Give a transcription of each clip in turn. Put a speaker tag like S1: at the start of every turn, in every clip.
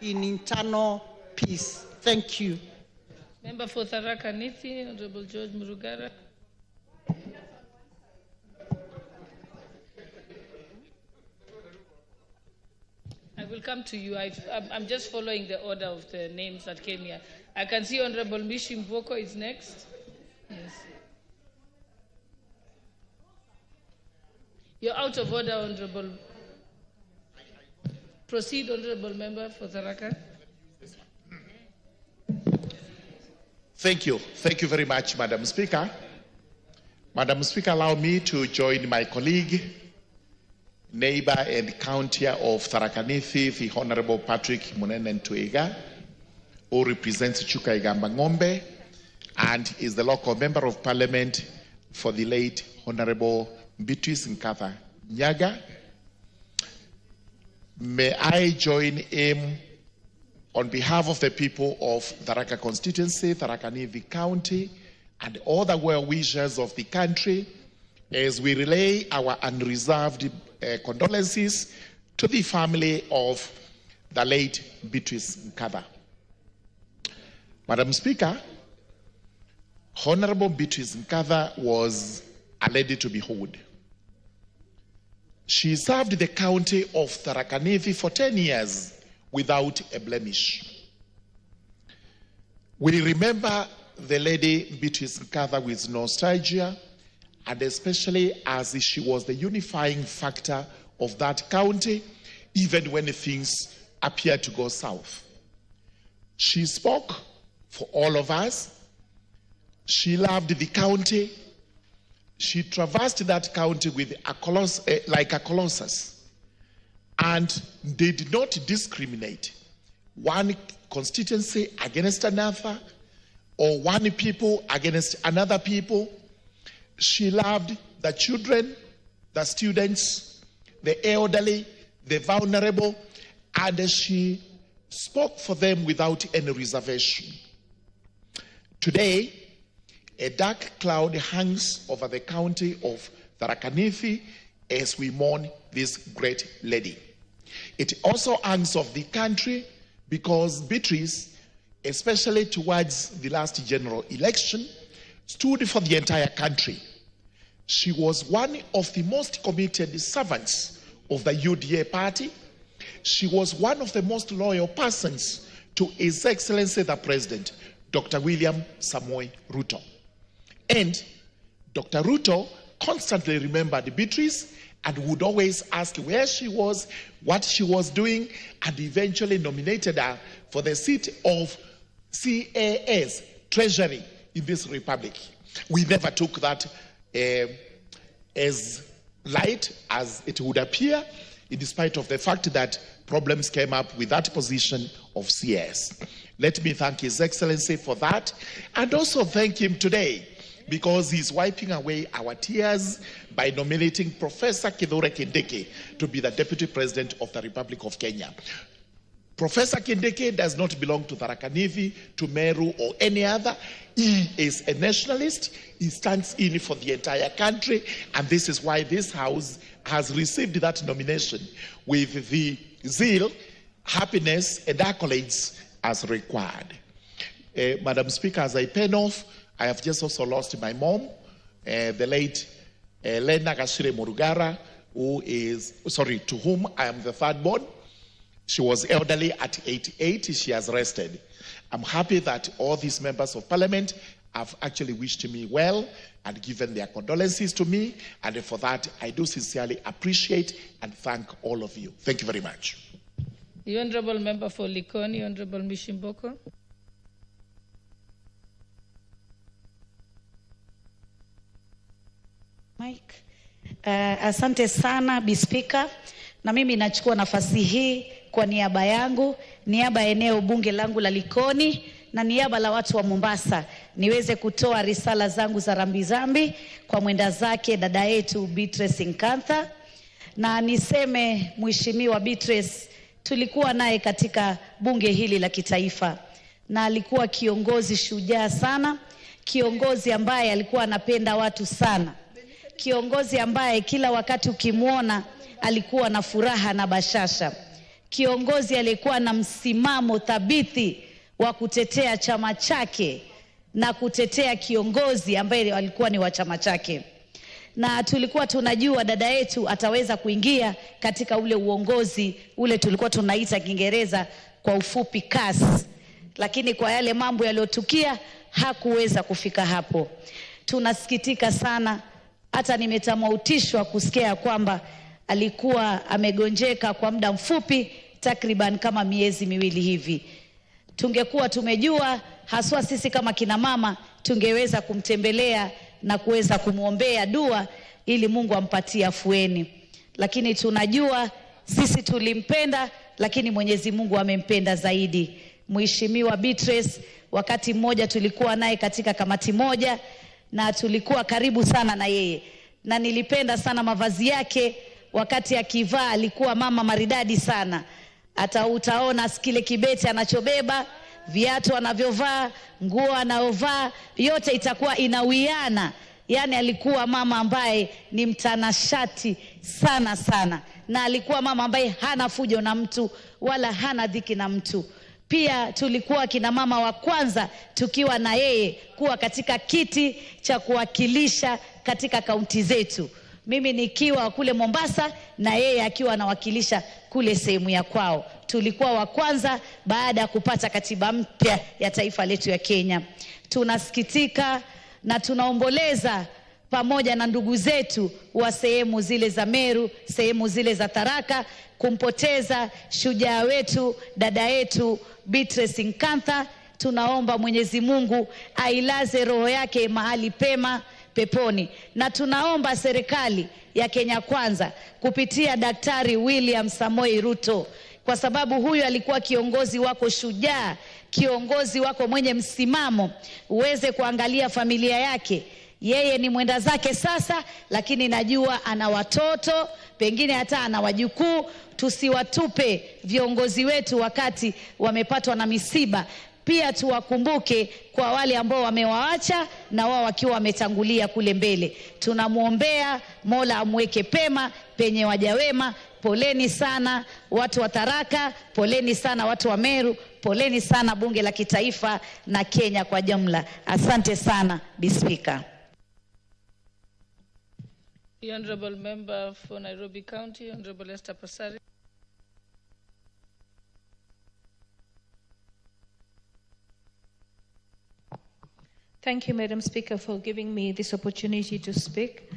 S1: in internal peace. Thank you.
S2: Member for Tharaka Nithi, Honorable George Murugara. I will come to you. I'm just following the order of the names that came here. I can see Honorable Mishi Mvoko is next. Yes. You're out of order, Honorable. Proceed, Honorable Member for Tharaka.
S3: Thank you. Thank you very much, Madam Speaker. Madam Speaker, allow me to join my colleague, neighbor and countier of Tharaka Nithi, the Honorable Patrick Munenen Tuiga, who represents Chuka-Igamba Ng'ombe and is the local member of parliament for the late Honorable Beatrice Nkatha Nyaga. May I join him on behalf of the people of Tharaka constituency, Tharaka Nithi County, and all the well-wishers of the country as we relay our unreserved condolences to the family of the late Beatrice Nkatha. Madam Speaker, Honorable Beatrice Nkatha was a lady to behold. She served the county of Tharaka Nithi for 10 years without a blemish. We remember the lady Beatrice Nkatha with nostalgia, and especially as she was the unifying factor of that county, even when things appeared to go south. She spoke for all of us. She loved the county. She traversed that county with like a colossus, and they did not discriminate one constituency against another or one people against another people. She loved the children, the students, the elderly, the vulnerable, and she spoke for them without any reservation. Today, a dark cloud hangs over the county of Tharaka Nithi as we mourn this great lady. It also hangs over the country because Beatrice, especially towards the last general election, stood for the entire country. She was one of the most committed servants of the UDA party. She was one of the most loyal persons to His Excellency the President, Dr. William Samoei Ruto. And Dr. Ruto constantly remembered Beatrice and would always ask where she was, what she was doing, and eventually nominated her for the seat of CAS, Treasury, in this republic. We never took that as light as it would appear, in spite of the fact that problems came up with that position of CS. Let me thank His Excellency for that, and also thank him today because he's wiping away our tears by nominating Professor Kindiki to be the Deputy President of the Republic of Kenya. Professor Kindiki does not belong to Tharaka Nithi, to Meru, or any other. He is a nationalist. He stands in for the entire country, and this is why this House has received that nomination with the zeal, happiness, and accolades as required. Madam Speaker, as I pen off, I have just also lost my mom, the late Lena Gashire Murugara, to whom I am the third born. She was elderly at 88. She has rested. I'm happy that all these members of parliament have actually wished me well and given their condolences to me. And for that, I do sincerely appreciate and thank all of you. Thank you very much.
S2: The Honorable Member for Likoni, Honorable Mishi Mvoko.
S4: Mike. Asante sana Bi Speaker, na mimi nachukua nafasi hii kwa niaba yangu, niaba ya eneo bunge langu la Likoni na niaba la watu wa Mombasa niweze kutoa risala zangu za rambirambi kwa mwenda zake dada yetu Beatrice Nkatha. Na niseme Mheshimiwa Beatrice tulikuwa naye katika bunge hili la kitaifa, na alikuwa kiongozi shujaa sana, kiongozi ambaye alikuwa anapenda watu sana, kiongozi ambaye kila wakati ukimwona alikuwa na furaha na bashasha, kiongozi aliyekuwa na msimamo thabiti wa kutetea chama chake na kutetea kiongozi ambaye alikuwa ni wa chama chake. Na tulikuwa tunajua dada yetu ataweza kuingia katika ule uongozi ule tulikuwa tunaita Kiingereza kwa ufupi CAS. Lakini kwa yale mambo yaliyotukia hakuweza kufika hapo. Tunasikitika sana, hata nimetamatishwa kusikia kwamba alikuwa amegonjeka kwa muda mfupi, takriban kama miezi miwili hivi. Tungekuwa tumejua, haswa sisi kama kina mama, tungeweza kumtembelea na kuweza kumuombea dua ili Mungu ampatie afueni. Lakini tunajua sisi tulimpenda, lakini Mwenyezi Mungu amempenda zaidi. Mheshimiwa Beatrice, wakati mmoja tulikuwa naye katika kamati moja na tulikuwa karibu sana na yeye. Na nilipenda sana mavazi yake, wakati akivaa alikuwa mama maridadi sana. Hata utaona kile kibeti anachobeba, viatu anavyovaa, nguo anayovaa, yote itakuwa inawiana. Yani alikuwa mama ambaye ni mtanashati sana sana. Na alikuwa mama ambaye hana fujo na mtu wala hana dhiki na mtu. Pia tulikuwa kina mama wa kwanza tukiwa na yeye kuwa katika kiti cha kuwakilisha katika kaunti zetu. Mimi nikiwa kule Mombasa na yeye akiwa anawakilisha kule sehemu ya kwao. Tulikuwa wa kwanza baada ya kupata katiba mpya ya taifa letu ya Kenya. Tunasikitika na tunaomboleza pamoja na ndugu zetu wa sehemu zile za Meru, sehemu zile za Tharaka, kumpoteza shujaa wetu, dada yetu Beatrice Nkantha. Tunaomba Mwenyezi Mungu ailaze roho yake mahali pema peponi. Na tunaomba serikali ya Kenya Kwanza kupitia Daktari William Samoei Ruto, kwa sababu huyu alikuwa kiongozi wako shujaa, kiongozi wako mwenye msimamo, uweze kuangalia familia yake. Yeye ni mwenda zake sasa, lakini najua ana watoto, pengine hata ana wajukuu. Tusiwatupe viongozi wetu wakati wamepatwa na misiba. Pia tuwakumbuke kwa wale ambao wamewaacha na wao wakiwa wametangulia kule mbele. Tunamuombea Mola amweke pema penye waja wema. Poleni sana watu wa Tharaka, poleni sana watu wa Meru, poleni sana bunge la kitaifa na Kenya kwa jumla. Asante sana, Bi Speaker.
S2: The Honorable Member for Nairobi County, Honorable Esther Pasari.
S5: Thank you, Madam Speaker, for giving me this opportunity to speak.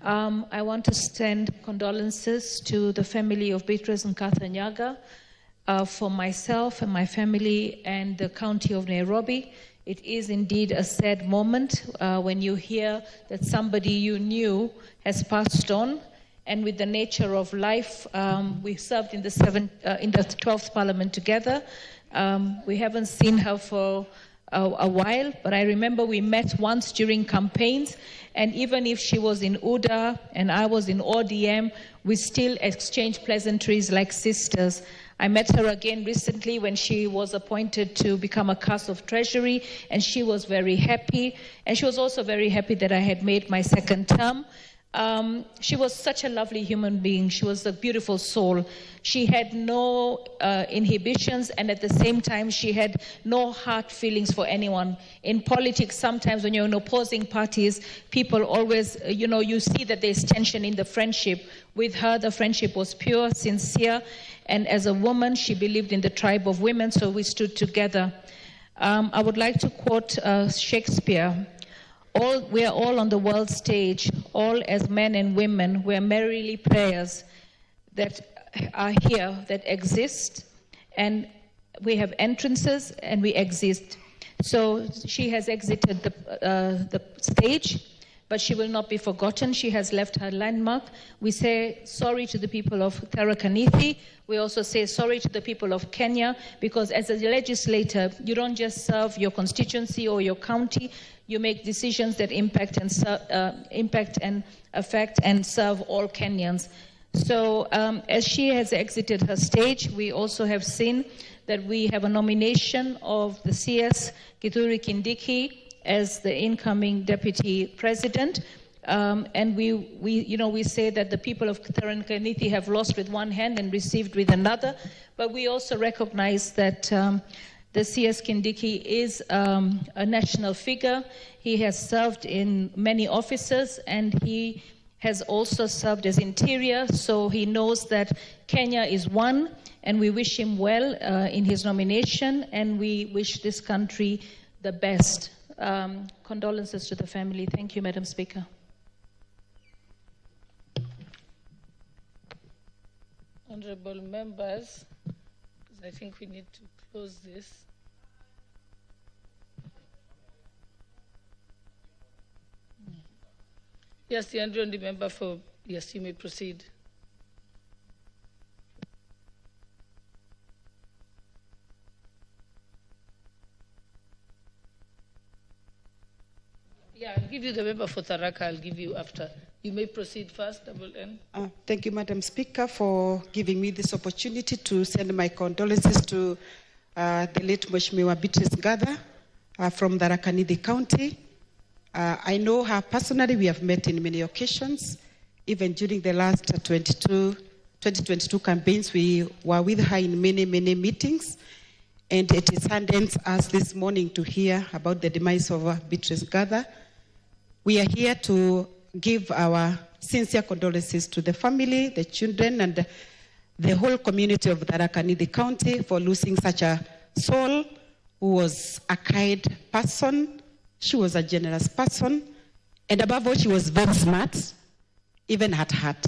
S5: I want to send condolences to the family of Beatrice Nkantha Nyaga for myself and my family and the county of Nairobi. It is indeed a sad moment when you hear that somebody you knew has passed on. And with the nature of life, we served in the 12th Parliament together. We haven't seen her for a while, but I remember we met once during campaigns, and even if she was in UDA and I was in ODM, we still exchanged pleasantries like sisters. I met her again recently when she was appointed to become a CAS of Treasury, and she was very happy. And she was also very happy that I had made my second term. She was such a lovely human being. She was a beautiful soul. She had no inhibitions, and at the same time, she had no hard feelings for anyone. In politics, sometimes when you're in opposing parties, people always, you see that there's tension in the friendship. With her, the friendship was pure, sincere, and as a woman, she believed in the tribe of women, so we stood together. I would like to quote Shakespeare. We are all on the world stage, all as men and women, we're merrily players that are here, that exist, and we have entrances and we exist. So she has exited the stage, but she will not be forgotten. She has left her landmark. We say sorry to the people of Tharaka Nithi. We also say sorry to the people of Kenya, because as a legislator, you don't just serve your constituency or your county. You make decisions that impact and affect and serve all Kenyans. So as she has exited her stage, we also have seen that we have a nomination of the CS Kithure Kindiki as the incoming deputy president. And we say that the people of Tharaka-Nithi have lost with one hand and received with another, but we also recognize that the CS Kindiki is a national figure. He has served in many offices, and he has also served as interior, so he knows that Kenya is one, and we wish him well in his nomination, and we wish this country the best. Condolences to the family. Thank you, Madam Speaker.
S2: Honorable members, I think we need to close this. Yes, the honorable member for, yes, you may proceed. Yeah, I'll give you the member for Tharaka, I'll give you after. You may proceed first, Double N.
S1: Thank you, Madam Speaker, for giving me this opportunity to send my condolences to the late Mheshimiwa Beatrice Ngatha from Tharaka-Nithi County. I know her personally. We have met in many occasions. Even during the last 2022 campaigns, we were with her in many, many meetings. And it saddens us this morning to hear about the demise of Beatrice Ngatha. We are here to give our sincere condolences to the family, the children, and the whole community of Tharaka-Nithi County for losing such a soul who was a kind person. She was a generous person, and above all, she was very smart, even at heart.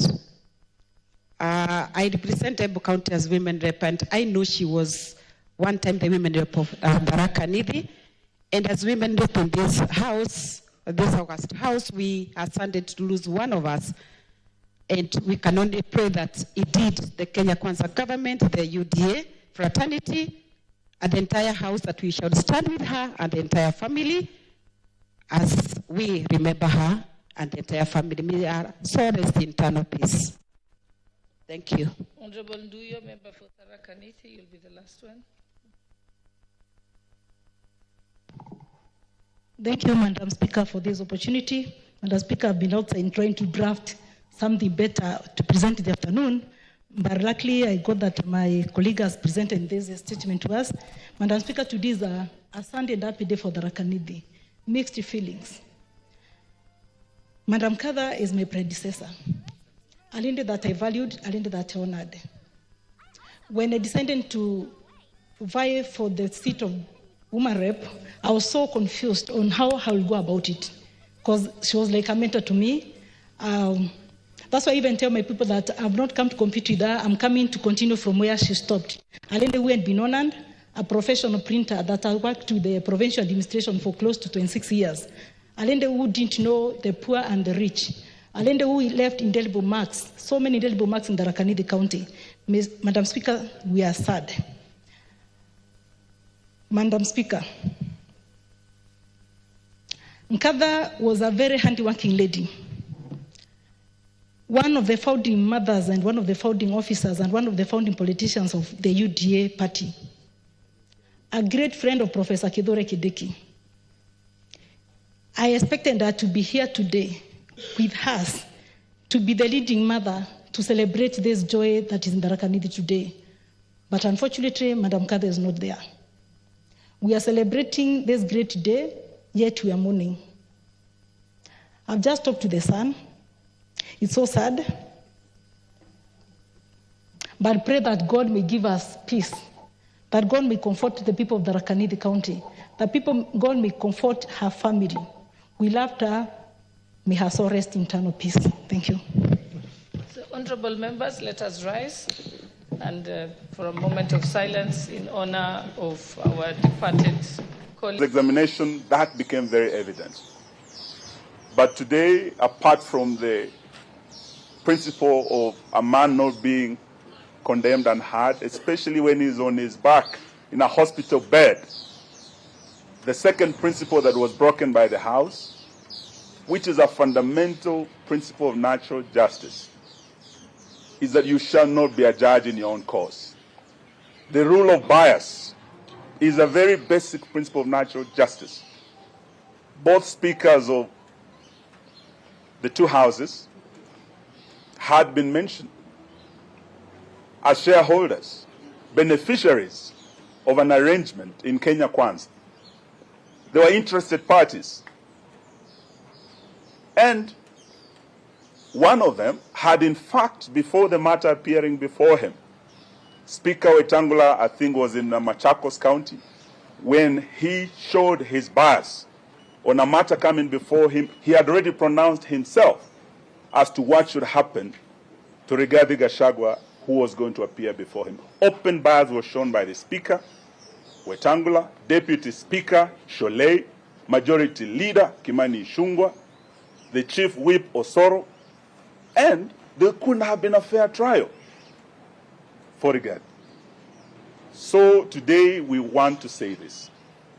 S1: I represent Embu County as women rep, and I know she was one time the women rep of Tharaka-Nithi. And as women rep in this house, this August House, we are saddened to lose one of us. And we can only pray that indeed the Kenya Kwanza government, the UDA, fraternity, and the entire house, that we shall stand with her and the entire family as we remember her and the entire family. May our soul rest in eternal peace. Thank you.
S2: Honorable Nduyo, member for Tharaka-Nithi, you'll be the last one.
S6: Thank you, Madam Speaker, for this opportunity. Madam Speaker, I've been outside trying to draft something better to present in the afternoon, but luckily I got that my colleague has presented this statement to us. Madam Speaker, today is a Sunday and happy day for Tharaka-Nithi. Mixed feelings. Madam Ngatha is my predecessor. A lady that I valued, a lady that I honored. When I decided to vie for the seat of woman rep, I was so confused on how I will go about it, because she was like a mentor to me. That's why I even tell my people that I've not come to compete with her. I'm coming to continue from where she stopped. Alende who had been honored, a professional printer that I worked with the provincial administration for close to 26 years. Alende who didn't know the poor and the rich. Alende who left indelible marks, so many indelible marks in Tharaka-Nithi County. Madam Speaker, we are sad. Madam Speaker, Ngatha was a very handy-working lady. One of the founding mothers and one of the founding officers and one of the founding politicians of the UDA party. A great friend of Professor Kindiki. I expected her to be here today with us, to be the leading mother to celebrate this joy that is in Tharaka-Nithi today. But unfortunately, Madam Ngatha is not there. We are celebrating this great day, yet we are mourning. I've just talked to the son. It's so sad. But pray that God may give us peace, that God may comfort the people of Tharaka-Nithi County, that God may comfort her family. We loved her. May her soul rest in eternal peace. Thank you.
S2: So, honorable members, let us rise and for a moment of silence in honor of our departed colleague.
S7: The examination, that became very evident. But today, apart from the principle of a man not being condemned and hurt, especially when he's on his back in a hospital bed, the second principle that was broken by the House, which is a fundamental principle of natural justice, is that you shall not be a judge in your own cause. The rule of bias is a very basic principle of natural justice. Both speakers of the two houses had been mentioned as shareholders, beneficiaries of an arrangement in Kenya Kwanza. They were interested parties. And one of them had, in fact, before the matter appearing before him, Speaker Wetangula, I think, was in Machakos County, when he showed his bias on a matter coming before him, he had already pronounced himself as to what should happen to Rigathi Gachagua, who was going to appear before him. Open bias was shown by the Speaker, Wetangula, Deputy Speaker, Sholei, Majority Leader, Kimani Ichung'wah, the Chief Whip, Osoro, and there couldn't have been a fair trial for Rigathi. So today we want to say this,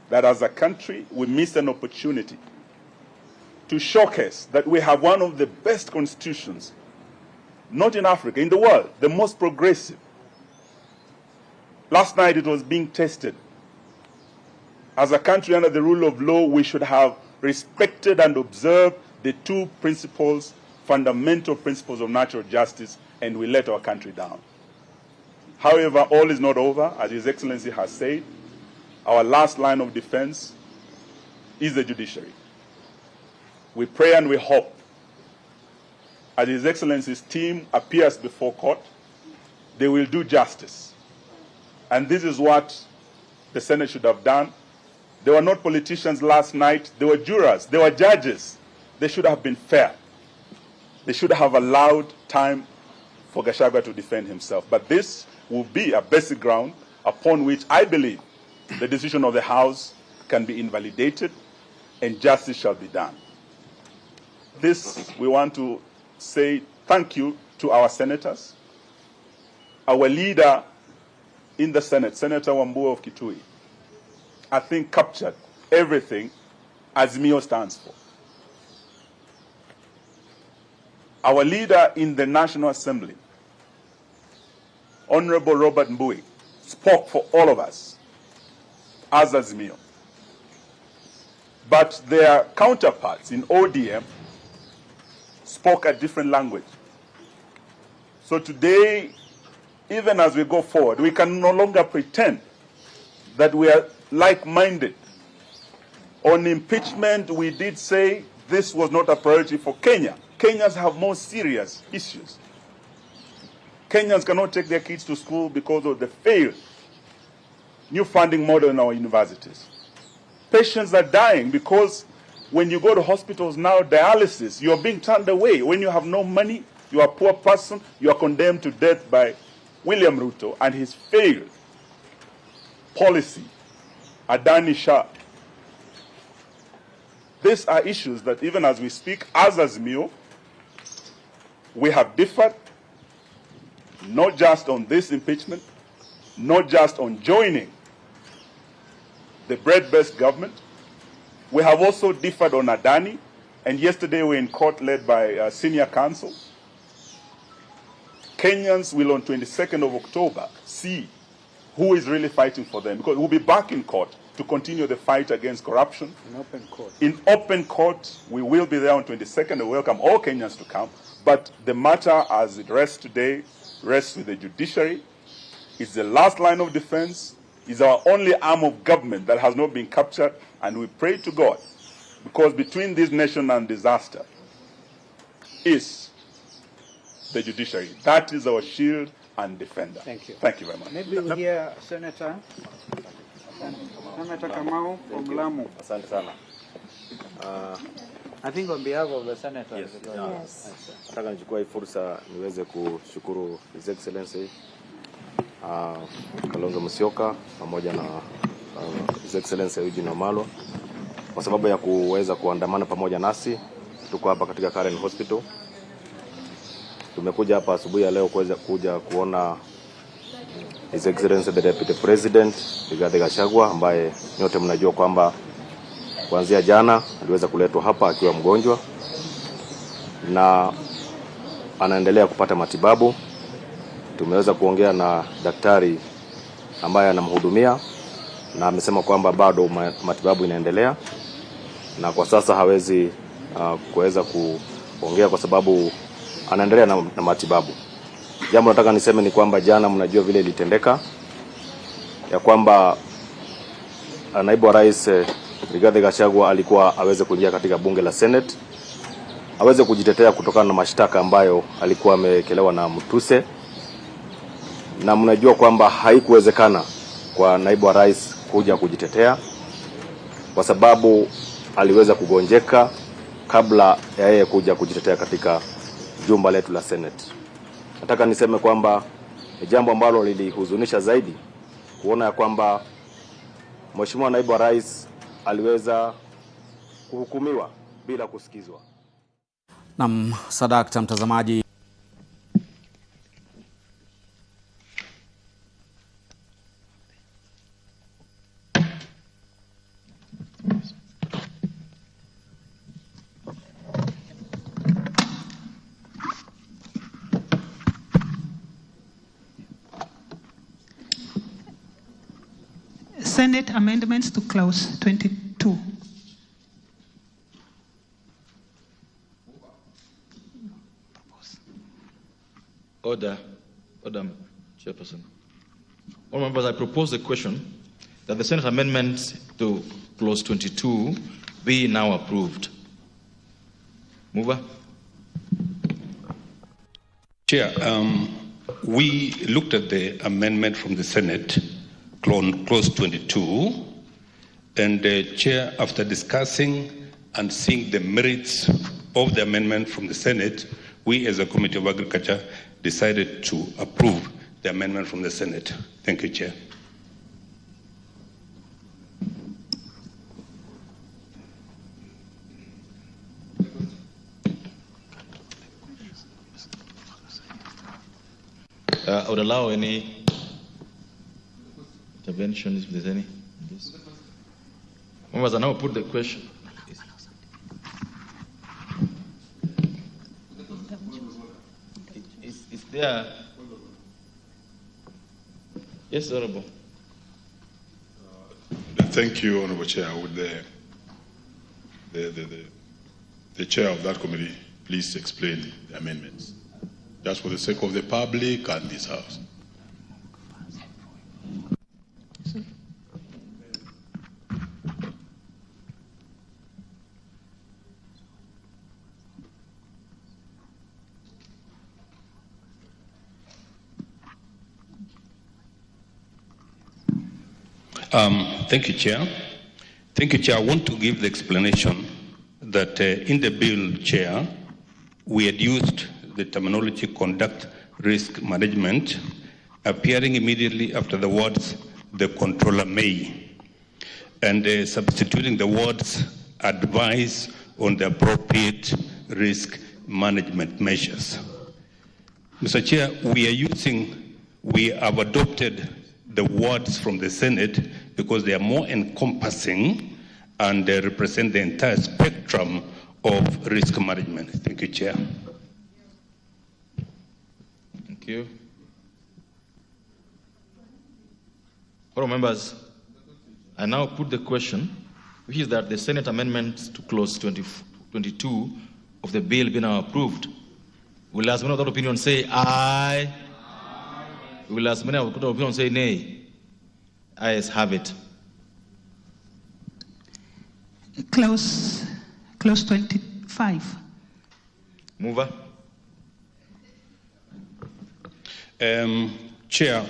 S7: that as a country we missed an opportunity to showcase that we have one of the best constitutions, not in Africa, in the world, the most progressive. Last night it was being tested. As a country under the rule of law, we should have respected and observed the two principles, fundamental principles of natural justice, and we let our country down. However, all is not over. As His Excellency has said, our last line of defense is the judiciary. We pray and we hope, as His Excellency's team appears before court, they will do justice. And this is what the Senate should have done. They were not politicians last night. They were jurors. They were judges. They should have been fair. They should have allowed time for Gachagua to defend himself. But this will be a basic ground upon which I believe the decision of the House can be invalidated and justice shall be done. This, we want to say thank you to our senators. Our leader in the Senate, Senator Wambua of Kitui, I think captured everything Azimio stands for. Our leader in the National Assembly, Honorable Robert Mbui, spoke for all of us as Azimio. But their counterparts in ODM spoke a different language. So today, even as we go forward, we can no longer pretend that we are like-minded. On impeachment, we did say this was not a priority for Kenya. Kenyans have more serious issues. Kenyans cannot take their kids to school because of the failed new funding model in our universities. Patients are dying because when you go to hospitals now, dialysis, you are being turned away. When you have no money, you are a poor person, you are condemned to death by William Ruto and his failed policy, Adani Shah. These are issues that even as we speak, as Azimio, we have differed, not just on this impeachment, not just on joining the bread-based government. We have also differed on Adani, and yesterday we were in court led by senior counsel. Kenyans will on 22nd of October see who is really fighting for them, because we'll be back in court to continue the fight against corruption.
S8: In open court.
S7: In open court, we will be there on 22nd. We welcome all Kenyans to come. But the matter as it rests today rests with the judiciary. It's the last line of defense. It's our only arm of government that has not been captured. And we pray to God, because between this nation and disaster is the judiciary. That is our shield and defender.
S8: Thank you.
S7: Thank you very much.
S8: Maybe we'll hear Senator Kamau from Lamu.
S9: Asante sana.
S8: I think on behalf of the Senator.
S9: Yes. Nataka nichukue hii fursa niweze kushukuru His Excellency Kalonzo Musyoka pamoja na His Excellency Eugene Wamalwa kwa sababu ya kuweza kuandamana pamoja nasi. Tuko hapa katika Karen Hospital. Tumekuja hapa asubuhi ya leo kuja kuona His Excellency the Deputy President Rigathi Gachagua, ambaye nyote mnajua kwamba kuanzia jana aliweza kuletwa hapa akiwa mgonjwa na anaendelea kupata matibabu. Tumeweza kuongea na daktari ambaye anamhudumia na amesema kwamba bado matibabu inaendelea na kwa sasa hawezi kuweza kuongea kwa sababu anaendelea na matibabu. Jambo nataka niseme ni kwamba jana, mnajua vile ilitendeka ya kwamba naibu wa rais Rigathi Gachagua alikuwa aweze kuingia katika bunge la Senate, aweze kujitetea kutokana na mashtaka ambayo alikuwa amekelewa na Mutuse, na mnajua kwamba haikuwezekana kwa naibu wa rais kuja kujitetea kwa sababu aliweza kugonjeka kabla ya yeye kuja kujitetea katika jumba letu la Senate. Nataka niseme kwamba ni jambo ambalo lilihuzunisha zaidi kuona ya kwamba Mheshimiwa naibu wa rais aliweza kuhukumiwa bila kusikizwa.
S10: Naam, Sadakta mtazamaji.
S11: Senate amendments to clause 22.
S12: Order, Chairperson. All members, I propose the question that the Senate amendments to clause 22 be now approved. Mover.
S13: Chair, we looked at the amendment from the Senate, clause 22, and Chair, after discussing and seeing the merits of the amendment from the Senate, we as a Committee of Agriculture decided to approve the amendment from the Senate. Thank you, Chair.
S12: I would allow any interventions if there's any. Members, I now put the question. Is there? Yes, Honorable.
S14: Thank you, Honorable Chair. Would the chair of that committee please explain the amendments, just for the sake of the public and this House?
S13: Thank you, Chair. Thank you, Chair. I want to give the explanation that in the bill, Chair, we had used the terminology conduct risk management, appearing immediately after the words the controller may, and substituting the words advise on the appropriate risk management measures. Mr. Chair, we have adopted the words from the Senate because they are more encompassing and they represent the entire spectrum of risk management. Thank you, Chair.
S12: Thank you. All members, I now put the question, which is that the Senate amendments to clause 22 of the bill be now approved. Will as many of that opinion say aye? Will as many of that opinion say nay? Ayes have it.
S11: Clause 25.
S12: Mover.
S13: Chair,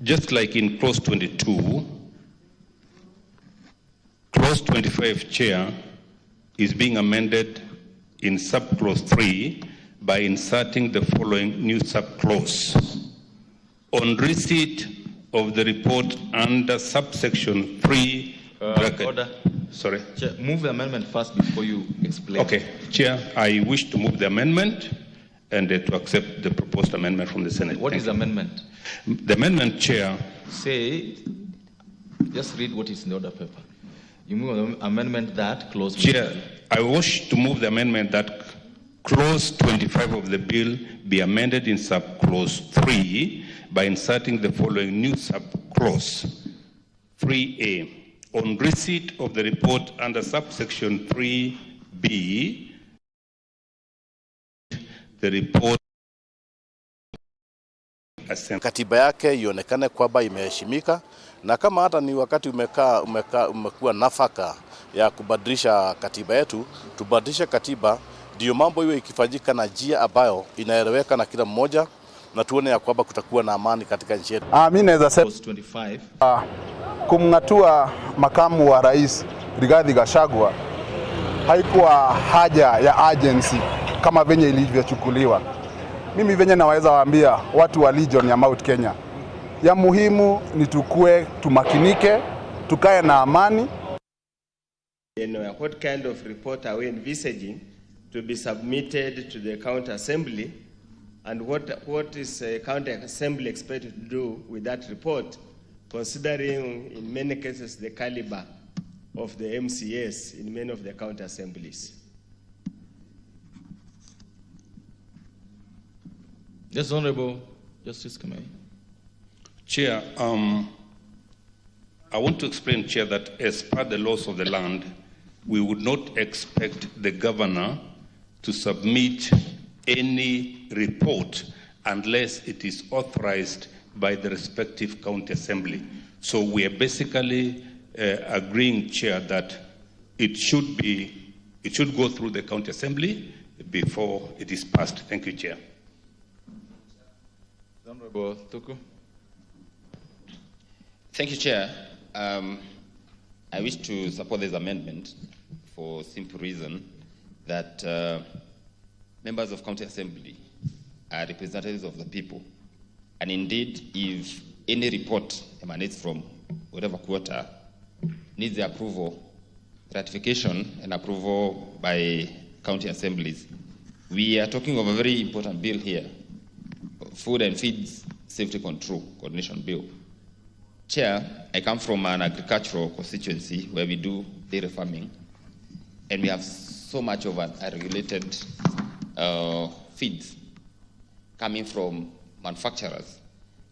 S13: just like in clause 22, clause 25, Chair, is being amended in subclause 3 by inserting the following new subclause. On receipt of the report under subsection 3,
S12: order.
S13: Sorry.
S12: Chair, move the amendment first before you explain.
S13: Okay, Chair, I wish to move the amendment and to accept the proposed amendment from the Senate.
S12: What is the amendment?
S13: The amendment, Chair.
S12: Say, just read what is in the order paper. You move the amendment that clause.
S13: Chair, I wish to move the amendment that clause 25 of the bill be amended in subclause 3 by inserting the following new subclause. 3A. On receipt of the report under subsection 3B, the report.
S15: Katiba yake ionekane kwamba imeheshimika, na kama hata ni wakati umekuwa nafaka ya kubadilisha katiba yetu, tubadilishe katiba ndio mambo iwe ikifanyika na njia ambayo inaeleweka na kila mmoja, na tuone ya kwamba kutakuwa na amani katika nchi yetu.
S16: Mimi naweza sema kumng'atua makamu wa rais Rigathi Gachagua haikuwa haja ya agency kama venye ilivyochukuliwa. Mimi venye naweza waambia watu wa Legion ya Mount Kenya, ya muhimu ni tumakinike, tukae na amani.
S17: What kind of report are we envisaging to be submitted to the county assembly, and what is county assembly expected to do with that report, considering in many cases the caliber of the MCAs in many of the county assemblies?
S12: Yes, Honorable Justice Kamei.
S13: Chair, I want to explain, Chair, that as per the laws of the land, we would not expect the governor to submit any report unless it is authorized by the respective county assembly. So we are basically agreeing, Chair, that it should go through the county assembly before it is passed. Thank you, Chair.
S12: Honorable Tuku.
S18: Thank you, Chair. I wish to support this amendment for a simple reason that members of county assembly are representatives of the people. And indeed, if any report emanates from whatever quarter, needs the approval, ratification, and approval by county assemblies, we are talking of a very important bill here, Food and Feeds Safety Control Coordination Bill. Chair, I come from an agricultural constituency where we do dairy farming, and we have so much of unregulated feeds coming from manufacturers.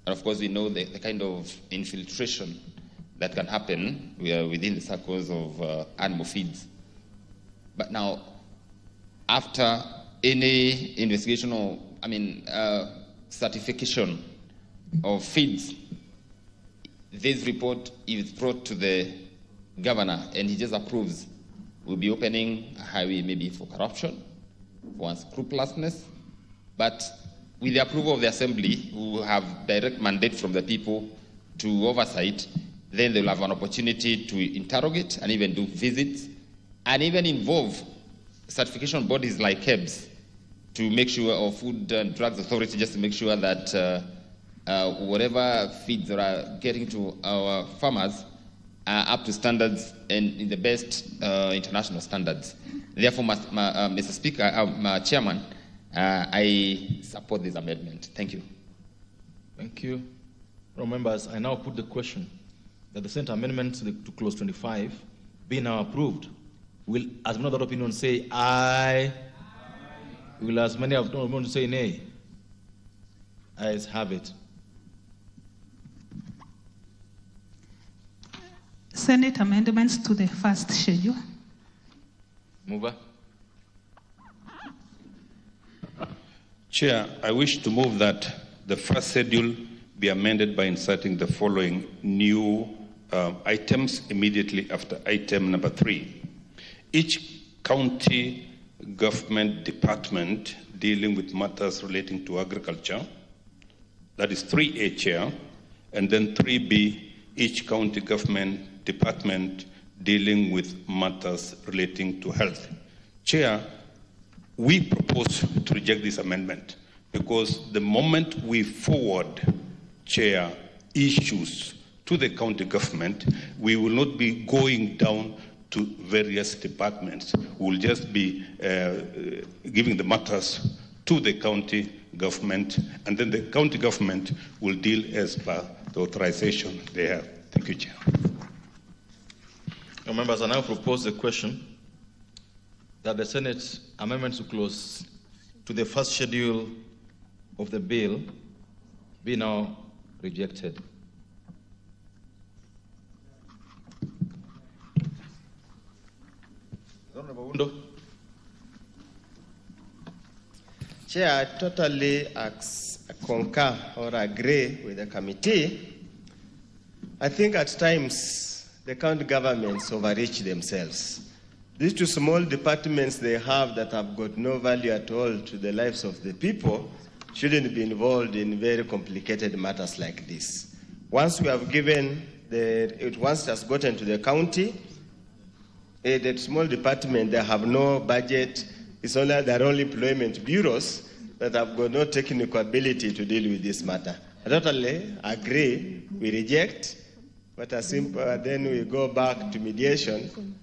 S18: And of course, we know the kind of infiltration that can happen within the circles of animal feeds. But now, after any investigation or, certification of feeds, this report is brought to the governor and he just approves. We'll be opening a highway maybe for corruption, for unscrupulousness, but with the approval of the assembly, who will have direct mandate from the people to oversight, then they'll have an opportunity to interrogate and even do visits and even involve certification bodies like KEBS to make sure, or Food and Drugs Authority, just to make sure that whatever feeds that are getting to our farmers are up to standards and in the best international standards. Therefore, Mr. Speaker, Chairman, I support this amendment. Thank you.
S12: Thank you. Members, I now put the question that the Senate amendment to clause 25 be now approved. Will, as many other opinions say aye? Will as many of them say nay? Ayes have it.
S11: Senate amendments to the first schedule.
S12: Mover.
S13: Chair, I wish to move that the first schedule be amended by inserting the following new items immediately after item number 3. Each county government department dealing with matters relating to agriculture, that is 3A, Chair, and then 3B, each county government department dealing with matters relating to health. Chair, we propose to reject this amendment because the moment we forward, Chair, issues to the county government, we will not be going down to various departments. We will just be giving the matters to the county government, and then the county government will deal as per the authorization they have. Thank you, Chair.
S12: Members, I now propose the question that the Senate amendment to clause to the first schedule of the bill be now rejected.
S17: Chair, I totally concur or agree with the committee. I think at times the county governments overreach themselves. These two small departments they have that have got no value at all to the lives of the people shouldn't be involved in very complicated matters like this. Once we have given once it has gotten to the county, the small department, they have no budget. It's only their own employment bureaus that have got no technical ability to deal with this matter. I totally agree. We reject, but then we go back to mediation.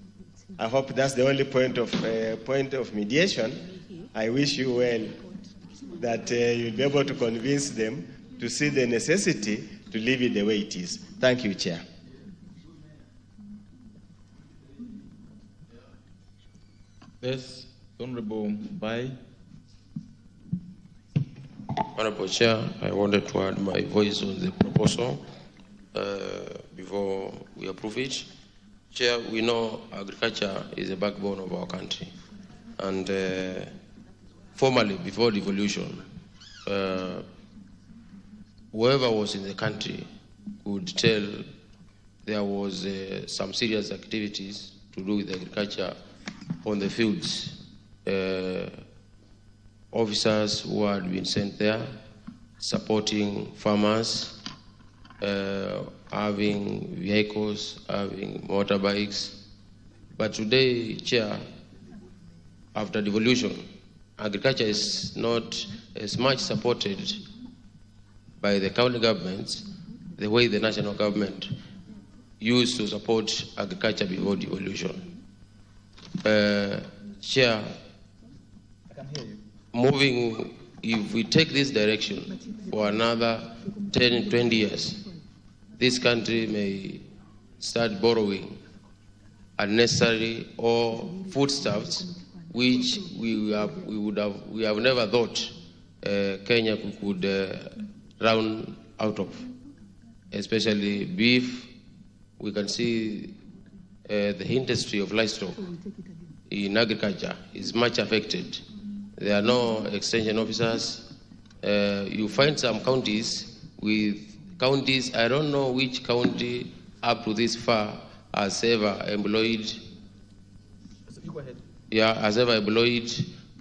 S17: I hope that's the only point of mediation. I wish you well that you'll be able to convince them to see the necessity to leave it the way it is. Thank you, Chair.
S12: Yes, Honorable Bai.
S19: Honorable Chair, I wanted to add my voice on the proposal before we approve it. Chair, we know agriculture is the backbone of our country. And formerly, before devolution, whoever was in the country could tell there was some serious activities to do with agriculture on the fields. Officers who had been sent there, supporting farmers, having vehicles, having motorbikes. But today, Chair, after devolution, agriculture is not as much supported by the county governments the way the national government used to support agriculture before devolution. Chair, moving, if we take this direction for another 10, 20 years, this country may start borrowing unnecessary or foodstuffs which we have never thought Kenya could run out of, especially beef. We can see the industry of livestock in agriculture is much affected. There are no extension officers. You find some counties with counties, I don't know which county up to this far has ever employed,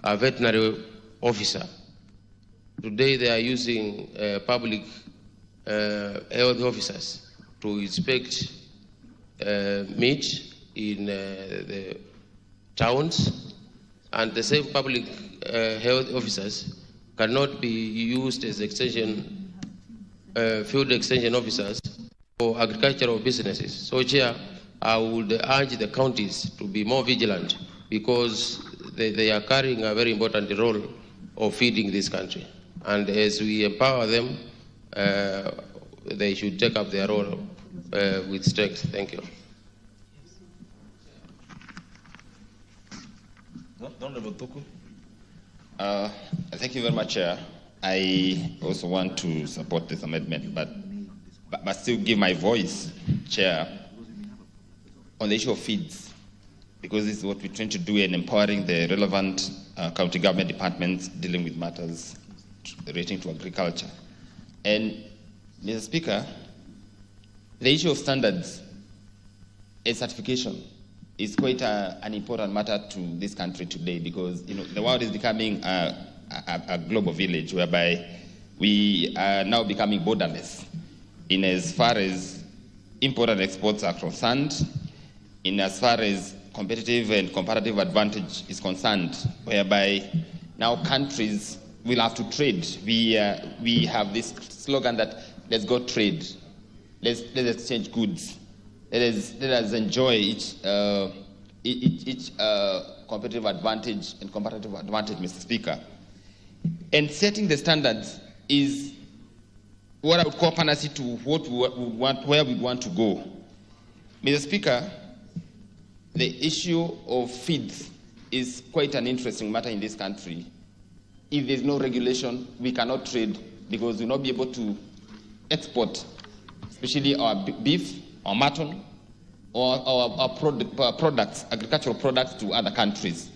S19: a veterinary officer. Today they are using public health officers to inspect meat in the towns, and the same public health officers cannot be used as field extension officers for agricultural businesses. So, Chair, I would urge the counties to be more vigilant because they are carrying a very important role of feeding this country. And as we empower them, they should take up their role with strength. Thank you.
S18: Thank you very much, Chair. I also want to support this amendment, but still give my voice, Chair, on the issue of feeds, because this is what we're trying to do in empowering the relevant county government departments dealing with matters relating to agriculture. And, Mr. Speaker, the issue of standards and certification is quite an important matter to this country today because the world is becoming a global village whereby we are now becoming borderless in as far as import and exports are concerned, in as far as competitive and comparative advantage is concerned, whereby now countries will have to trade. We have this slogan that let's go trade, let's exchange goods. Let us enjoy each competitive advantage and comparative advantage, Mr. Speaker. And setting the standards is what I would call panacea to what we want, where we want to go. Mr. Speaker, the issue of feeds is quite an interesting matter in this country. If there's no regulation, we cannot trade because we'll not be able to export, especially our beef, or mutton, or our products, agricultural products to other countries.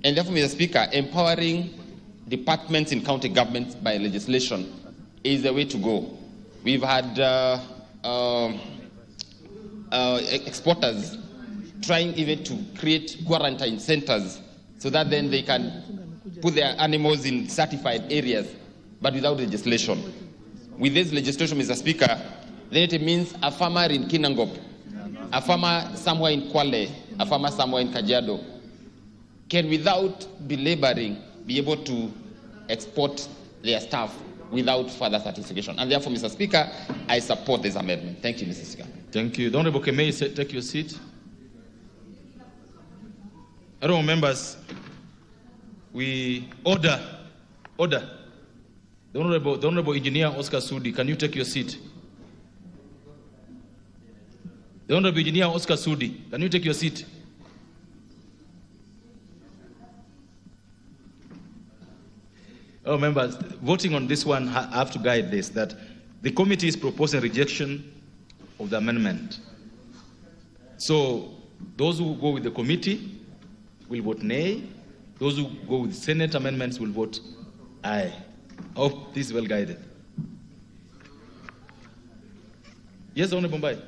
S18: And therefore, Mr. Speaker, empowering departments in county governments by legislation is the way to go. We've had exporters trying even to create quarantine centers so that then they can put their animals in certified areas, but without legislation. With this legislation, Mr. Speaker, then it means a farmer in Kinangop, a farmer somewhere in Kwale, a farmer somewhere in Kajiado, can, without belaboring, be able to export their stuff without further certification. And therefore, Mr. Speaker, I support this amendment. Thank you, Mr. Speaker.
S12: Thank you. The Honorable Kemei, take your seat. Honorable members, we order. The Honorable Engineer Oscar Sudi, can you take your seat? The Honorable Engineer Oscar Sudi, can you take your seat? Oh, members, voting on this one, I have to guide this, that the committee is proposing rejection of the amendment. So those who go with the committee will vote nay. Those who go with Senate amendments will vote aye. I hope this is well guided. Yes, Honorable Bombay.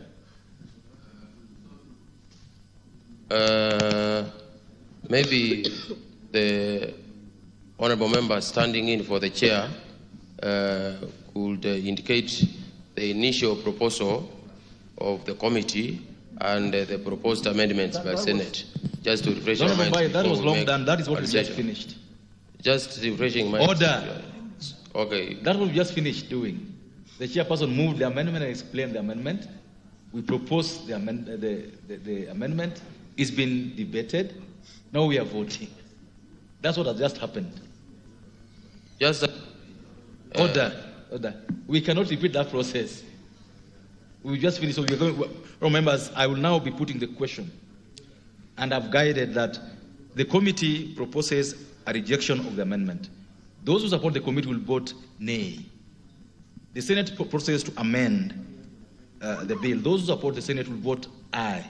S19: Maybe the honorable member standing in for the chair could indicate the initial proposal of the committee and the proposed amendments by Senate, just to refresh my mind.
S12: That was long done. That is what we just finished.
S19: Just refreshing my mind.
S12: Order.
S19: Okay.
S12: That was just finished doing. The chairperson moved the amendment and explained the amendment. We proposed the amendment. It's been debated. Now we are voting. That's what has just happened.
S19: Just
S12: order. We cannot repeat that process. We just finished. So we are going. Members, I will now be putting the question, and I've guided that the committee proposes a rejection of the amendment. Those who support the committee will vote nay. The Senate proposes to amend the bill. Those who support the Senate will vote aye.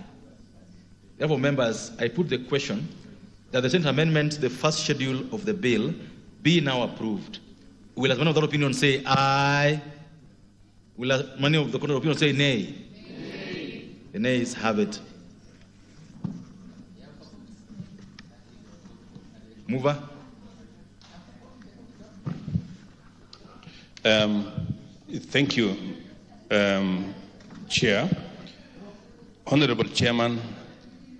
S12: Therefore, members, I put the question that the Senate amendment, the first schedule of the bill, be now approved. Will as many of the opinion say aye? Will as many of the opinion say nay? Nay. The nays have it. Mover.
S13: Thank you, Chair. Honorable Chairman,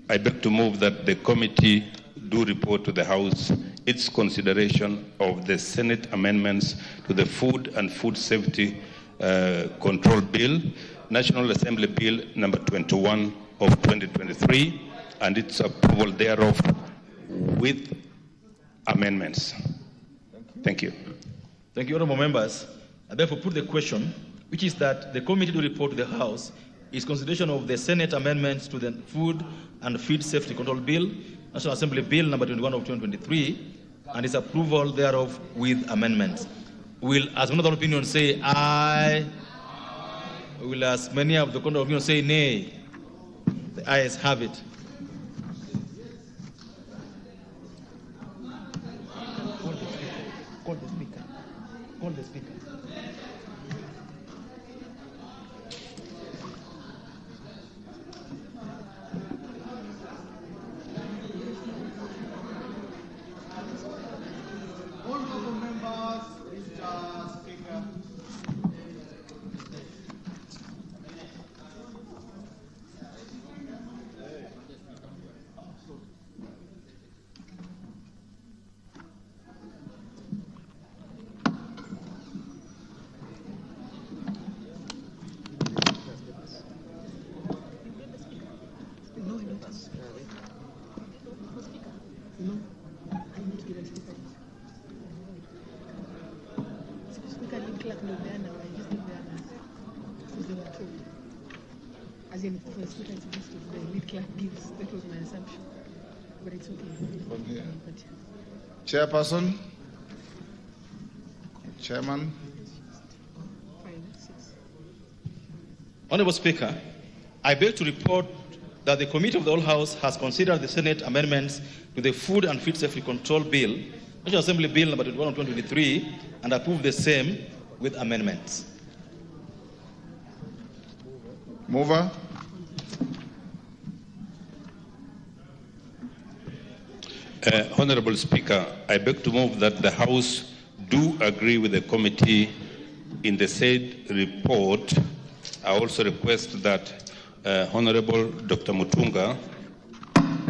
S13: I beg to move that the committee do report to the House its consideration of the Senate amendments to the Food and Food Safety Control Bill, National Assembly Bill number 21 of 2023, and its approval thereof with amendments. Thank you.
S12: Thank you, honorable members. I therefore put the question, which is that the committee to report to the House is consideration of the Senate amendments to the Food and Feed Safety Control Bill, National Assembly Bill number 21 of 2023, and its approval thereof with amendments. Will, as one of the opinion, say aye? Will, as many of the opinion, say nay? The ayes have it. Call the speaker. Call the speaker.
S6: As in, for speaker, it's supposed to be the lead clerk gives. That was my assumption. But it's okay.
S16: Chairperson? Chairman?
S12: Honorable Speaker, I beg to report that the Committee of the Whole House has considered the Senate amendments to the Food and Feed Safety Control Bill, National Assembly Bill number 21 of 2023 and approve the same with amendments.
S14: Mover.
S13: Honorable Speaker, I beg to move that the House do agree with the committee in the said report. I also request that Honorable Dr. Mutunga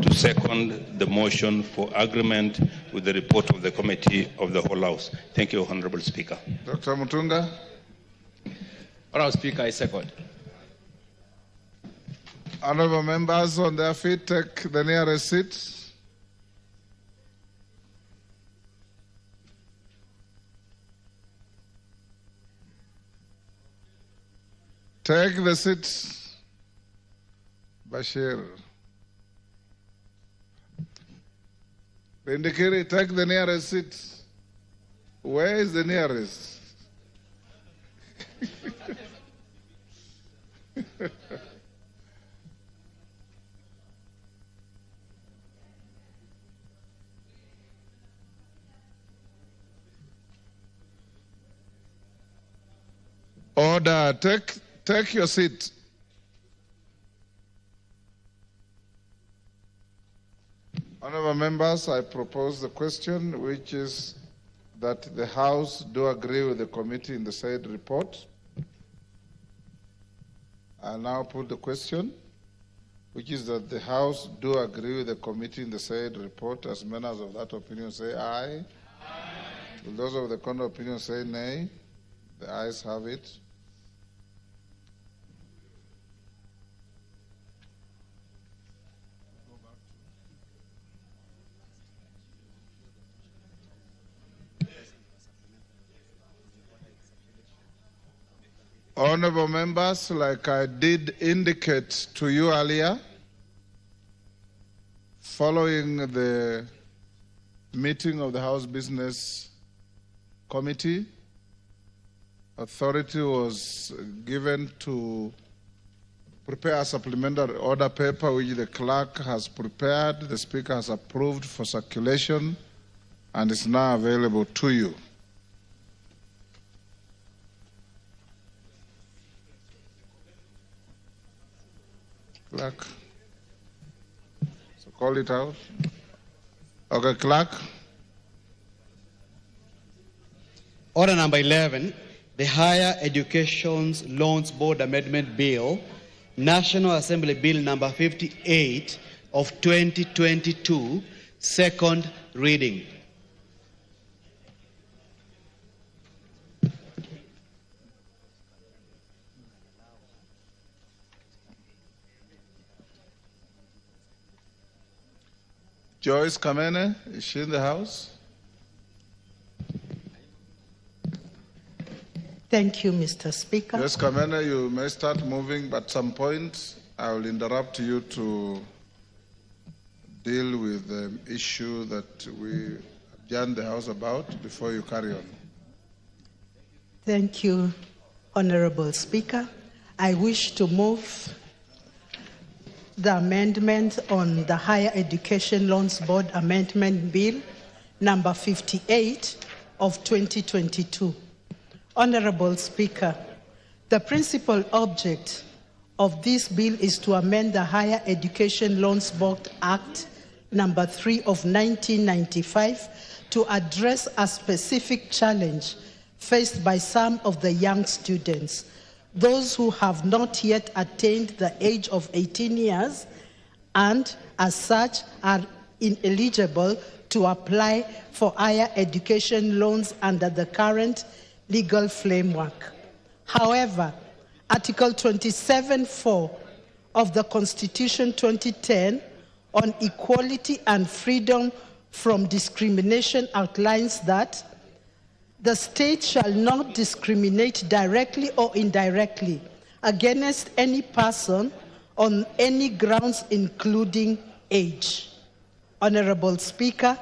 S13: to second the motion for agreement with the report of the committee of the whole House. Thank you, Honorable Speaker.
S14: Dr. Mutunga.
S8: Honorable Speaker, I second.
S14: Honorable members on their feet, take the nearest seat. Take the seat. Bashir. Kindiki, take the nearest seat. Where is the nearest? Order. Take your seat. Honourable members, I propose the question, which is that the House do agree with the committee in the said report. I now put the question, which is that the House do agree with the committee in the said report. As members of that opinion say aye. Will those of the contrary opinion say nay? The ayes have it. Honorable members, like I did indicate to you earlier, following the meeting of the House Business Committee, authority was given to prepare a supplementary order paper which the clerk has prepared, the Speaker has approved for circulation, and is now available to you. Clerk. So call it out. Okay, clerk.
S20: Order number 11, the Higher Education Loans Board Amendment Bill, National Assembly Bill number 58 of 2022, second reading.
S14: Joyce Kamene, is she in the house?
S21: Thank you, Mr. Speaker.
S14: Joyce Kamene, you may start moving, but at some point I will interrupt you to deal with the issue that we adjourned the House about before you carry on.
S21: Thank you, Honorable Speaker. I wish to move the amendment on the Higher Education Loans Board Amendment Bill number 58 of 2022. Honorable Speaker, the principal object of this bill is to amend the Higher Education Loans Board Act number 3 of 1995 to address a specific challenge faced by some of the young students, those who have not yet attained the age of 18 years and, as such, are ineligible to apply for higher education loans under the current legal framework. However, Article 27(4) of the Constitution 2010 on equality and freedom from discrimination outlines that the state shall not discriminate directly or indirectly against any person on any grounds, including age. Honorable Speaker,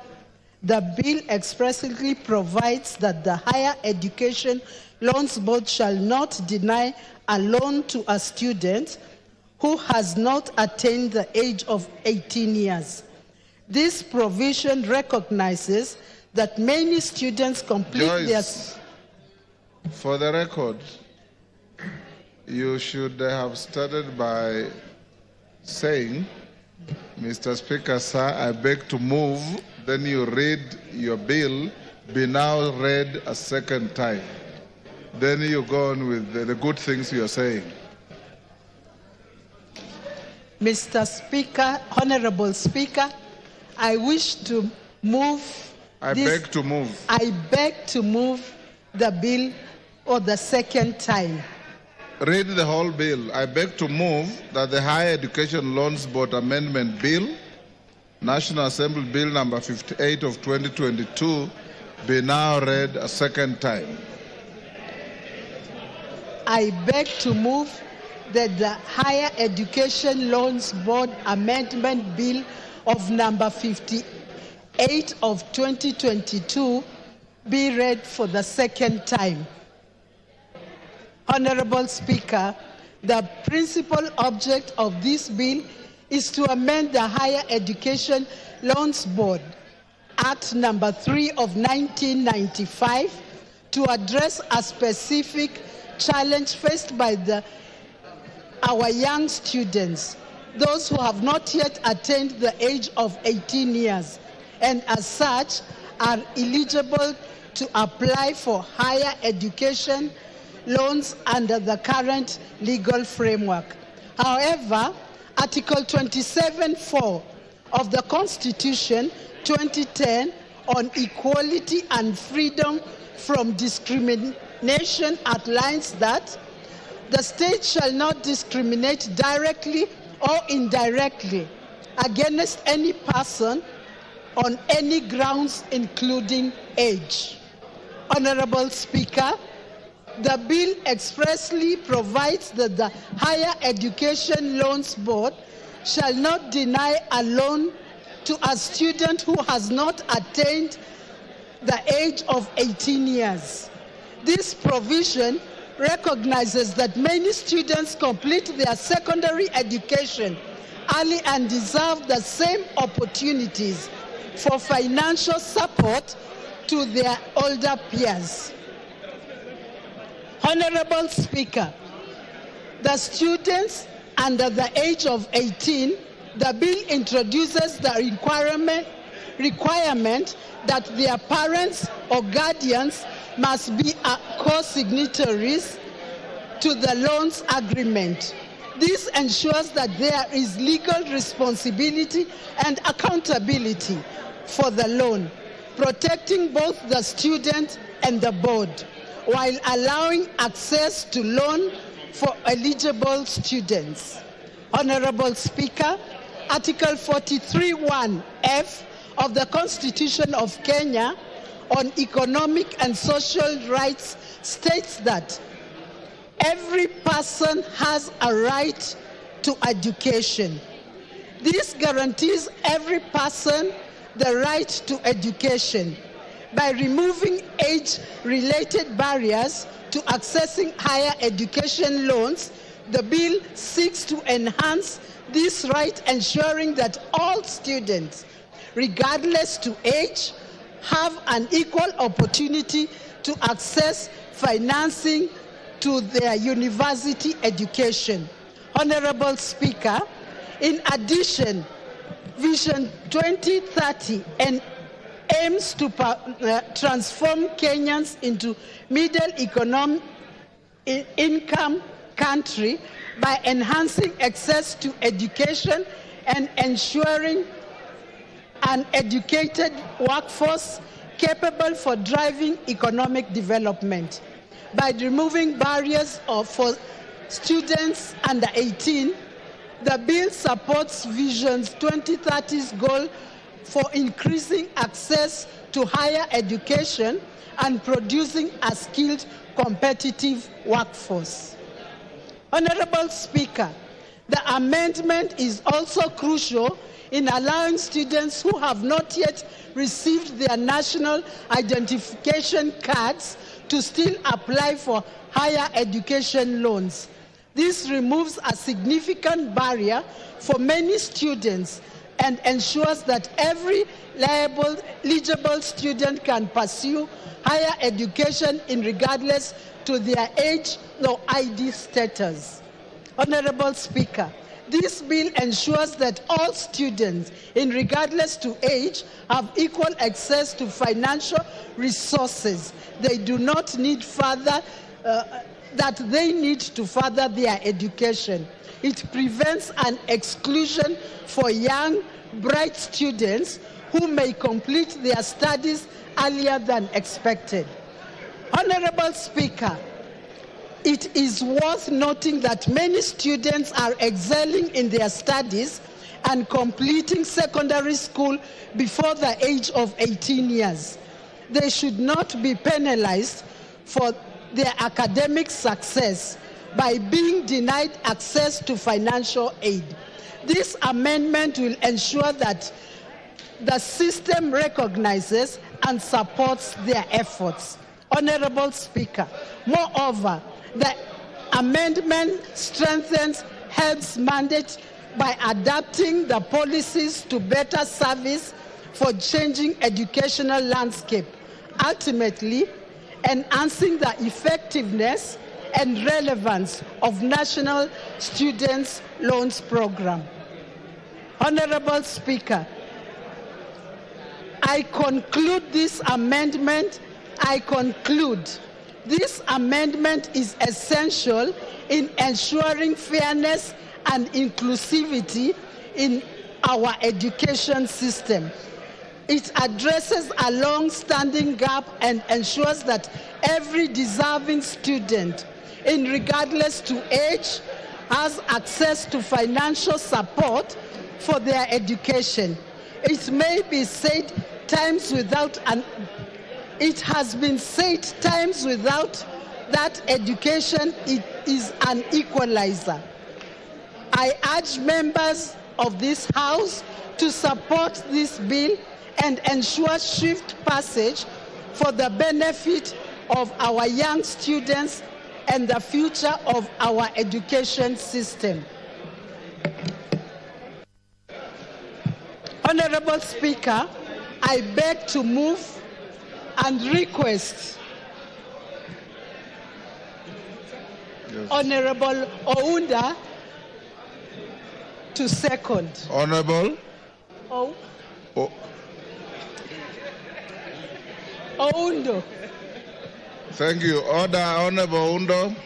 S21: the bill expressly provides that the Higher Education Loans Board shall not deny a loan to a student who has not attained the age of 18 years. This provision recognizes that many students complete
S14: Joyce, for the record, you should have started by saying, Mr. Speaker, sir, I beg to move, then you read your bill, be now read a second time. Then you go on with the good things you're saying.
S21: Mr. Speaker, Honorable Speaker, I wish to move.
S14: I beg to move.
S21: I beg to move the bill for the second time.
S14: Read the whole bill. I beg to move that the Higher Education Loans Board Amendment Bill, National Assembly Bill number 58 of 2022, be now read a second time.
S21: I beg to move that the Higher Education Loans Board Amendment Bill of number 58 of 2022 be read for the second time. Honorable Speaker, the principal object of this bill is to amend the Higher Education Loans Board Act number 3 of 1995 to address a specific challenge faced by our young students, those who have not yet attained the age of 18 years, and as such are eligible to apply for higher education loans under the current legal framework. However, Article 27(4) of the Constitution 2010 on equality and freedom from discrimination outlines that the state shall not discriminate directly or indirectly against any person on any grounds, including age. Honorable Speaker, the bill expressly provides that the Higher Education Loans Board shall not deny a loan to a student who has not attained the age of 18 years. This provision recognizes that many students complete their secondary education early and deserve the same opportunities for financial support to their older peers. Honorable Speaker, the students under the age of 18, the bill introduces the requirement that their parents or guardians must be co-signatories to the loans agreement. This ensures that there is legal responsibility and accountability for the loan, protecting both the student and the board, while allowing access to loan for eligible students. Honorable Speaker, Article 43(1)(f) of the Constitution of Kenya on economic and social rights states that every person has a right to education. This guarantees every person the right to education. By removing age-related barriers to accessing higher education loans, the bill seeks to enhance this right, ensuring that all students, regardless to age, have an equal opportunity to access financing to their university education. Honorable Speaker, in addition, Vision 2030 aims to transform Kenyans into middle-income country by enhancing access to education and ensuring an educated workforce capable for driving economic development. By removing barriers for students under 18, the bill supports Vision 2030's goal for increasing access to higher education and producing a skilled, competitive workforce. Honorable Speaker, the amendment is also crucial in allowing students who have not yet received their national identification cards to still apply for higher education loans. This removes a significant barrier for many students and ensures that every eligible student can pursue higher education regardless to their age or ID status. Honorable Speaker, this bill ensures that all students, regardless to age, have equal access to financial resources they do not need that they need to further their education. It prevents an exclusion for young, bright students who may complete their studies earlier than expected. Honorable Speaker, it is worth noting that many students are excelling in their studies and completing secondary school before the age of 18 years. They should not be penalized for their academic success by being denied access to financial aid. This amendment will ensure that the system recognizes and supports their efforts. Honorable Speaker, moreover, the amendment strengthens HELB's mandate by adapting the policies to better service for changing educational landscape, ultimately enhancing the effectiveness and relevance of National Students' Loans Program. Honorable Speaker, I conclude this amendment is essential in ensuring fairness and inclusivity in our education system. It addresses a long-standing gap and ensures that every deserving student, regardless to age, has access to financial support for their education. It may be said times without it has been said times without that education is an equalizer. I urge members of this House to support this bill and ensure swift passage for the benefit of our young students and the future of our education system. Honorable Speaker, I beg to move and request Honorable Ounda to second.
S14: Honorable
S21: Oundo.
S14: Thank you. Order, Honorable Undo.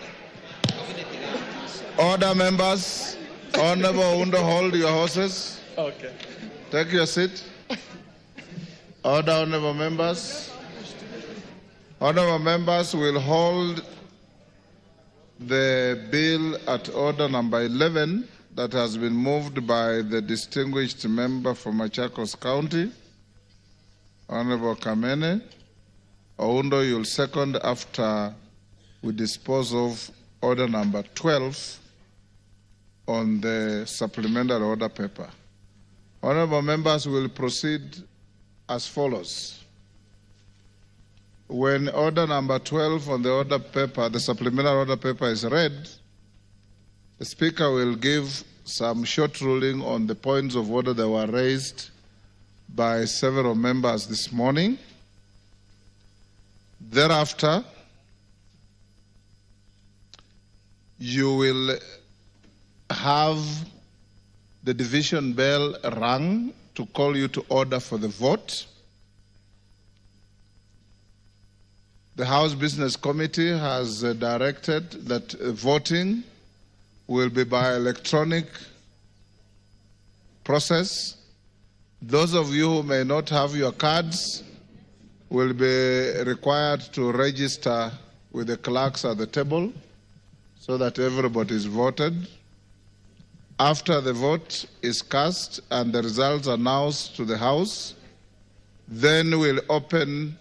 S14: Order, members. Honorable Undo, hold your horses.
S3: Okay.
S14: Take your seat. Order, honorable members. Honorable members will hold the bill at order number 11 that has been moved by the distinguished member from Machakos County, Honorable Kamene. Oundo, you'll second after we dispose of order number 12 on the supplementary order paper. Honorable members will proceed as follows. When order number 12 on the order paper, the supplementary order paper is read, the Speaker will give some short ruling on the points of order that were raised by several members this morning. Thereafter, you will have the division bell rung to call you to order for the vote. The House Business Committee has directed that voting will be by electronic process. Those of you who may not have your cards will be required to register with the clerks at the table so that everybody is voted. After the vote is cast and the results announced to the House, then we'll open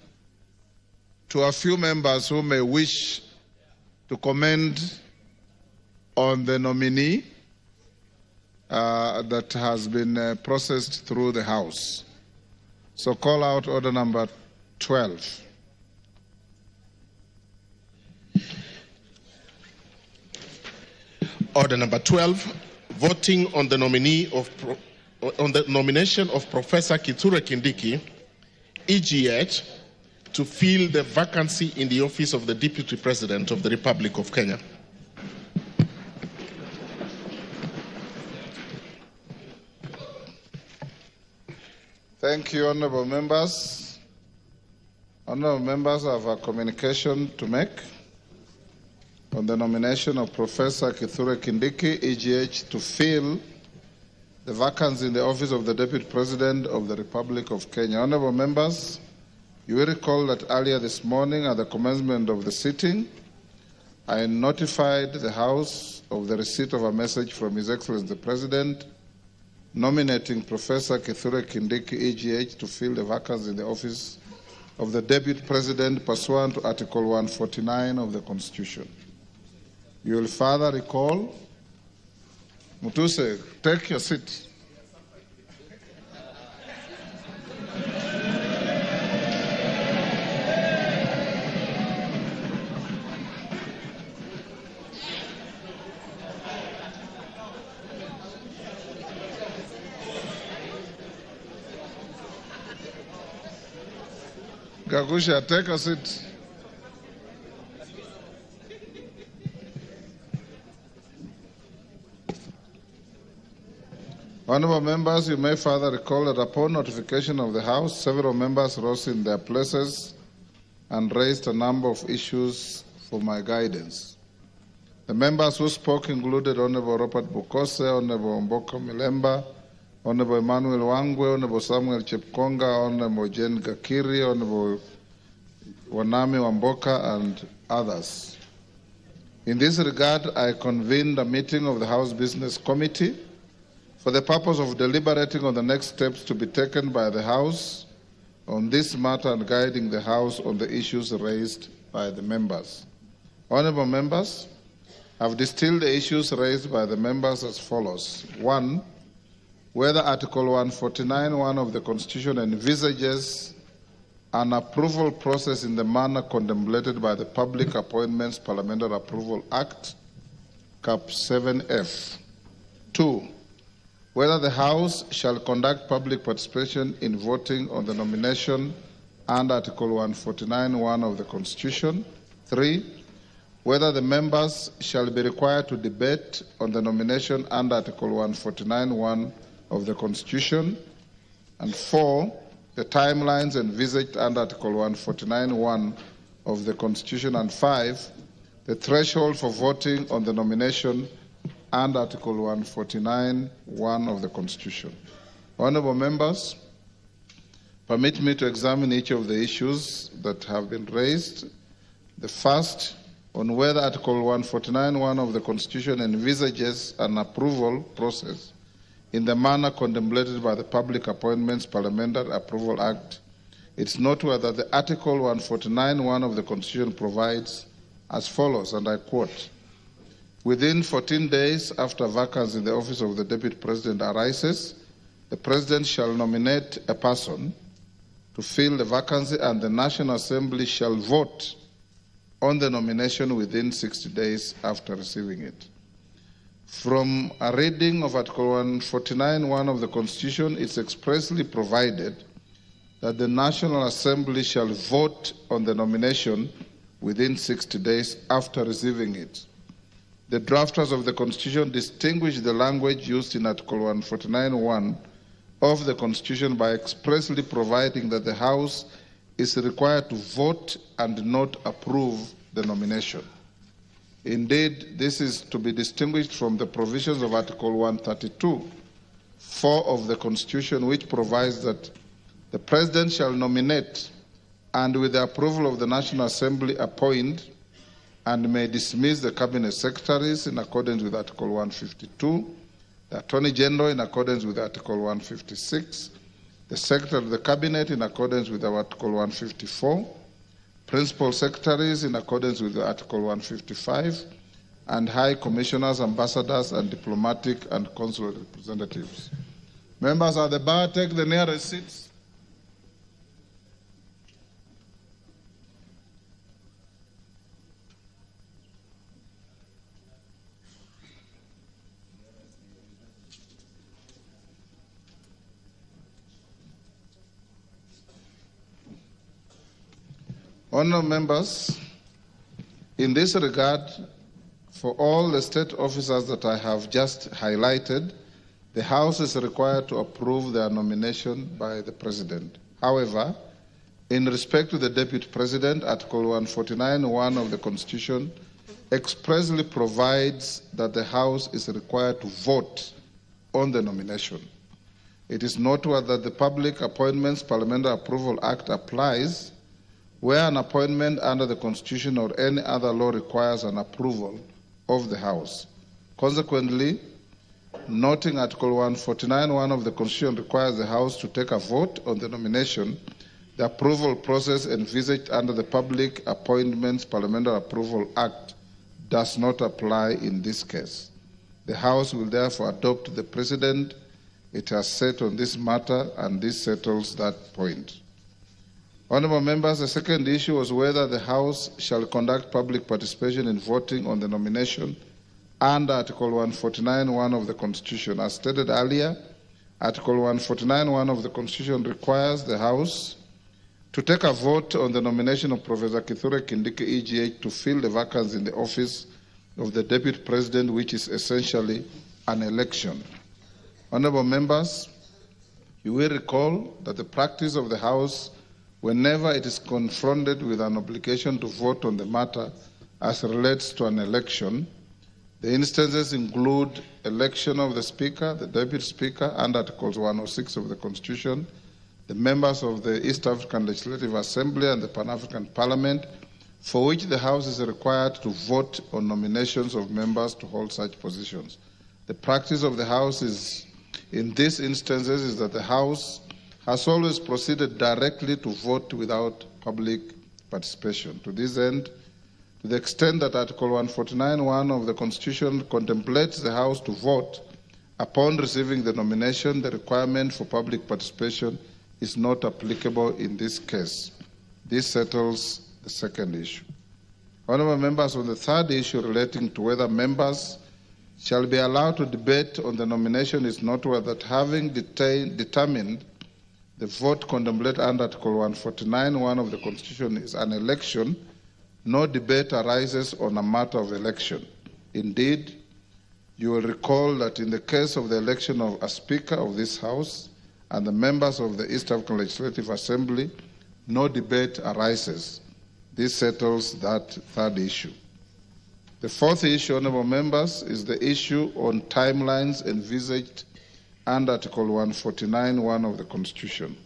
S14: to a few members who may wish to comment on the nominee that has been processed through the House. So call out order number 12.
S3: Order number 12, voting on the nominee of on the nomination of Professor Kithure Kindiki, EGH, to fill the vacancy in the office of the Deputy President of the Republic of Kenya.
S14: Thank you, honorable members. Honorable members, I have a communication to make on the nomination of Professor Kithure Kindiki, EGH, to fill the vacancy in the office of the Deputy President of the Republic of Kenya. Honorable members, you will recall that earlier this morning at the commencement of the sitting, I notified the House of the receipt of a message from His Excellency the President nominating Professor Kithure Kindiki, EGH, to fill the vacancy in the office of the Deputy President pursuant to Article 149 of the Constitution. You will further recall. Mutuse, take your seat. Gachagua, take a seat. Honorable members, you may further recall that upon notification of the House, several members rose in their places and raised a number of issues for my guidance. The members who spoke included Honorable Robert Bukose, Honorable Mboka Milemba, Honorable Emmanuel Wangwe, Honorable Samuel Chepkonga, Honorable Jane Gakiri, Honorable Wanami Wamboka, and others. In this regard, I convened a meeting of the House Business Committee for the purpose of deliberating on the next steps to be taken by the House on this matter and guiding the House on the issues raised by the members. Honourable members, I have distilled the issues raised by the members as follows. 1. Whether Article 149(1) of the Constitution envisages an approval process in the manner contemplated by the Public Appointments Parliamentary Approval Act, Cap 7F. 2. Whether the House shall conduct public participation in voting on the nomination under Article 149(1) of the Constitution. 3. Whether the members shall be required to debate on the nomination under Article 149(1) of the Constitution. And 4. The timelines envisaged under Article 149(1) of the Constitution. And 5. The threshold for voting on the nomination and Article 149(1) of the Constitution. Honourable members, permit me to examine each of the issues that have been raised. The first, on whether Article 149(1) of the Constitution envisages an approval process in the manner contemplated by the Public Appointments Parliamentary Approval Act. It's noteworthy that the Article 149(1) of the Constitution provides as follows, and I quote, "Within 14 days after vacancy in the office of the Deputy President arises, the President shall nominate a person to fill the vacancy and the National Assembly shall vote on the nomination within 60 days after receiving it." From a reading of Article 149(1) of the Constitution, it's expressly provided that the National Assembly shall vote on the nomination within 60 days after receiving it. The drafters of the Constitution distinguish the language used in Article 149(1) of the Constitution by expressly providing that the House is required to vote and not approve the nomination. Indeed, this is to be distinguished from the provisions of Article 132(4) of the Constitution, which provides that the President shall nominate and, with the approval of the National Assembly, appoint and may dismiss the Cabinet Secretaries in accordance with Article 152, the Attorney General in accordance with Article 156, the Secretary of the Cabinet in accordance with Article 154, Principal Secretaries in accordance with Article 155, and High Commissioners, Ambassadors, and Diplomatic and Consular Representatives. Members at the bar, take the nearest seats. Honourable members, in this regard, for all the state officers that I have just highlighted, the House is required to approve their nomination by the President. However, in respect to the Deputy President, Article 149(1) of the Constitution expressly provides that the House is required to vote on the nomination. It is noteworthy that the Public Appointments Parliamentary Approval Act applies where an appointment under the Constitution or any other law requires an approval of the House. Consequently, noting Article 149(1) of the Constitution requires the House to take a vote on the nomination, the approval process envisaged under the Public Appointments Parliamentary Approval Act does not apply in this case. The House will therefore adopt the precedent it has set on this matter, and this settles that point. Honourable members, the second issue was whether the House shall conduct public participation in voting on the nomination under Article 149(1) of the Constitution. As stated earlier, Article 149(1) of the Constitution requires the House to take a vote on the nomination of Professor Kithure Kindiki, EGH, to fill the vacancy in the office of the Deputy President, which is essentially an election. Honourable members, you will recall that the practice of the House, whenever it is confronted with an obligation to vote on the matter as relates to an election, the instances include election of the Speaker, the Deputy Speaker, under Articles 106 of the Constitution, the members of the East African Legislative Assembly and the Pan-African Parliament, for which the House is required to vote on nominations of members to hold such positions. The practice of the House in these instances is that the House has always proceeded directly to vote without public participation. To this end, to the extent that Article 149(1) of the Constitution contemplates the House to vote upon receiving the nomination, the requirement for public participation is not applicable in this case. This settles the second issue. Honourable members, on the third issue relating to whether members shall be allowed to debate on the nomination, is noteworthy that having determined the vote contemplated under Article 149(1) of the Constitution is an election, no debate arises on a matter of election. Indeed, you will recall that in the case of the election of a Speaker of this House and the members of the East African Legislative Assembly, no debate arises. This settles that third issue. The fourth issue, honourable members, is the issue on timelines envisaged under Article 149(1) of the Constitution.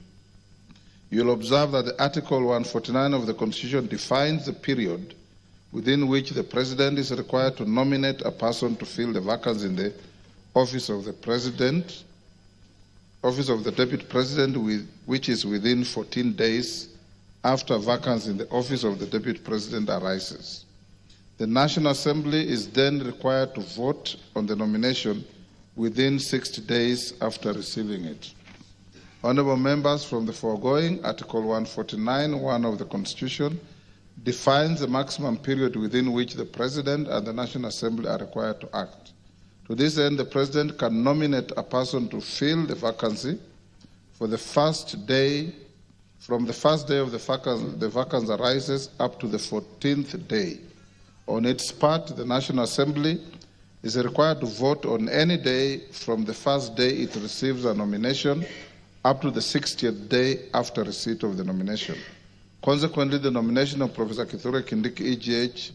S14: You will observe that the Article 149 of the Constitution defines the period within which the President is required to nominate a person to fill the vacancy in the office of the President, office of the Deputy President, which is within 14 days after vacancy in the office of the Deputy President arises. The National Assembly is then required to vote on the nomination within 60 days after receiving it. Honourable members, from the foregoing, Article 149(1) of the Constitution defines the maximum period within which the President and the National Assembly are required to act. To this end, the President can nominate a person to fill the vacancy from the first day of the vacancy arises up to the 14th day. On its part, the National Assembly is required to vote on any day from the first day it receives a nomination up to the 60th day after receipt of the nomination. Consequently, the nomination of Professor Kithure Kindiki, EGH,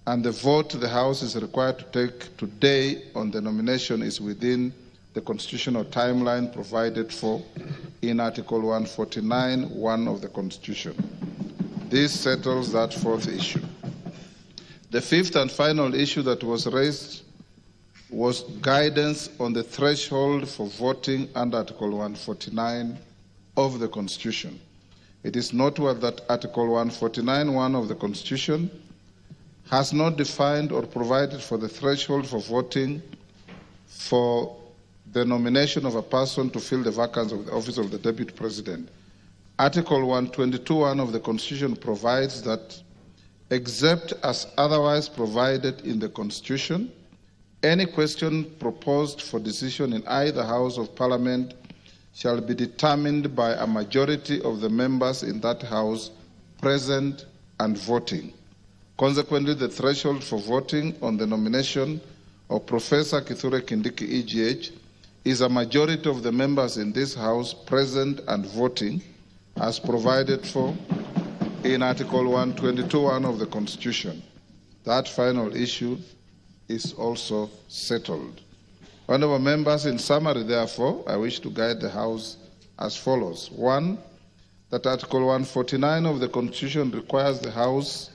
S14: and the vote the House is required to take today on the nomination is within the constitutional timeline provided for in Article 149(1) of the Constitution. This settles that fourth issue. The fifth and final issue that was raised was guidance on the threshold for voting under Article 149 of the Constitution. It is noteworthy that Article 149(1) of the Constitution has not defined or provided for the threshold for voting for the nomination of a person to fill the vacancy of the office of the Deputy President. Article 122(1) of the Constitution provides that, except as otherwise provided in the Constitution, any question proposed for decision in either House of Parliament shall be determined by a majority of the members in that House present and voting. Consequently, the threshold for voting on the nomination of Professor Kithure Kindiki EGH is a majority of the members in this House present and voting as provided for in Article 122(1) of the Constitution. That final issue is also settled. Honourable members, in summary, therefore, I wish to guide the House as follows. 1, that Article 149 of the Constitution requires the House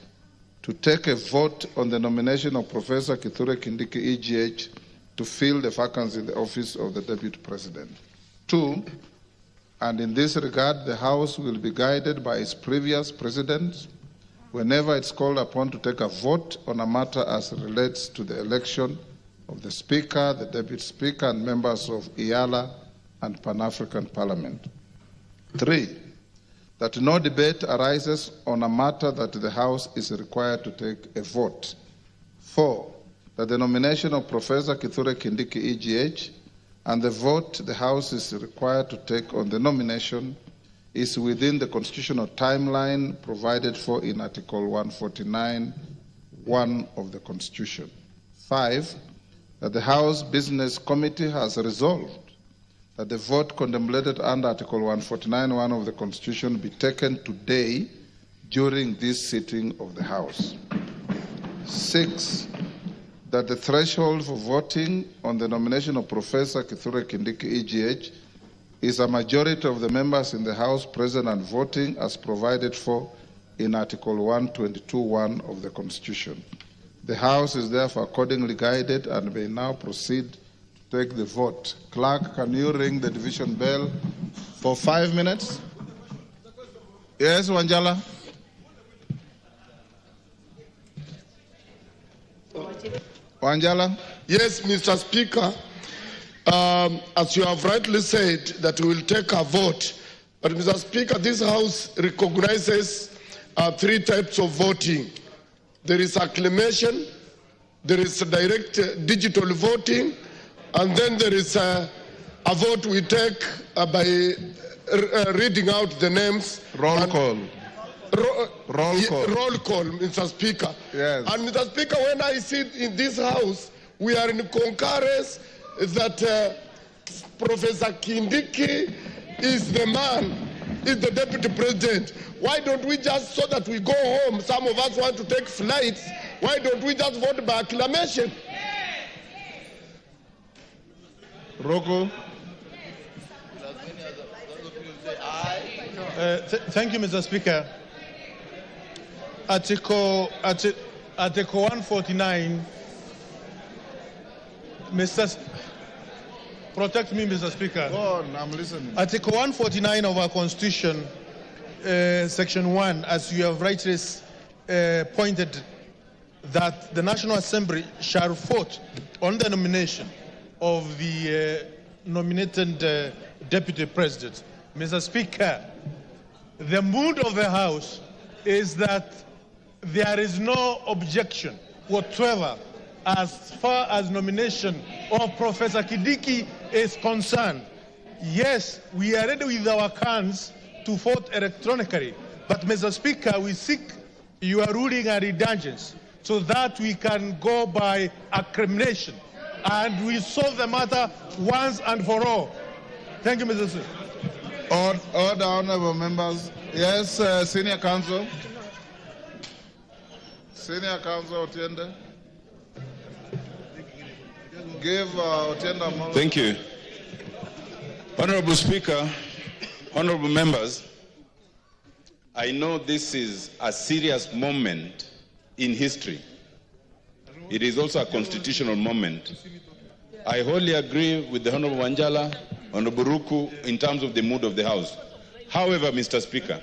S14: to take a vote on the nomination of Professor Kithure Kindiki EGH to fill the vacancy in the office of the Deputy President. 2, and in this regard, the House will be guided by its previous precedents whenever it's called upon to take a vote on a matter as it relates to the election of the Speaker, the Deputy Speaker, and members of IALA and Pan-African Parliament. 3, that no debate arises on a matter that the House is required to take a vote. 4, that the nomination of Professor Kithure Kindiki EGH and the vote the House is required to take on the nomination is within the constitutional timeline provided for in Article 149(1) of the Constitution. 5, that the House Business Committee has resolved that the vote contemplated under Article 149(1) of the Constitution be taken today during this sitting of the House. 6, that the threshold for voting on the nomination of Professor Kithure Kindiki EGH is a majority of the members in the House present and voting as provided for in Article 122(1) of the Constitution. The House is therefore accordingly guided and may now proceed to take the vote. Clerk, can you ring the division bell for 5 minutes? Yes, Wanjala. Wanjala?
S4: Yes, Mr. Speaker. As you have rightly said, that we will take a vote. But, Mr. Speaker, this House recognizes 3 types of voting. There is acclamation, there is direct digital voting, and then there is a vote we take by reading out the names.
S14: Roll call. Roll call.
S4: Roll call, Mr. Speaker.
S14: Yes.
S4: And Mr. Speaker, when I sit in this House, we are in concurrence that Professor Kindiki is the man, is the Deputy President. Why don't we just, so that we go home, some of us want to take flights, why don't we just vote by acclamation?
S14: Roko.
S22: Thank you, Mr. Speaker. Article 149, protect me, Mr. Speaker.
S14: Go on, I'm listening.
S22: Article 149 of our Constitution, Section 1, as you have rightly pointed, that the National Assembly shall vote on the nomination of the nominated Deputy President. Mr. Speaker, the mood of the House is that there is no objection whatsoever as far as nomination of Professor Kindiki is concerned. Yes, we are ready with our cards to vote electronically, but Mr. Speaker, we seek your ruling and indulgence so that we can go by acclamation and we solve the matter once and for all. Thank you, Mr. Speaker.
S14: Order, honorable members. Yes, Senior Counsel. Senior Counsel Otiende. Give Otiende a moment.
S13: Thank you. Honorable Speaker, honorable members, I know this is a serious moment in history. It is also a constitutional moment. I wholly agree with the Honorable Wanjala, Honorable Ruku, in terms of the mood of the House. However, Mr. Speaker,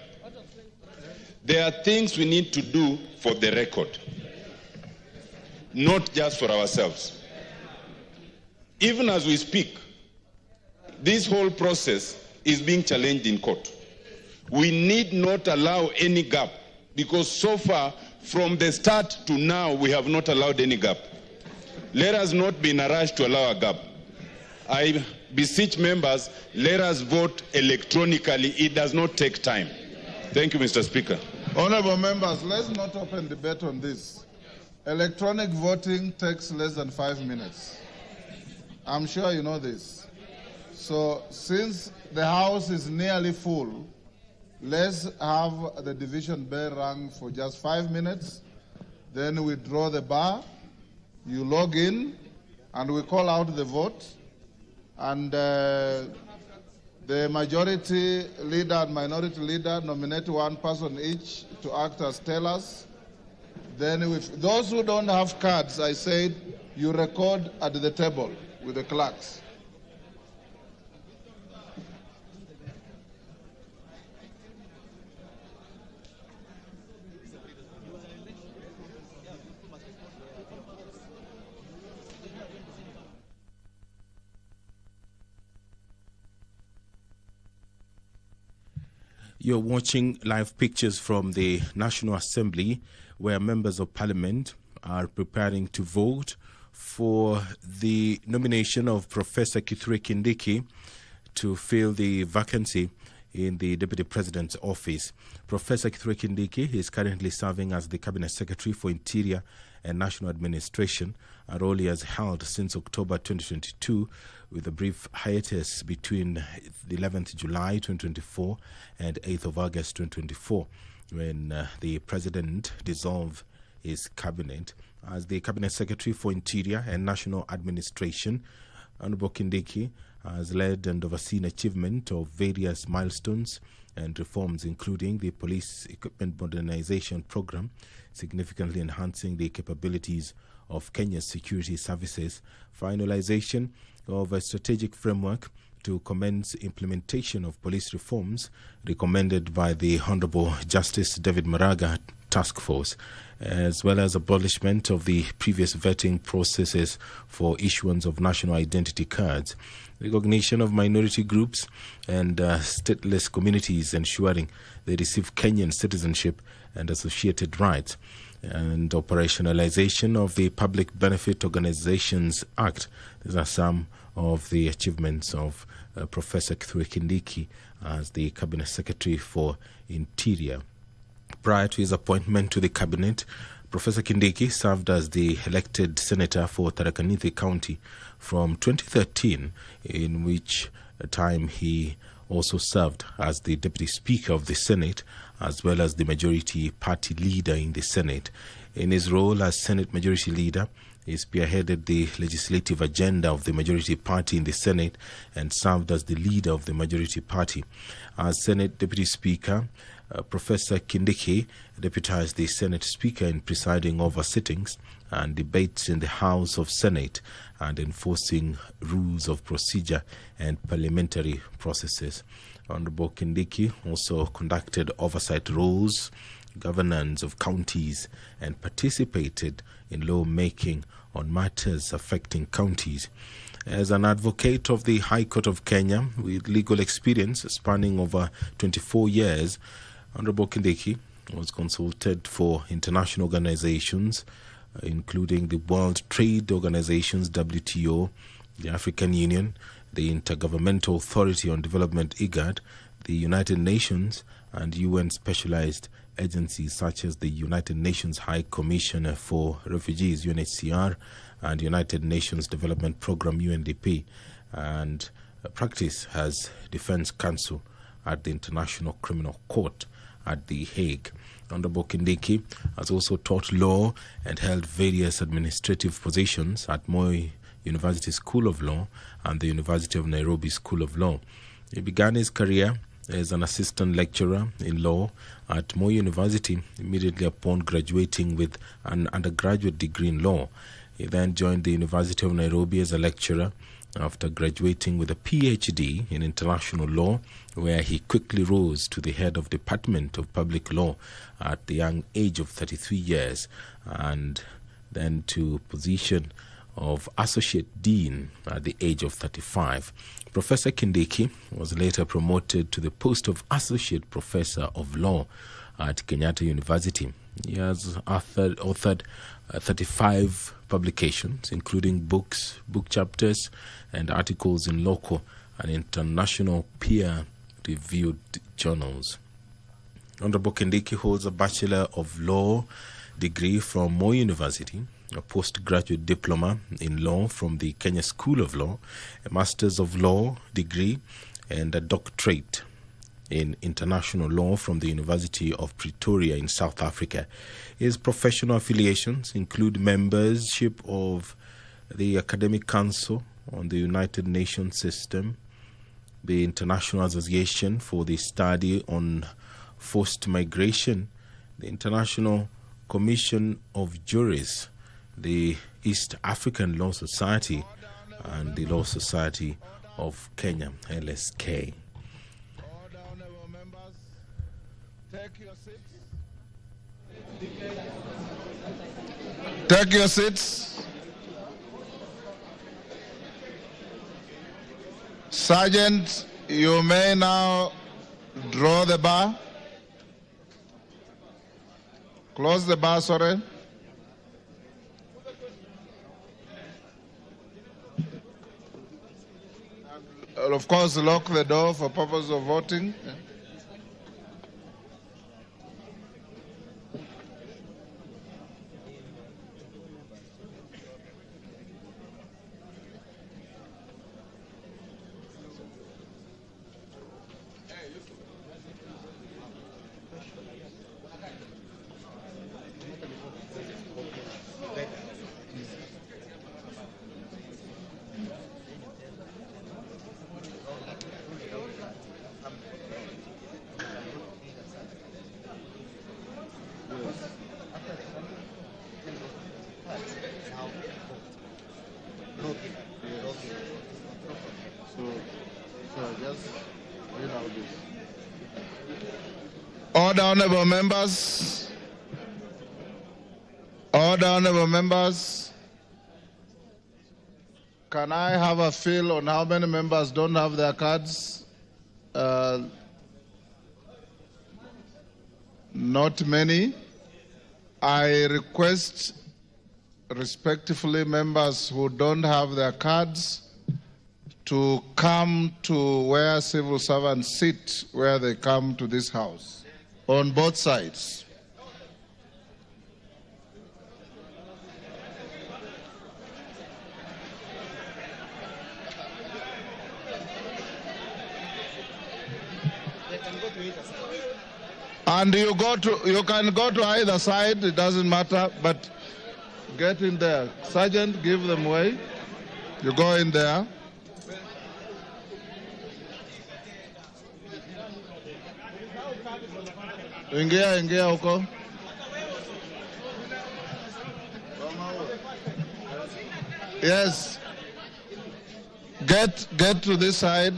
S13: there are things we need to do for the record, not just for ourselves. Even as we speak, this whole process is being challenged in court. We need not allow any gap, because so far, from the start to now, we have not allowed any gap. Let us not be in a rush to allow a gap. I beseech members, let us vote electronically. It does not take time. Thank you, Mr. Speaker.
S14: Honorable members, let's not open debate on this. Electronic voting takes less than 5 minutes. I'm sure you know this. So since the House is nearly full, let's have the division bell rung for just 5 minutes. Then we draw the bar, you log in, and we call out the vote. And the majority leader and minority leader nominate one person each to act as tellers. Then with those who don't have cards, I said, you record at the table with the clerks.
S1: You're watching live pictures from the National Assembly, where members of parliament are preparing to vote for the nomination of Professor Kithure Kindiki to fill the vacancy in the Deputy President's office. Professor Kithure Kindiki is currently serving as the Cabinet Secretary for Interior and National Administration, a role he has held since October 2022, with a brief hiatus between the 11th July 2024 and 8th of August 2024, when the President dissolved his cabinet. As the Cabinet Secretary for Interior and National Administration, Honorable Kindiki has led and overseen achievement of various milestones and reforms, including the Police Equipment Modernization Program, significantly enhancing the capabilities of Kenya's security services, finalization of a strategic framework to commence implementation of police reforms recommended by the Honorable Justice David Maraga Task Force, as well as abolishment of the previous vetting processes for issuance of national identity cards, recognition of minority groups and stateless communities, ensuring they receive Kenyan citizenship and associated rights, and operationalization of the Public Benefit Organizations Act. These are some of the achievements of Professor Kithure Kindiki as the Cabinet Secretary for Interior. Prior to his appointment to the Cabinet, Professor Kindiki served as the elected senator for Tharaka Nithi County from 2013, in which time he also served as the Deputy Speaker of the Senate, as well as the Majority Party Leader in the Senate. In his role as Senate Majority Leader, he spearheaded the legislative agenda of the Majority Party in the Senate and served as the leader of the Majority Party. As Senate Deputy Speaker, Professor Kindiki deputized the Senate Speaker in presiding over sittings and debates in the House of Senate and enforcing rules of procedure and parliamentary processes. Honorable Kindiki also conducted oversight roles, governance of counties, and participated in law-making on matters affecting counties. As an advocate of the High Court of Kenya with legal experience spanning over 24 years, Honorable Kindiki was consulted for international organizations, including the World Trade Organization's WTO, the African Union, the Intergovernmental Authority on Development IGAD, the United Nations, and UN specialized agencies such as the United Nations High Commissioner for Refugees, UNHCR, and United Nations Development Program, UNDP, and practice as Defense Counsel at the International Criminal Court at The Hague. Honorable Kindiki has also taught law and held various administrative positions at Moi University School of Law and the University of Nairobi School of Law. He began his career as an assistant lecturer in law at Moi University immediately upon graduating with an undergraduate degree in law. He then joined the University of Nairobi as a lecturer after graduating with a PhD in international law, where he quickly rose to the head of Department of Public Law at the young age of 33 years, and then to position of Associate Dean at the age of 35. Professor Kindiki was later promoted to the post of Associate Professor of Law at Kenyatta University. He has authored 35 publications, including books, book chapters, and articles in local and international peer-reviewed journals. Honorable Kindiki holds a Bachelor of Law degree from Moi University, a postgraduate diploma in law from the Kenya School of Law, a Masters of Law degree, and a doctorate in international law from the University of Pretoria in South Africa. His professional affiliations include membership of the Academic Council on the United Nations System, the International Association for the Study on Forced Migration, the International Commission of Juries, the East African Law Society, and the Law Society of Kenya, LSK.
S14: Take your seats. Sergeant, you may now draw the bar. Close the bar, sorry. And of course, lock the door for purpose of voting. Order, honorable members. Order, honorable members. Can I have a feel on how many members don't have their cards? Not many. I request respectfully members who don't have their cards to come to where civil servants sit, where they come to this house, on both sides. And you can go to either side, it doesn't matter, but get in there. Sergeant, give them way. You go in there. Ingia huko. Yes. Get to this side,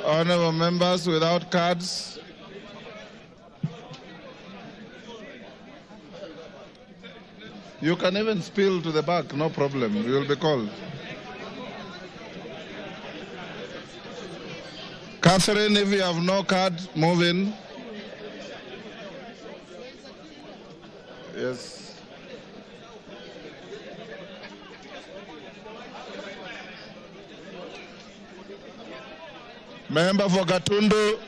S14: honorable members without cards. You can even spill to the back, no problem. You will be called. Catherine, if you have no card, move in. Yes. Member for Gatundu.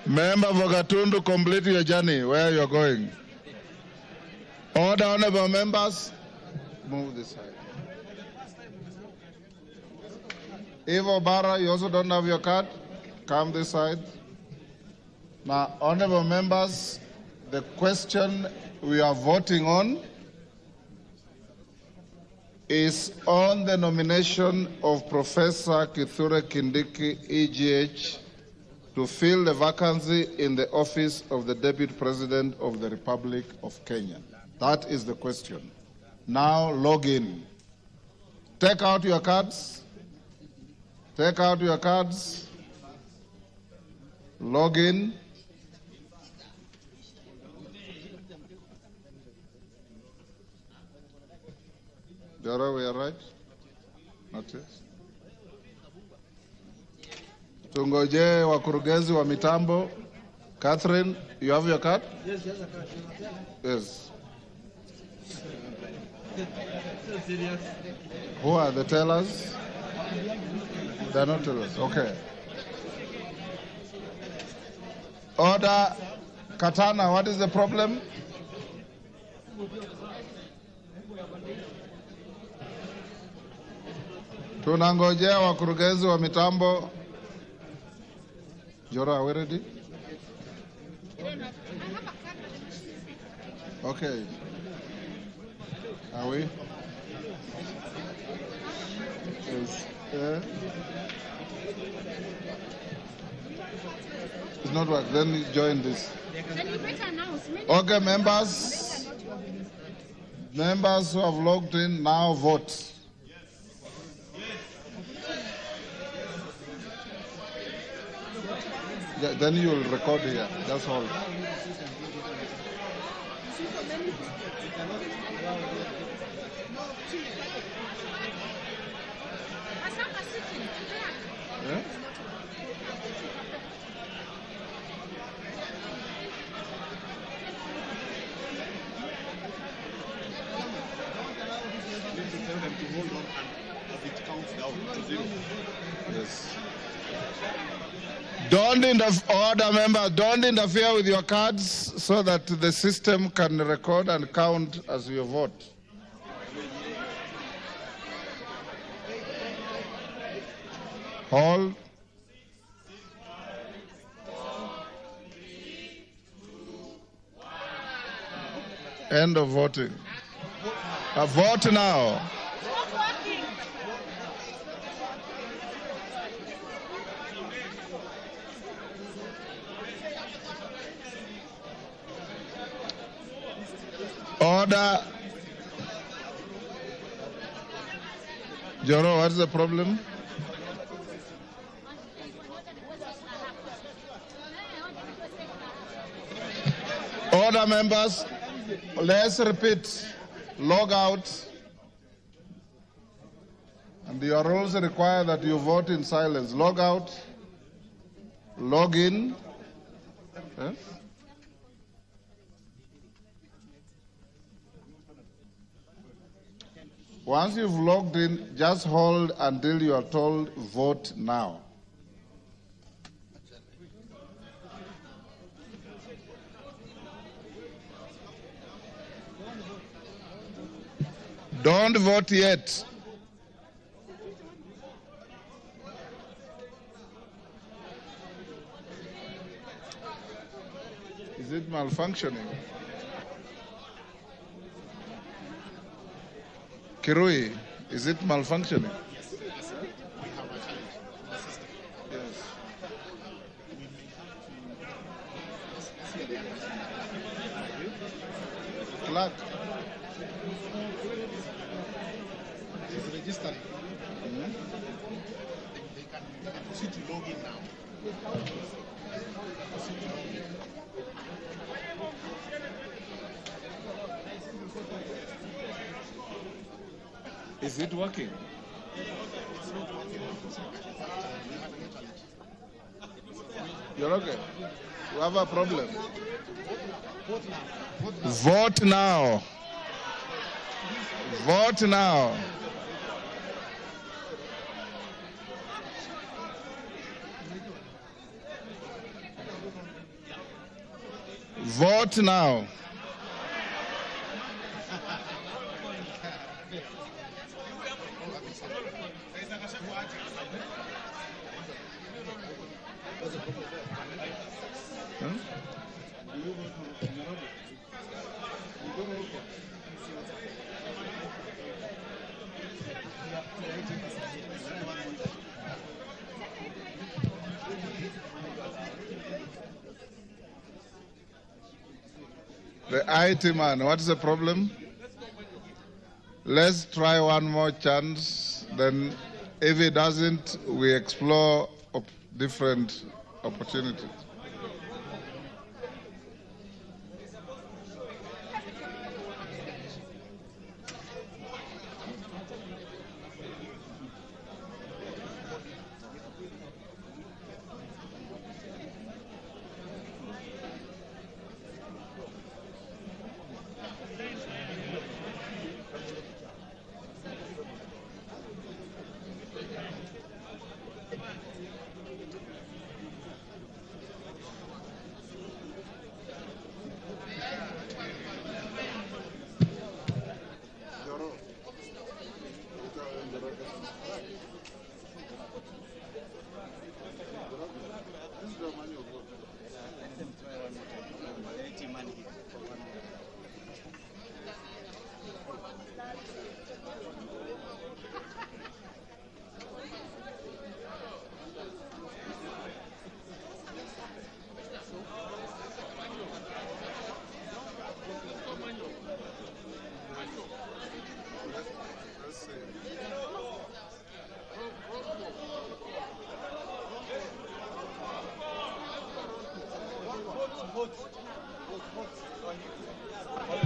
S14: Member for Gatundu, complete your journey where you're going. Order, honorable members. Move this side. Ivo Barra, you also don't have your card. Come this side. Now, honorable members, the question we are voting on is on the nomination of Professor Kithure Kindiki, EGH, to fill the vacancy in the office of the Deputy President of the Republic of Kenya. That is the question. Now log in. Take out your cards. Take out your cards. Log in. Jara, we are right? Not yet. Tungoje wakurugenzi wa mitambo. Catherine, you have your card?
S2: Yes, yes, I can.
S14: Yes. Who are the tellers? They're not tellers. Okay. Order. Katana, what is the problem? Tunangojea wakurugenzi wa mitambo. Jora, are we ready? Okay. Are we? Yes. It's not work. Then you join this. Okay, members. Members who have logged in now vote. Yeah, then you will record here. That's all. Yeah? Yes. Don't order, members, don't interfere with your cards so that the system can record and count as you vote. Hold. End of voting. Vote now. Order. Joro, what's the problem? Order, members. Let's repeat. Log out. And your rules require that you vote in silence. Log out. Log in. Yes? Once you've logged in, just hold until you are told vote now. Don't vote yet. Is it malfunctioning? Kirui, is it malfunctioning? Yes. Clark. She's registering. They can proceed to log in now. Is it working? You're okay? You have a problem? Vote now. Vote now. Vote now. The IT man, what's the problem? Let's try one more chance. Then if it doesn't, we explore different opportunities.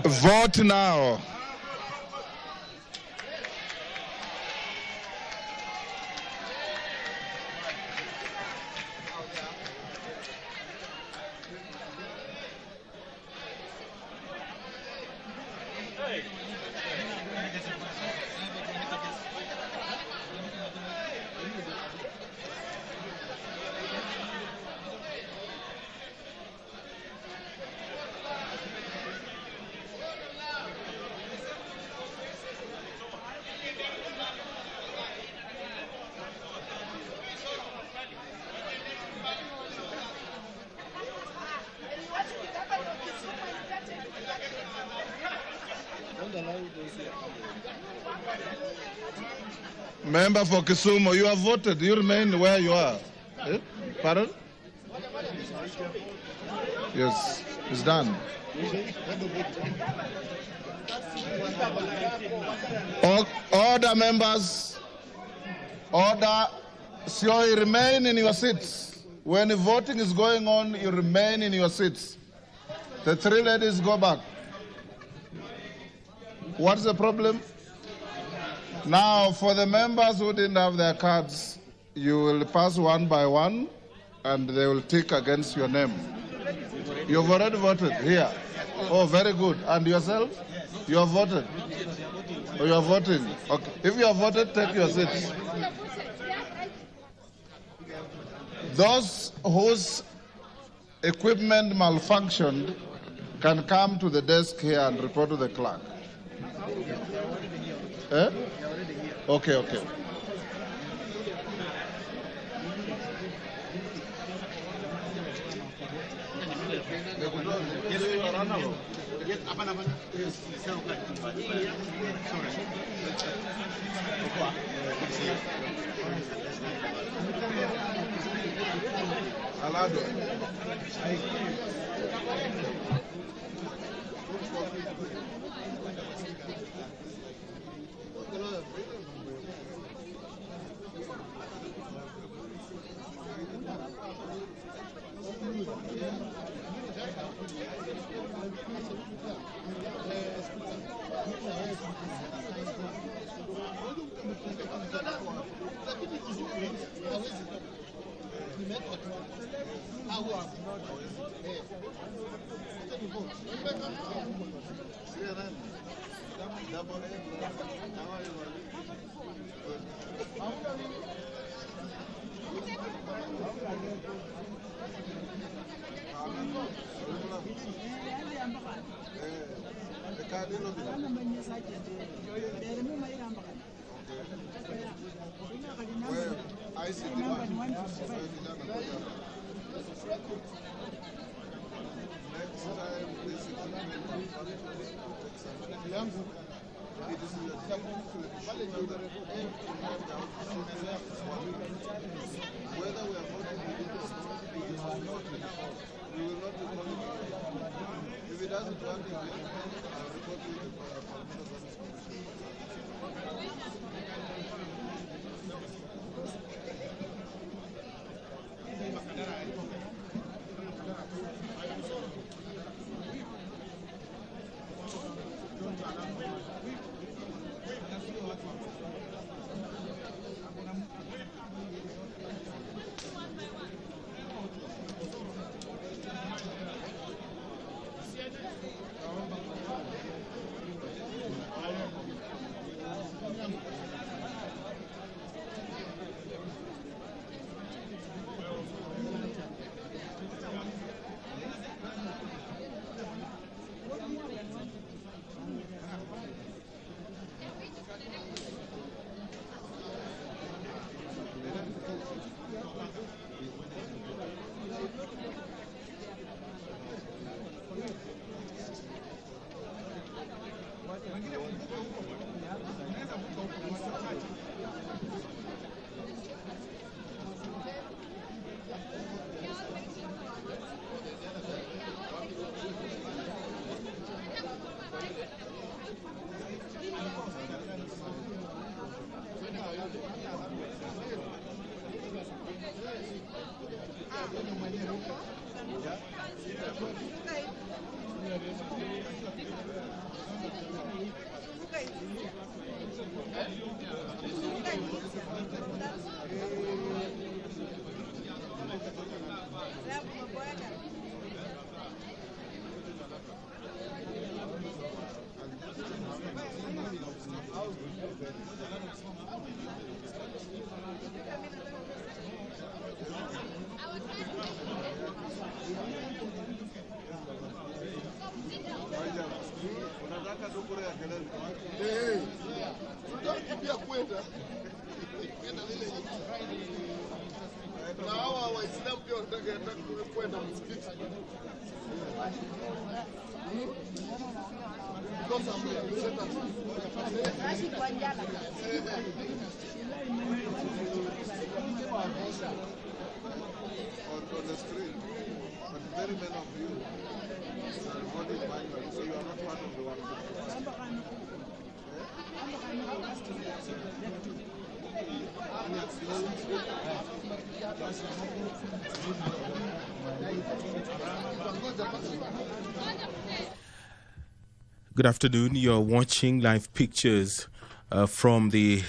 S14: Vote now. Member for Kisumu, you have voted. You remain where you are. Eh? Pardon? Yes, it's done. Order, members. Order. So you remain in your seats. When the voting is going on, you remain in your seats. The three ladies go back. What's the problem? Now, for the members who didn't have their cards, you will pass one by one, and they will tick against your name. You've already voted here. Oh, very good. And yourself? You have voted? Oh, you are voting? Okay. If you have voted, take your seats. Those whose equipment malfunctioned can come to the desk here and report to the clerk. Eh? Okay, okay. On the screen, but very many of you are voting manually, so you are not part of the 150.
S1: Good afternoon. You're watching live pictures from the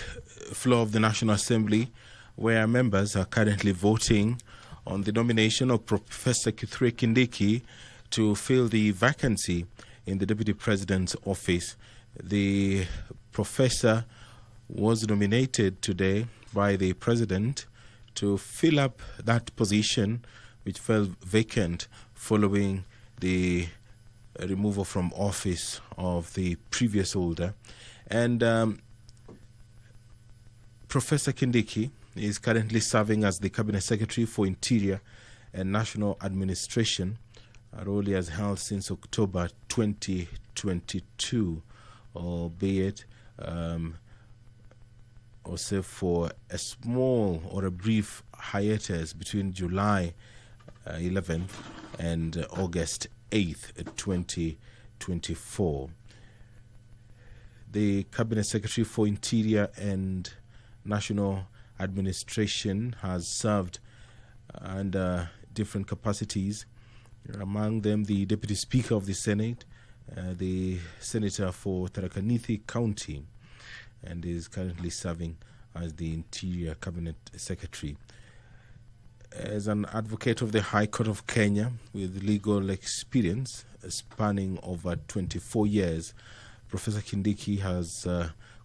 S1: floor of the National Assembly, where members are currently voting on the nomination of Professor Kithure Kindiki to fill the vacancy in the Deputy President's office. The professor was nominated today by the President to fill up that position, which fell vacant following the removal from office of the previous holder. And Professor Kindiki is currently serving as the Cabinet Secretary for Interior and National Administration, a role he has held since October 2022, albeit also for a small or a brief hiatus between July 11th and August 8th, 2024. The Cabinet Secretary for Interior and National Administration has served under different capacities, among them the Deputy Speaker of the Senate, the Senator for Tharaka Nithi County, and is currently serving as the Interior Cabinet Secretary. As an advocate of the High Court of Kenya with legal experience spanning over 24 years, Professor Kindiki has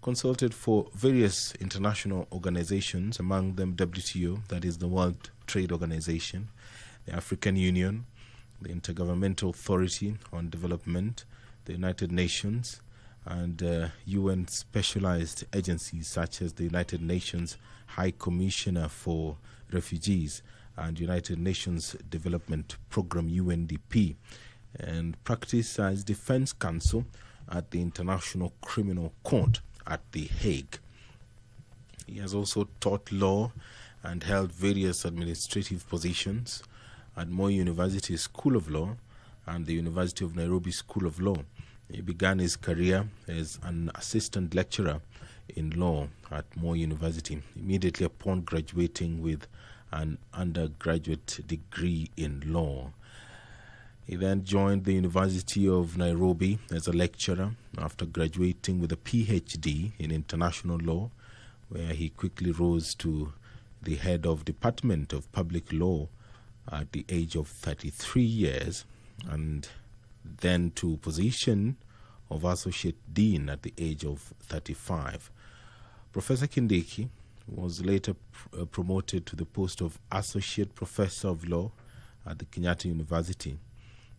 S1: consulted for various international organizations, among them WTO, that is the World Trade Organization, the African Union, the Intergovernmental Authority on Development, the United Nations, and UN specialized agencies such as the United Nations High Commissioner for Refugees and United Nations Development Program UNDP, and practice as defense counsel at the International Criminal Court at The Hague. He has also taught law and held various administrative positions at Moi University School of Law and the University of Nairobi School of Law. He began his career as an assistant lecturer in law at Moi University, immediately upon graduating with an undergraduate degree in law. He then joined the University of Nairobi as a lecturer after graduating with a PhD in international law, where he quickly rose to the head of Department of Public Law at the age of 33 years, and then to position of Associate Dean at the age of 35. Professor Kindiki was later promoted to the post of Associate Professor of Law at the Kenyatta University.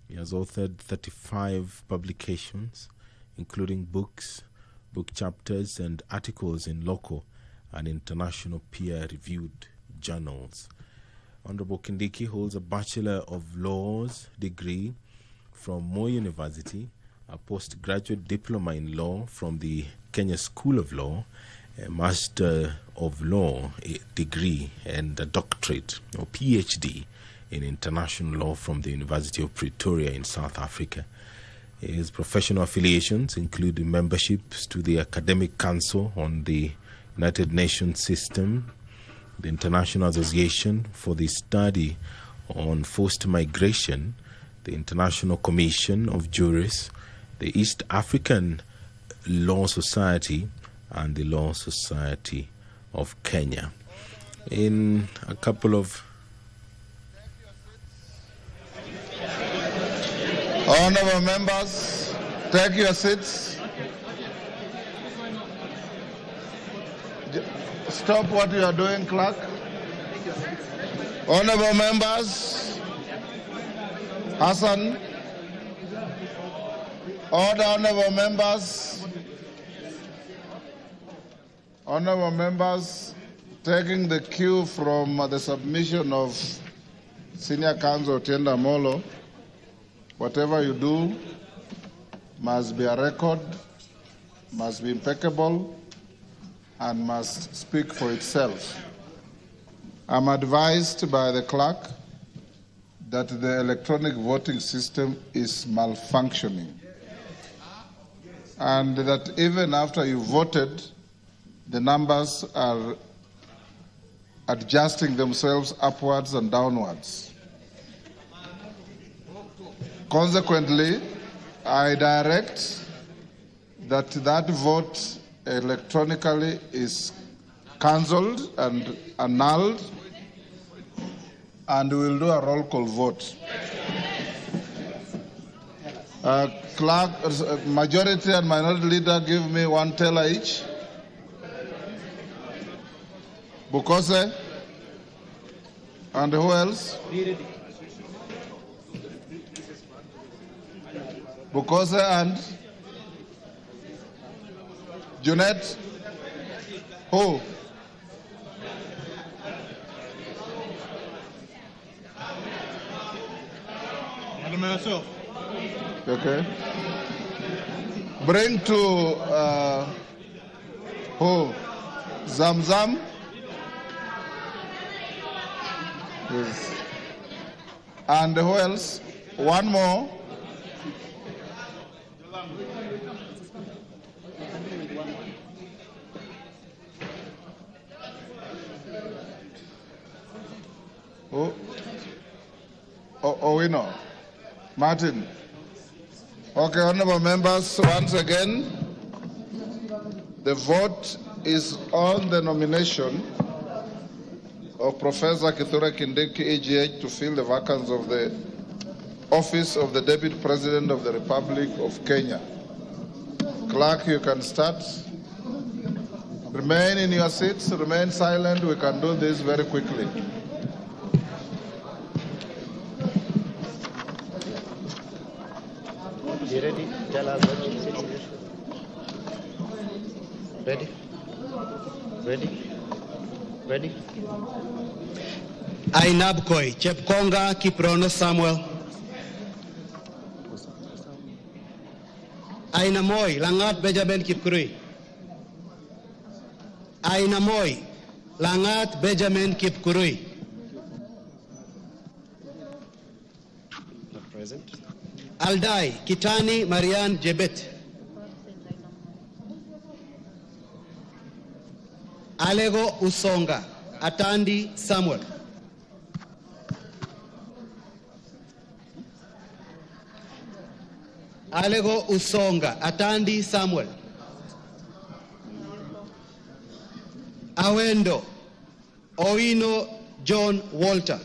S1: He has authored 35 publications, including books, book chapters, and articles in local and international peer-reviewed journals. Honorable Kindiki holds a Bachelor of Laws degree from Moi University, a postgraduate diploma in law from the Kenya School of Law, a Master of Law degree, and a doctorate or PhD in international law from the University of Pretoria in South Africa. His professional affiliations include memberships to the Academic Council on the United Nations System, the International Association for the Study on Forced Migration, the International Commission of Jurists, the East African Law Society, and the Law Society of Kenya. In a couple of
S14: honorable members, take your seats. Stop what you are doing, clerk. Honorable members, Hassan, order, honorable members. Honorable members, taking the cue from the submission of Senior Counsel Tienda Molo, whatever you do must be a record, must be impeccable, and must speak for itself. I'm advised by the clerk that the electronic voting system is malfunctioning, and that even after you voted, the numbers are adjusting themselves upwards and downwards. Consequently, I direct that that vote electronically is cancelled and annulled, and we'll do a roll call vote. Clerk, majority and minority leader, give me one teller each. Bukose, and who else? Bukose and Junet. Who? Myself. Okay. Bring to who? Zamzam. Yes. And who else? One more. Who? We know. Martin. Okay, honorable members, once again, the vote is on the nomination of Professor Kithure Kindiki, EGH, to fill the vacancy of the office of the Deputy President of the Republic of Kenya. Clerk, you can start. Remain in your seats, remain silent. We can do this very quickly.
S2: You ready? Tell us what you say. Ready? Ready? Ready?
S20: Ainabkoi, Chepkonga Kiprono Samuel. Ainamoi, Langat Benjamin Kipkurui. Ainamoi, Langat Benjamin Kipkurui.
S2: Not present.
S20: Aldai, Kitani Marian Jebet. Alego Usonga, Atandi Samuel. Alego Usonga, Atandi Samuel. Awendo, Oino John Walter.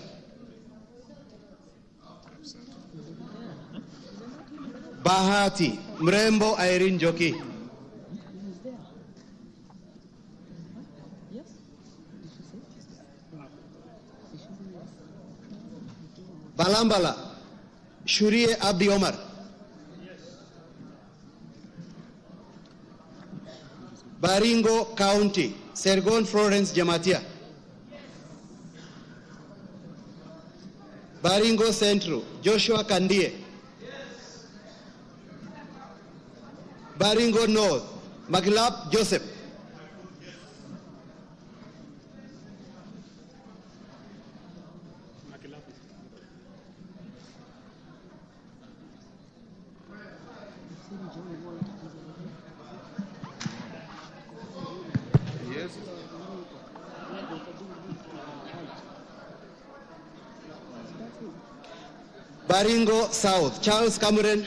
S20: Bahati, Mrembo Irene Joki. Balambala, Shurie Abdi Omar. Baringo County, Sergon Florence Jamatia. Baringo Central, Joshua Kandie. Baringo North, Maglap Joseph.
S14: Yes.
S20: Baringo South, Charles Cameron.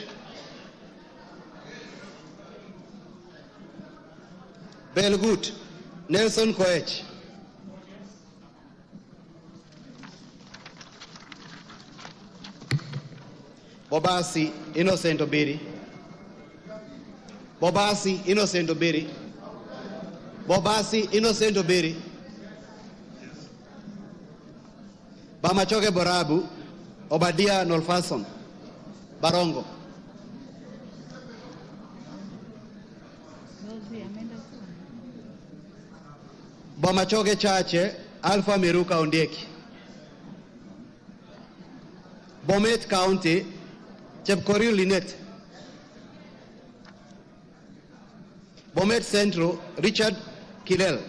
S20: Belgut, Nelson Koech. Bobasi, Innocent Obiri. Bobasi, Innocent Obiri. Bobasi, Innocent Obiri. Bamachoge Borabu, Obadia Nolfason, Barongo. Bamachoge Chache, Alpha Miruka Ondeki. Bomet County, Chepkorio Linet. Bomet Central, Richard Kilel.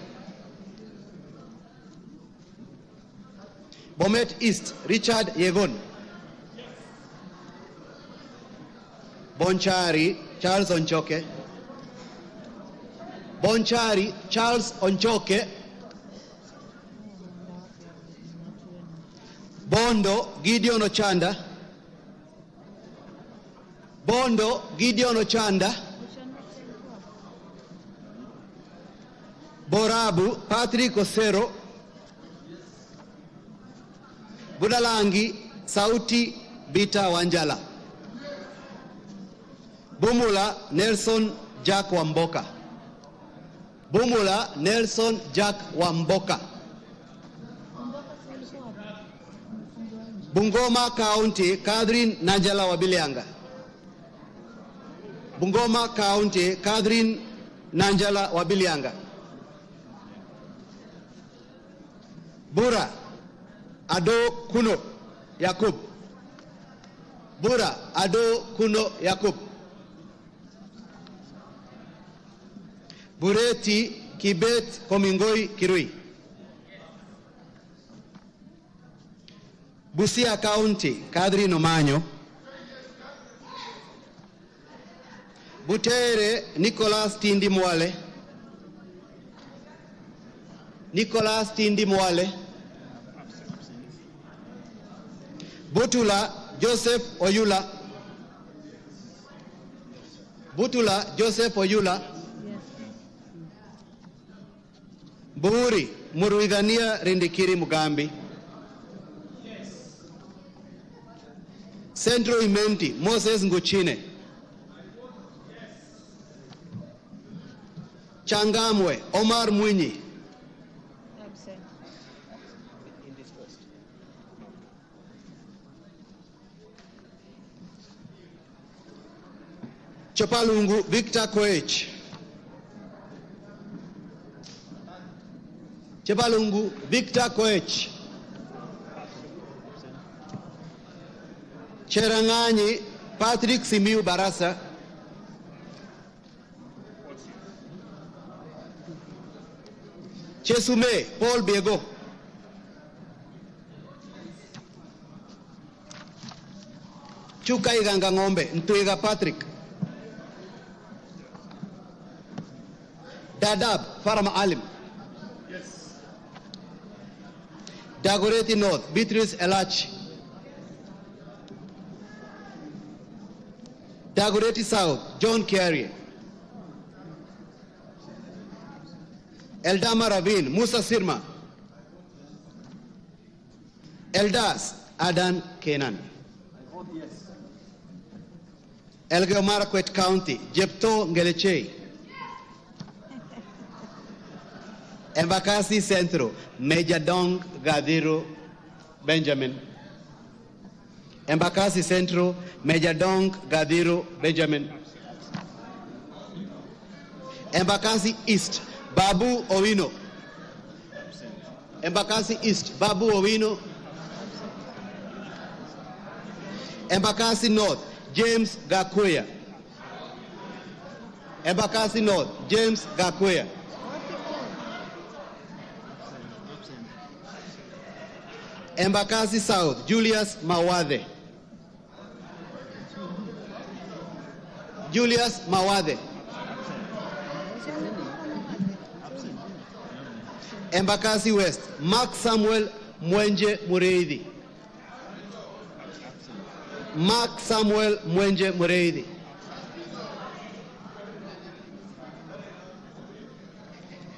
S20: Bomet East, Richard Yegon. Bonchari, Charles Onchoke. Bonchari, Charles Onchoke. Bondo, Gideon Ochanda. Bondo, Gideon Ochanda. Borabu, Patrick Osero. Budalangi, Sauti Bita Wanjala. Bumula, Nelson Jack Wamboka. Bumula, Nelson Jack Wamboka. Bungoma County, Catherine Nanjala Wabilianga. Bungoma County, Catherine Nanjala Wabilianga. Bura, Ado Kuno Yakub. Bura, Ado Kuno Yakub. Bureti Kibet Komingoi Kirui. Busia County, Catherine Omanyo. Butere Nicholas Tindi Mwale. Nicholas Tindi Mwale. Butula Joseph Oyula. Butula Joseph Oyula. Buhuri Muruidhania Rindikiri Mugambi. Central Imenti Moses Nguchine. Changamwe Omar Mwinyi. Chopalungu Victor Koech. Chopalungu Victor Koech. Cherangani Patrick Simiu Barasa. Chesume Paul Biego. Chuka Iganga Ngombe Ntuiga Patrick. Dadab Farama Alim. Yes. Dagoretti North Beatrice Elachi. Dagoretti South John Carey. Eldama Ravine Musa Sirma. Eldas Adan Kenan. Elgeyo Marakwet County Jepto Ngelechei. Embakasi Central, Major Dong Gadiro Benjamin. Embakasi Central, Major Dong Gadiro Benjamin. Embakasi East, Babu Owino. Embakasi East, Babu Owino. Embakasi North, James Gakuya. Embakasi North, James Gakuya. Embakasi South, Julius Mawade. Julius Mawade. Embakasi West, Mark Samuel Mwenje Mureithi. Mark Samuel Mwenje Mureithi.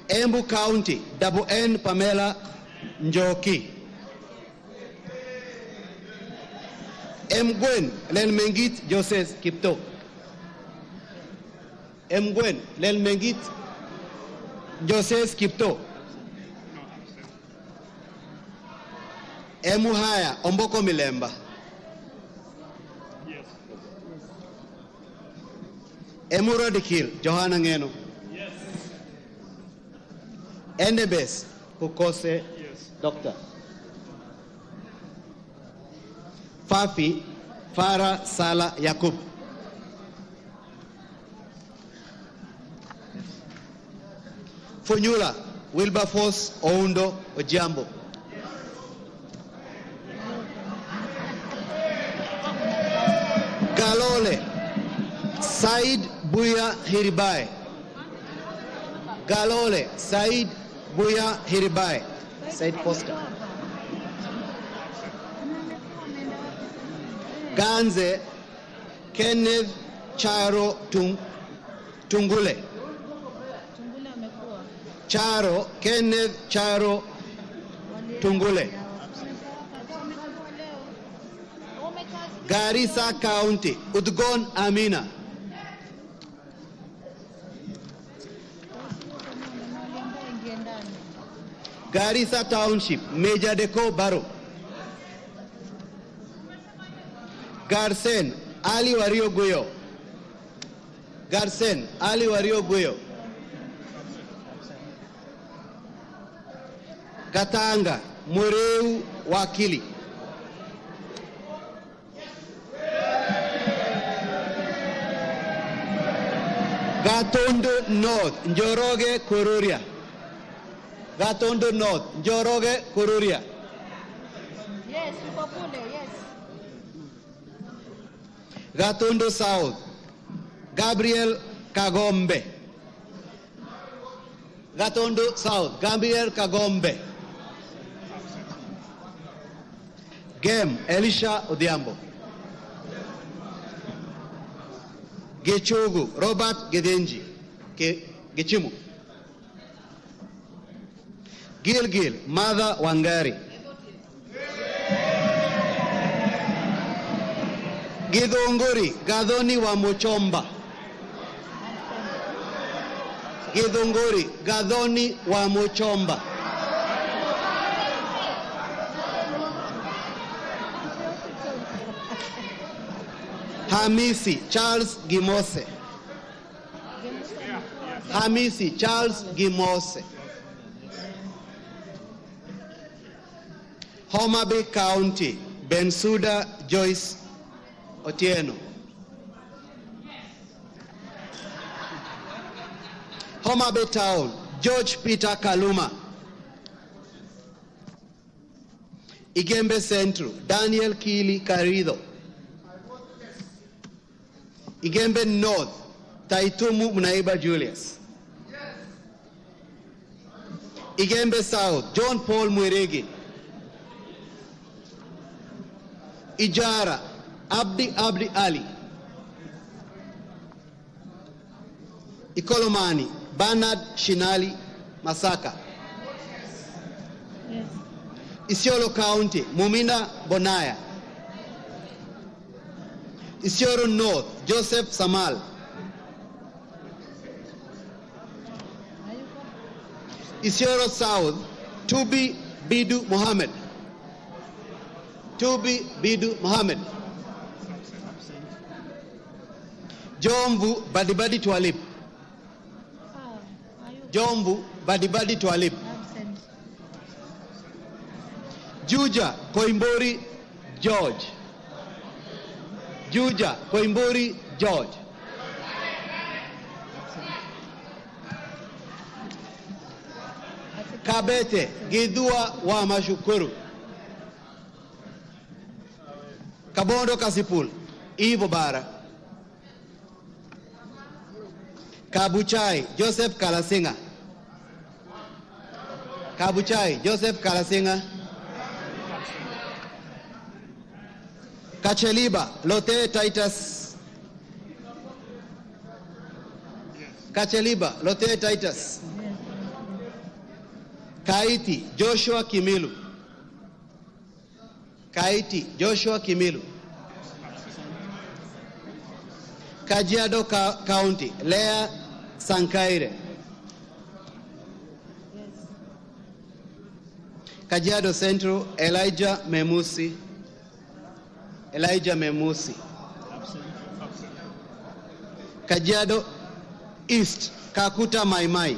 S20: Embu County, Double N Pamela Njoki. Mgwen Lelmengit Joseph Kipto. Mgwen Lelmengit Joseph Kipto. Emuhaya Omboko Milemba. Emurodikil Johanna Ngeno. Endebes Kukose Doctor. Fafi Farah Sala Yakub. Funyula Wilberforce Oundo Ojambo. Galole Said Buya Hiribai. Galole Said Buya Hiribai. Said Foster. Ganze Kenneth Charo Tungule. Charo Kenneth Charo Tungule. Garissa County Udgon Amina. Garissa Township Major Deko Baro. Garsen Ali Wario Guyo. Garsen Ali Wario Guyo. Gatanga Mureu Wakili. Gatondo North Njoroge Kururia. Gatondo North Njoroge Kururia.
S5: Yes, Upapule, yes.
S20: Gatondo South Gabriel Kagombe. Gatondo South Gabriel Kagombe. Gem Elisha Odhiambo. Gechogu Robert Gedenji Gechimu. Gilgil Mother Wangari. Githunguri Gadhoni wa Muchomba. Githunguri Gadhoni wa Muchomba. Hamisi Charles Gimose. Hamisi Charles Gimose. Homa Bay County Bensuda Joyce Otieno. Homa Bay Town George Peter Kaluma. Igembe Central Daniel Kili Karido. Igembe North Taitumu Munaiba Julius. Igembe South John Paul Mwirigi. Ijara Abdi Ali. Ikolomani Bernard Shinali Masaka. Yes. Isiolo County Mumina Bonaya. Isiolo North Joseph Samal. Isiolo South Tubi Bidu Mohammed. Tubi Bidu Mohammed. Jomvu Badibadi Twalib. Jomvu Badibadi Twalib. Juja Koimbori George. Juja Koimbori George. Kabete Gidua wa Mashukuru. Kabondo Kasipul Ivo Bara. Kabuchai Joseph Kalasinga. Kabuchai Joseph Kalasinga. Kacheliba Lote Titus. Kacheliba Lote Titus. Kaiti Joshua Kimilu. Kaiti Joshua Kimilu. Kajiado County Lea Sankaire. Kajiado Central Elijah Memusi. Elijah Memusi. Kajiado East Kakuta Maimai.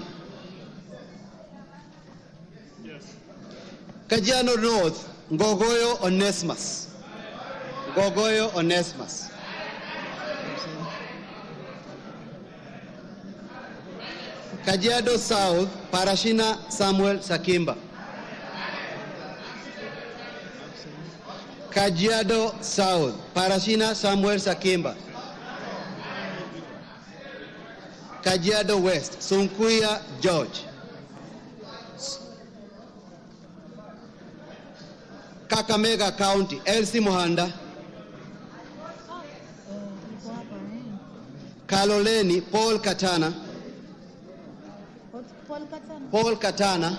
S20: Kajiado North Ngogoyo Onesmus. Ngogoyo Onesmus. Kajiado South Parashina Samuel Sakimba. Kajiado South Parashina Samuel Sakimba. Kajiado West Sunkuya George. Kakamega County Elsie Muhanda. Kaloleni Paul Katana. Paul Katana.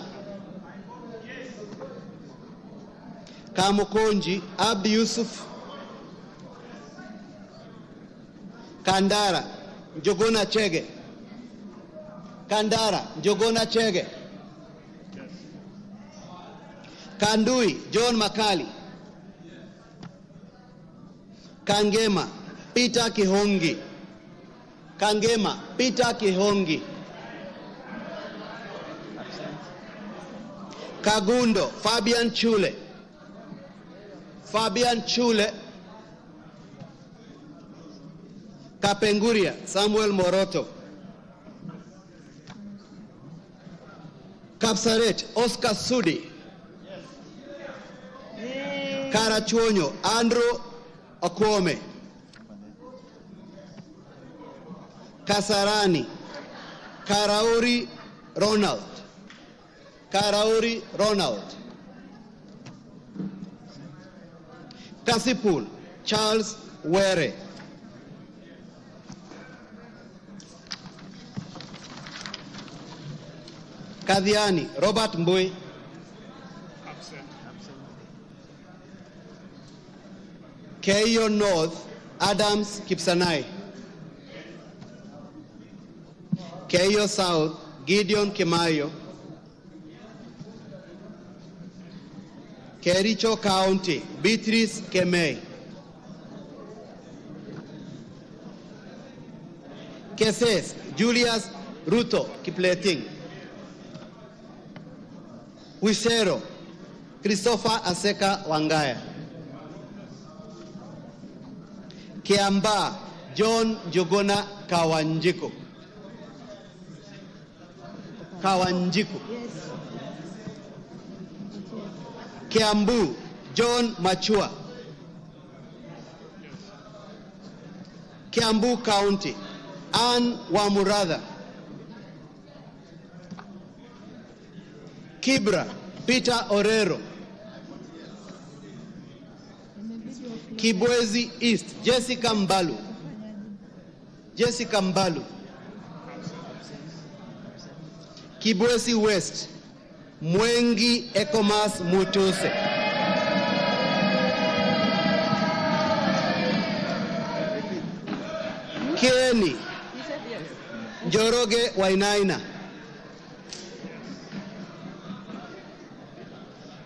S20: Kamukonji Abdi Yusuf. Kandara Njogona Chege. Kandara Njogona Chege. Kandui John Makali. Kangema Peter Kihongi. Kangema Peter Kihongi. Kagundo Fabian Chule. Fabian Chule. Kapenguria Samuel Moroto. Kapsaret Oscar Sudi. Karachuonyo Andrew Okwome. Kasarani Karauri Ronald. Karauri Ronald. Kasipul Charles Were. Kadhiani Robert Mbui. Keio North Adams Kipsanai. Keio South Gideon Kimayo. Kericho County Beatrice Kemei. Keses Julius Ruto Kipleting. Wisero Christopher Aseka Wangaya. Kiamba John Jogona Kawanjiku. Kawanjiku. Kiambu John Machua. Kiambu County Ann Wamuratha. Kibra Peter Orero. Kibwezi East Jessica Mbalu. Jessica Mbalu. Kibwezi West Mwengi Ekomas Mutuse. Kieni Njoroge Wainaina.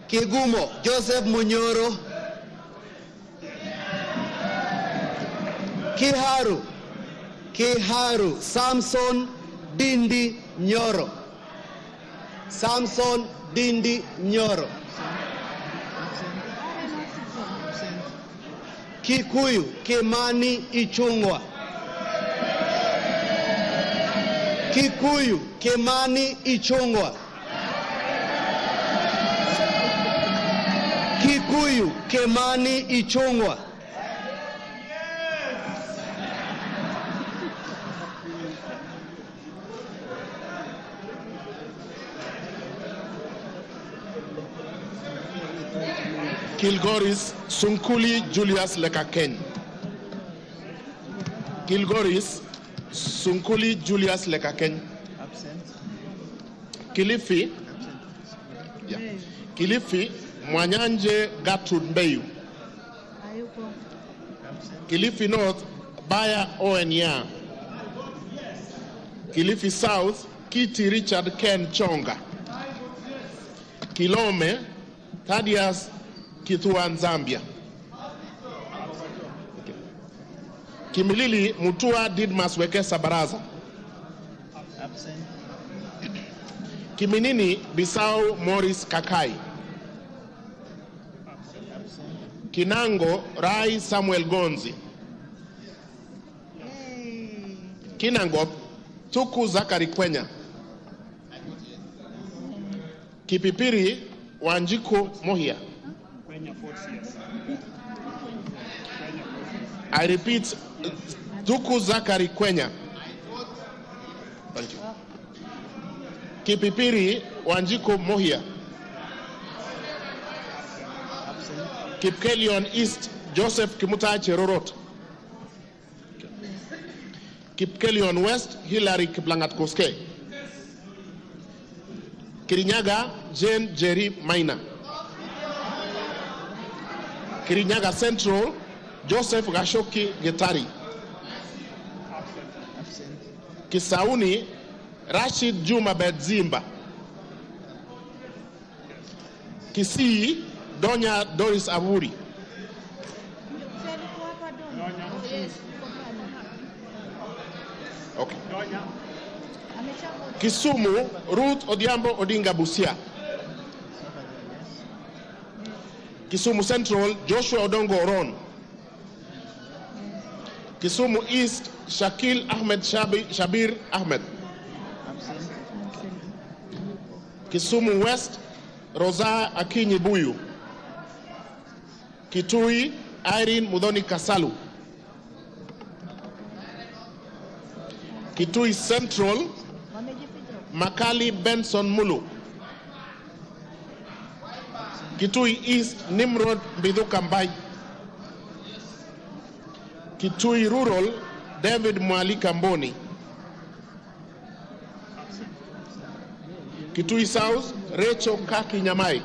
S20: Kigumo Joseph Munyoro. Kiharu Samson Dindi Nyoro. Samson Dindi Nyoro. Kikuyu Kimani Ichungwa. Kikuyu Kimani Ichungwa. Kikuyu Kimani Ichungwa.
S3: Kilgoris Sunkuli Julius Lekaken. Kilgoris Sunkuli Julius Lekaken. Kilifi. Yeah. Kilifi Mwanyanje Gatud Mbeyu. Kilifi North Baya Owenya. Kilifi South Kiti Richard Ken Chonga. Kilome Thaddeus Kituan Zambia. Kimilili Mutua Didmas Wekesa Baraza. Kiminini Bisau Morris Kakai. Kinango Rai Samuel Gonzi. Kinangop Tuku Zakari Kwenya. Kipipiri Wanjiko Mohia. I repeat, Tuku Zakari Kwenya. Thank you. Kipipiri Wanjiko Mohia. Kipkelion East Joseph Kimutai Cherorot. Kipkelion West Hilary Kiplangat Koske. Kirinyaga Jane Jerry Maina. Kirinyaga Central Joseph Gashoki Getari. Kisauni Rashid Juma Bedzimba. Kisii Donya Doris Aburi. Okay. Kisumu Ruth Odiambo Odinga Busia. Kisumu Central Joshua Odongo Oron. Kisumu East Shakil Ahmed Shabir Ahmed. Kisumu West Rosa Akinyi Buyu. Kitui Irene Mudhoni Kasalu. Kitui Central Makali Benson Mulu. Kitui East Nimrod Biduka Mbai. Kitui Rural David Mwalika Mboni. Kitui South Rachel Kaki Nyamai.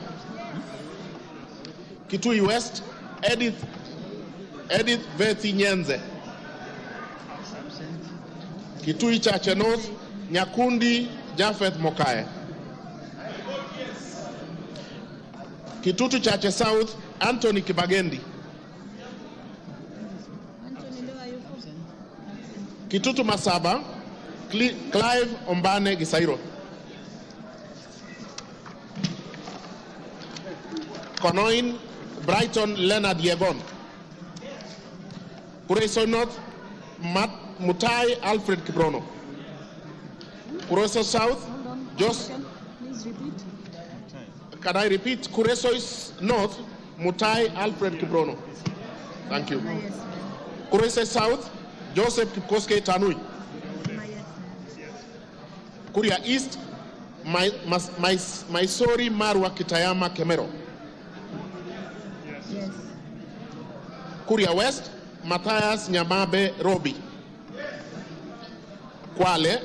S3: Kitui West Edith Vethi Nyenze. Kitui Chache North Nyakundi Jafeth Mokae. Kitutu Chache South Anthony Kibagendi. Kitutu Masaba Clive Ombane Gisairo. Konoin Brighton Leonard Yegon. Kureso North Mutai Alfred Kibrono. Kureso South Please repeat. Can I repeat? Kureso is North Mutai Alfred Kibrono. Thank you. Kureso South Joseph Kipkoske Tanui. Kuria East Maisori Marwa Kitayama Kemero. Yes. Kuria West Matthias Nyamabe Robi. Kwale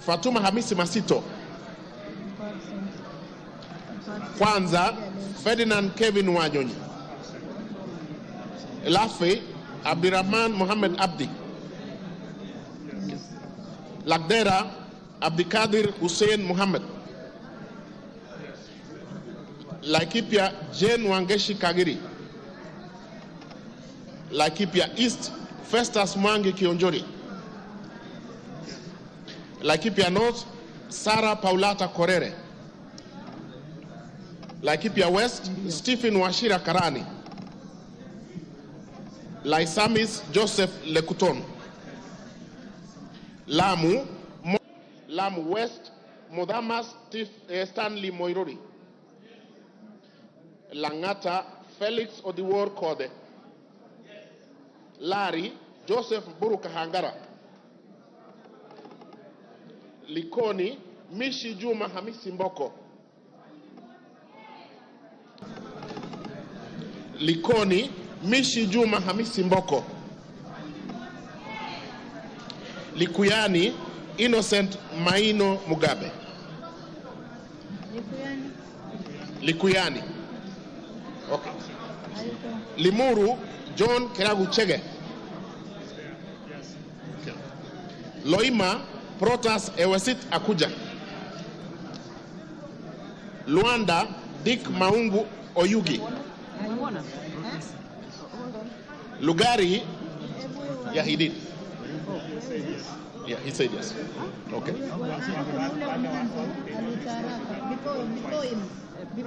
S3: Fatuma Hamisi Masito. Kwanza Ferdinand Kevin Wanyonyi. Lafe Abdirahman Mohammed Abdi. Lagdera Abdikadir Hussein Mohammed. Laikipia Jane Wangeshi Kagiri. Laikipia East Festus Mwangi Kionjori. Laikipia North Sarah Paulata Korere. Laikipia West Stephen Washira Karani. Laisamis Joseph Lekuton. Lamu West Mudamas Stanley Moirori. Langata Felix Odiwor Kode. Lari Joseph Buruka Hangara. Likoni Mishi Juma Hamisi Mboko. Likoni Mishi Juma Hamisi Mboko. Likuyani Innocent Maino Mugabe. Likuyani. Okay. Limuru John Keragu Chege. Okay. Loima Protas Ewesit Akuja. Luanda Dick Maungu Oyugi. Lugari, yeah, he did. Yeah, he said yes. Okay.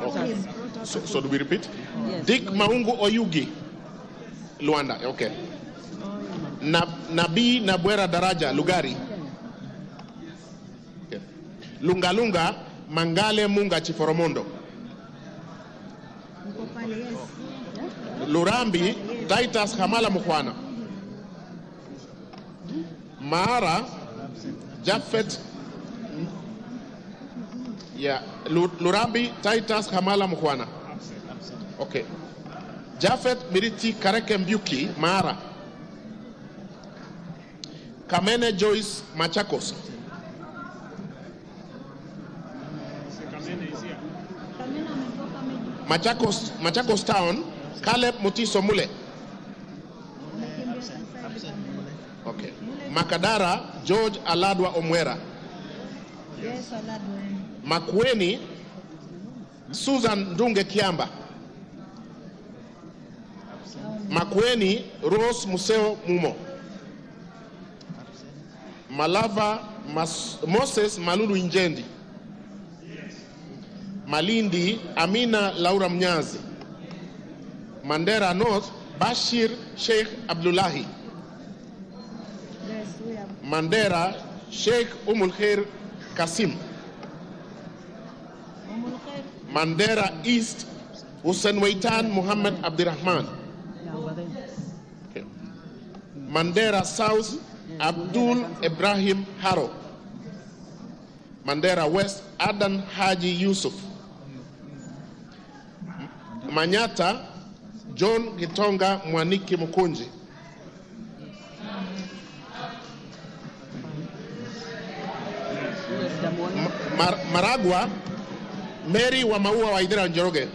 S3: Okay. So do we repeat? Yes. Dick Maungu Oyugi, Luanda. Okay. Nabi Nabwera Daraja, Lugari. Okay. Lunga Lunga, Mangale Munga Chiforomondo. Lurambi, Titus Hamala Mukwana. Mahara, Japheth, yeah, Lurambi, Titus Hamala Mukwana. Okay. Japheth Miriti Kareke Mbuki, Mahara. Kamene Joyce Machakos. Machakos Town, Caleb Mutiso Mule. Okay. Makadara, George Aladwa Omwera. Yes, Aladwa. Makueni, Susan Dunge Kiamba. Makueni, Rose Museo Mumo. Malava, Moses Malulu Injendi. Malindi, Amina Laura Mnyazi. Mandera North, Bashir Sheikh Abdullahi. Yes, we have. Mandera, Sheikh Umulkhair Kasim. Mandera East, Hussein Waitan Muhammad Abdirahman. Okay. Mandera South, Abdul Ibrahim Haro. Mandera West, Adan Haji Yusuf. Manyata, John Gitonga Mwaniki Mukunji. Maragwa, Mary Wamaua Waidera Njoroge.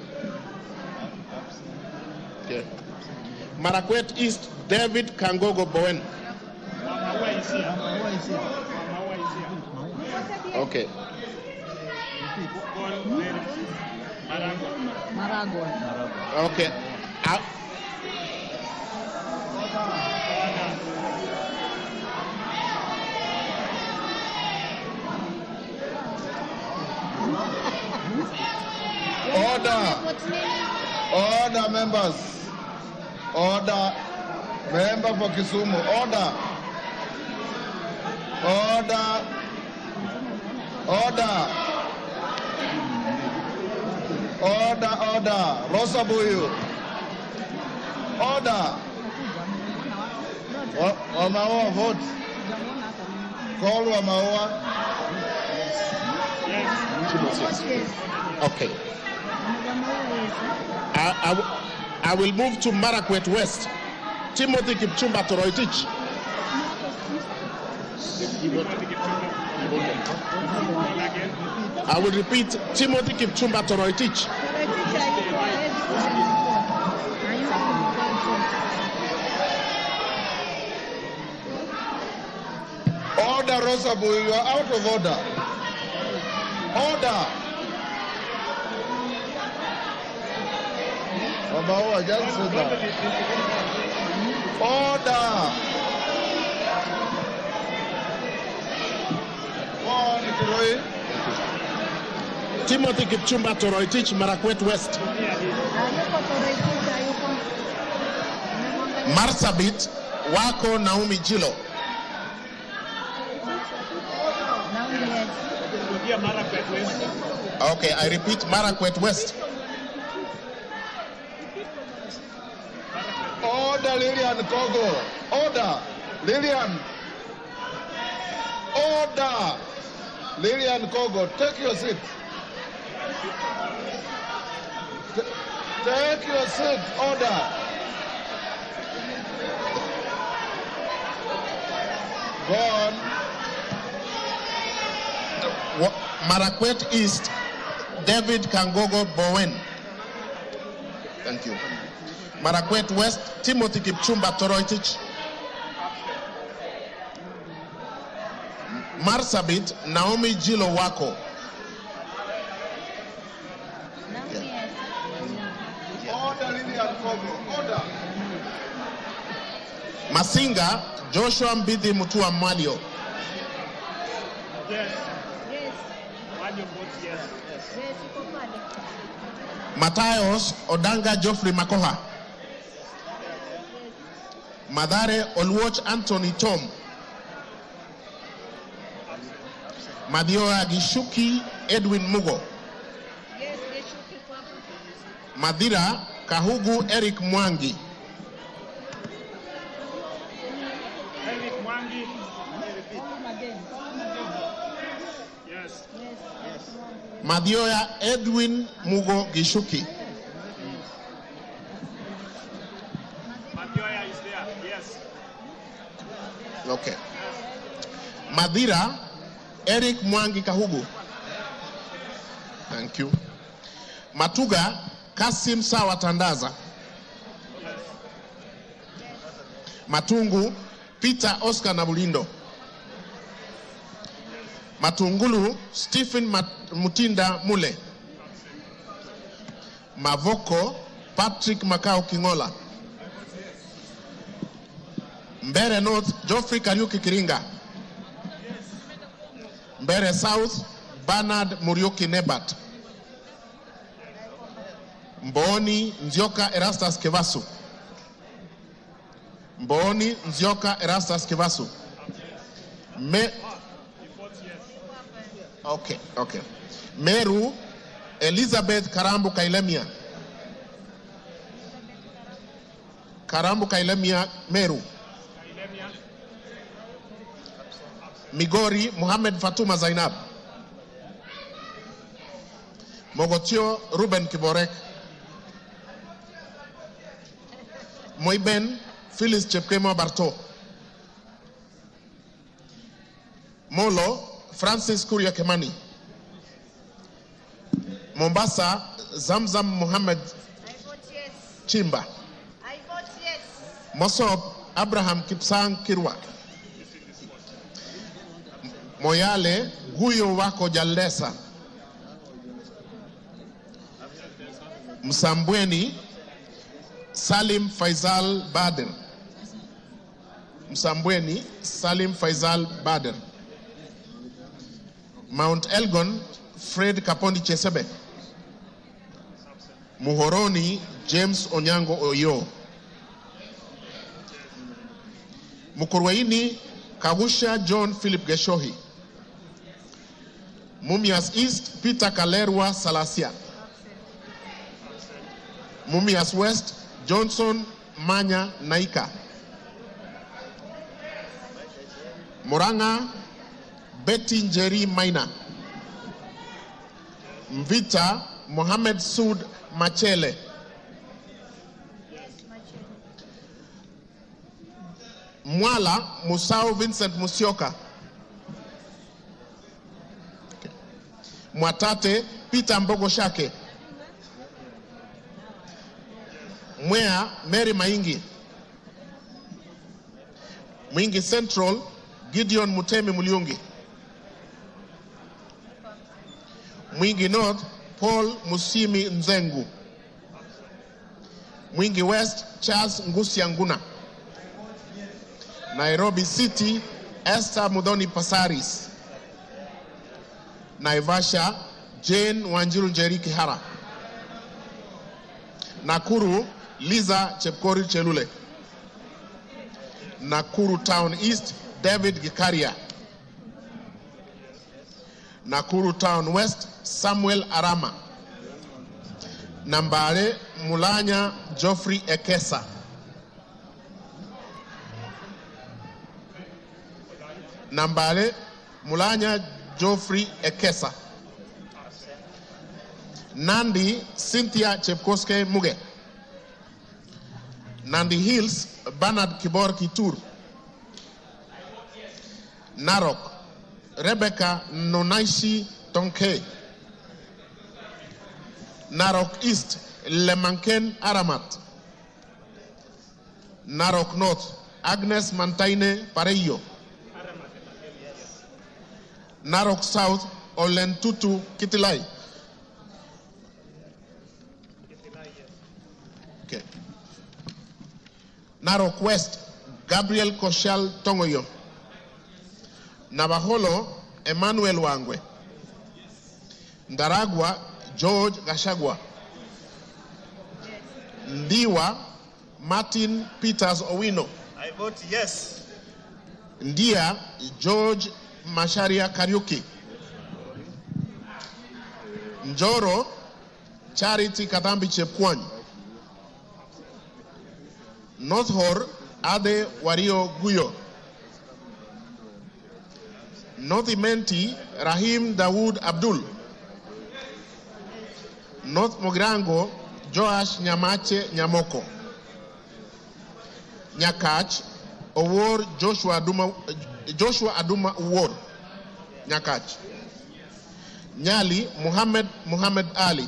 S3: Okay. Marakwet East, David Kangogo Bowen. Okay.
S5: Maragua.
S3: Okay.
S14: Order, members. Order. Member for Kisumu. Order. Order. Rosabuyu. Order. Wamaua vote. Call Wamaua.
S3: Okay. I will move to Marakwet West. Timothy Kipchumba Toroitich. I will repeat, Timothy Kipchumba Toroitich.
S14: Order, Rosabu, you are out of order. Order. Obawa, just sit down. Order.
S3: Timothy Kipchumba Toroitich, Marakwet West. Marsabit, Wako Naomi Jilo. Okay, I repeat, Marakwet West.
S14: Order, Lillian Kogo. Order, Lillian. Order. Lillian Kogo, take your seat. Take your seat. Order. Go on.
S3: Marakwet East, David Kangogo Bowen. Thank you. Marakwet West, Timothy Kipchumba Toroitich. Marsabit, Naomi Jilo Wako. Masinga, Joshua Mbidi Mutua Malio.
S7: Yes. Yes. Malio votes yes. Yes.
S3: Matayos Odanga Geoffrey Makoha. Madare Olwoch Anthony Tom. Madioa Gishuki Edwin Mugo.
S7: Yes,
S3: Madira Kahugu Eric Mwangi.
S7: Eric Mwangi. Yes.
S3: Madioa Edwin Mugo Gishuki.
S7: Madioya is there. Yes.
S3: Okay. Madira Eric Mwangi Kahugu. Thank you. Matuga Kasim Sawa Tandaza. Matungu Peter Oscar Nabulindo. Matungulu Stephen Mutinda Mule. Mavoko Patrick Makao Kingola. Mbere North Geoffrey Kariuki Kiringa. Mbere South Bernard Muriuki Nebat. Mboni Nzioka Erastus Kevasu. Mboni Nzioka Erastus Kevasu. Okay. Meru Elizabeth Karambu Kailemia. Karambu Kailemia Meru. Migori Muhammad Fatuma Zainab. Mogotio Ruben Kiborek. Moiben Phyllis Chepkemo Barto. Molo Francis Kuria Kemani. Mombasa Zamzam Muhammad Chimba.
S7: I vote yes.
S3: Mosob Abraham Kipsang Kirwa. Moyale Guyo Wako Jalesa. Msambweni Salim Faisal Bader. Msambweni Salim Faisal Bader. Mount Elgon Fred Kapondi Chesebe. Muhoroni James Onyango Oyo. Mukurwaini Kawusha John Philip Geshohi. Mumias East Peter Kalerwa Salasia. Mumias West Johnson Manya Naika. Muranga Betty Njeri Maina. Mvita Mohamed Sud Machele. Mwala Musau Vincent Musioka. Mwatate Peter Mbogo Shake. Mwea Mary Maingi. Mwingi Central Gideon Mutemi Muliungi. Mwingi North Paul Musimi Nzengu. Mwingi West Charles Ngusia Nguna. Nairobi City Esther Mudhoni Pasaris. Naivasha Jane Wanjiru Njeri Kihara. Nakuru Liza Chepkori Chelule. Nakuru Town East David Gikaria. Nakuru Town West Samuel Arama. Nambare Mulanya Geoffrey Ekesa. Nambare Mulanya Geoffrey Ekesa. Nandi Cynthia Chepkoskei Muge. Nandi Hills Bernard Kibor Kitur. Narok Rebecca Nonaishi Tonke. Narok East Lemanken Aramat. Narok North Agnes Mantaine Pareyo. Narok South Olentutu Kitilai. Okay. Narok West Gabriel Koshal Tongoyo. Navaholo Emmanuel Wangwe. Ndaragwa George Gachagua. Ndiwa Martin Peters Owino.
S7: I vote yes.
S3: Ndia George Masharia Kariuki. Njoro Charity Katambi Chepkwony. North Hor Ade Wario Guyo. North Imenti Rahim Dawood Abdul. North Mogrango Joash Nyamache Nyamoko. Nyakach Owor Joshua Aduma Owor. Nyakach. Nyali Muhammad Ali.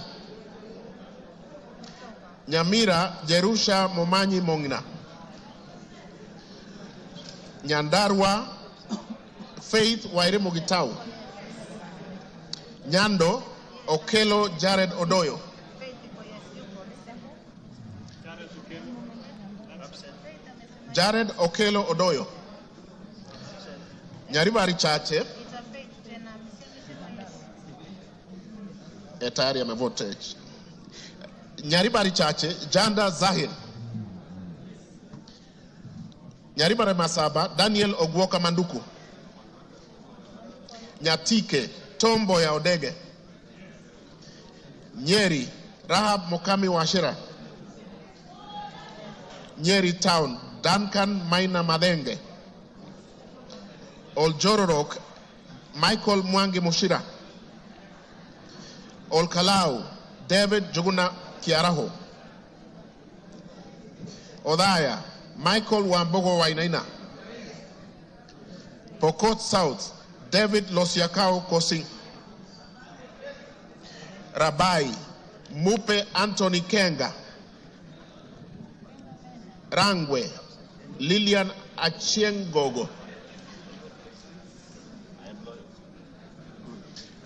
S3: Nyamira Jerusha Momanyi Mongina. Nyandarua Faith Waire Mogitau. Nyando Okelo Jared Odoyo. Jared Okelo Odoyo. Nyaribari Chache. Etari amevote. Nyaribari Chache Janda Zahir. Nyaribari Masaba Daniel Ogwoka Manduku. Nyatike Tombo ya Odege. Nyeri Rahab Mokami Washira. Nyeri Town Duncan Maina Madenge. Oljororok Michael Mwangi Mushira. Olkalau David Juguna Kiaraho. Odaya Michael Wambogo Wainaina. Pokot South David Losiakao Kosing. Rabai Mupe Anthony Kenga. Rangwe Lilian Achiengogo.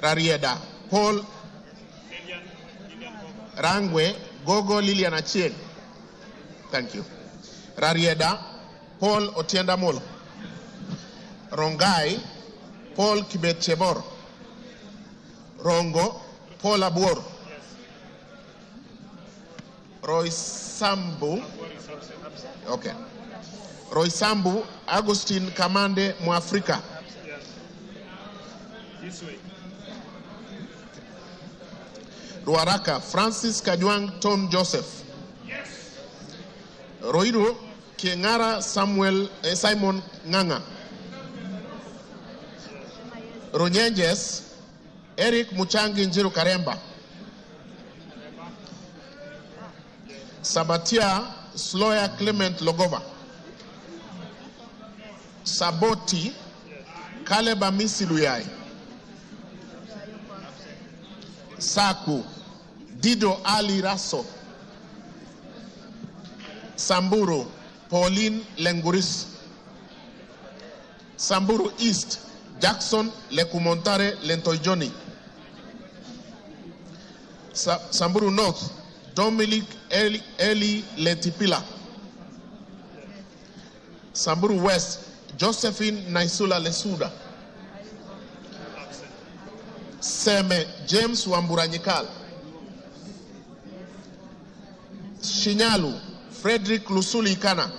S3: Rarieda Paul Rangwe Gogo Lilian Achieng. Thank you. Rarieda Paul Otienda Molo. Rongai Paul Kibet Chebor. Rongo Paul Abuor. Roy Sambu. Okay. Roy Sambu Agustin Kamande Muafrika.
S7: This way.
S3: Ruaraka Francis Kajwang Tom Joseph.
S7: Yes.
S3: Roido Kengara Simon Nganga. Runyenjes Eric Muchangi Njiru Karemba. Sabatia Sloya Clement Logova. Saboti Kaleba Misiluyai. Saku Dido Ali Raso. Samburu Pauline Lenguris. Samburu East Jackson Lekumontare Lentoijoni. Samburu North Dominic Eli Letipila. Samburu West Josephine Naisula Lesuda. Seme James Wamburanyikal. Shinyalu Frederick Lusuli Ikana.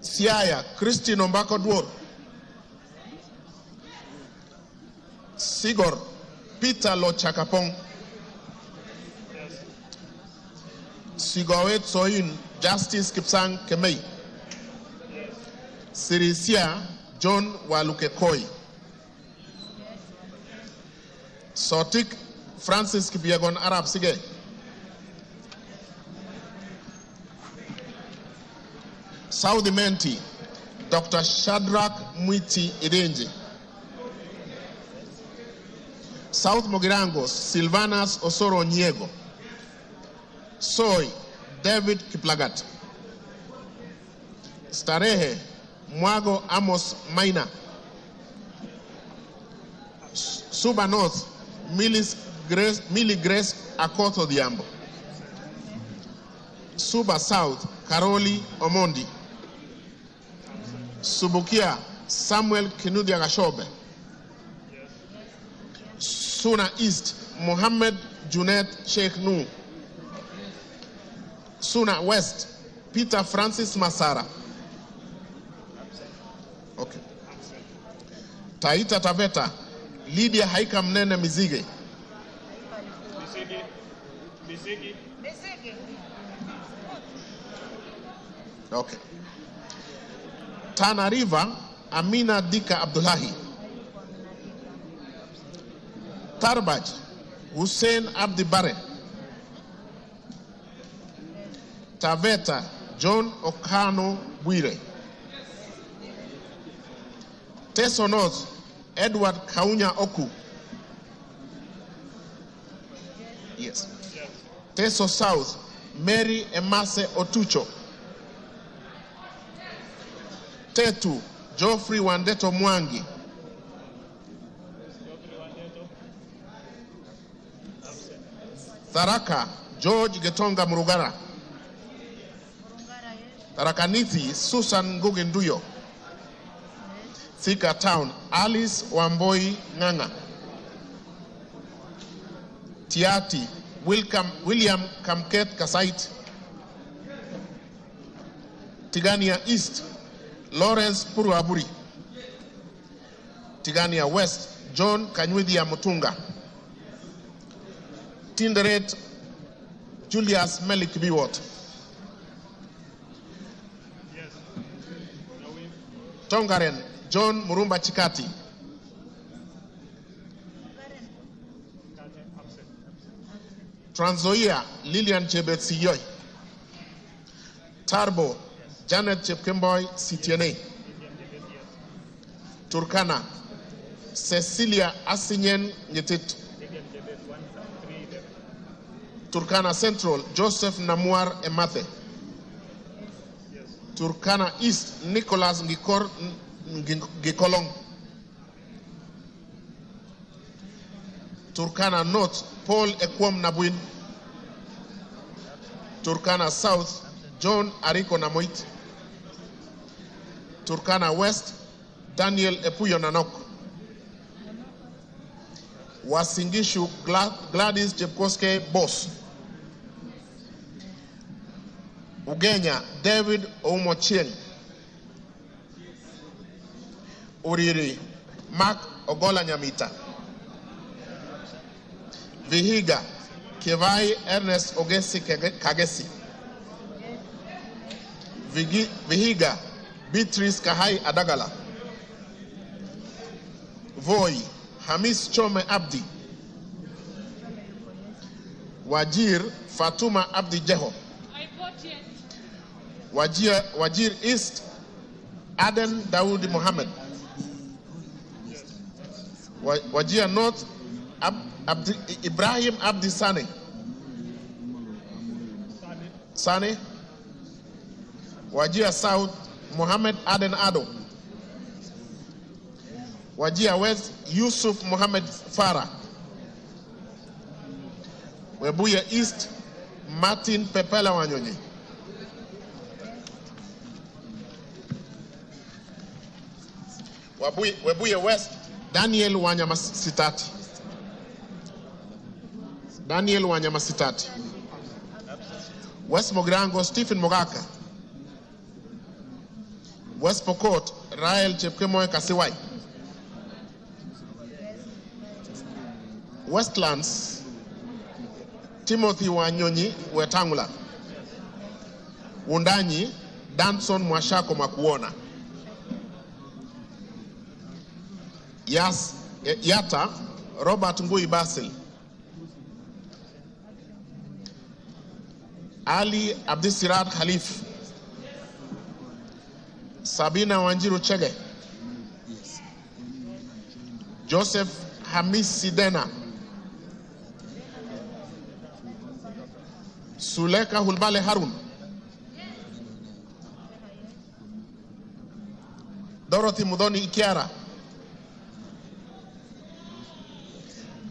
S3: Siaya Christine Ombako Dwor. Sigor Peter Lochakapong. Sigawet Soin Justice Kipsang Kemei. Sirisia John Walukekoi. Sotik Francis Kipyegon Arab Sige. South Menti, Dr. Shadrach Mwiti Idenji. South Mogirangos, Silvanas Osoro Nyego. Soy, David Kiplagat. Starehe, Mwago Amos Maina. Suba North, Millie Grace Akoto Diambo. Suba South, Karoli Omondi. Subukia, Samuel Kinudia Gashobe. Suna East, Mohammed Junet Sheikh Nu. Suna West, Peter Francis Masara. Okay. Taita Taveta, Lydia Haika Mnene Mizige. Okay. Tana River, Amina Dika Abdullahi. Tarbaj, Hussein Abdi Bare. Taveta, John Okano Bwire. Teso North, Edward Kaunya Oku. Yes. Teso South, Mary Emase Otucho. Tetu, Geoffrey Wandeto Mwangi. Tharaka, George Getonga Murugara. Tarakaniti, Susan Ngugenduyo. Thika Town, Alice Wamboi Nganga. Tiati, William Kamket Kasait. Tigania East, Lawrence Puruaburi. Tigania West, John Kanywidia Mutunga. Tinderet, Julius Melik Biwot. Tongaren, John Murumba Chikati. Transoia, Lillian Chebet Siyoy. Tarbo, Janet Chepkemboy Sitiene. Turkana, Cecilia Asinyen Nyetit. Turkana Central, Joseph Namuar Emate. Turkana East, Nicholas Gikolong. Turkana North, Paul Ekwom Nabuin. Turkana South, John Ariko Namoit. Turkana West, Daniel Epuyo Nanok. Wasingishu Gladys Jepkoske Boss. Ugenya David Omochieng. Uriri Mark Ogola Nyamita. Vihiga Kevai Ernest Ogesi Kagesi. Vihiga Beatrice Kahai Adagala. Voi Hamis Chome Abdi. Wajir Fatuma Abdi Jeho. Wajir East, Aden Dawood Mohammed. Wajir North, Ibrahim Abdi Sane. Wajir South, Mohammed Aden Ado. Wajir West, Yusuf Mohammed Farah. Webuye East, Martin Pepela Wanyonyi. Webuye West, Daniel Wanyamasitati. West Mogrango, Stephen Mogaka. West Pokot, Rael Chepkemoy Kasiwai. Westlands, Timothy Wanyonyi Wetangula. Wundanyi, Danson Mwashako Makuona. Yata, Robert Ngui Basil, Ali Abdisirat Khalif, Sabina Wanjiru Chege, Joseph Hamis Sidena, Suleka Hulbale Harun, Dorothy Mudoni Ikiara,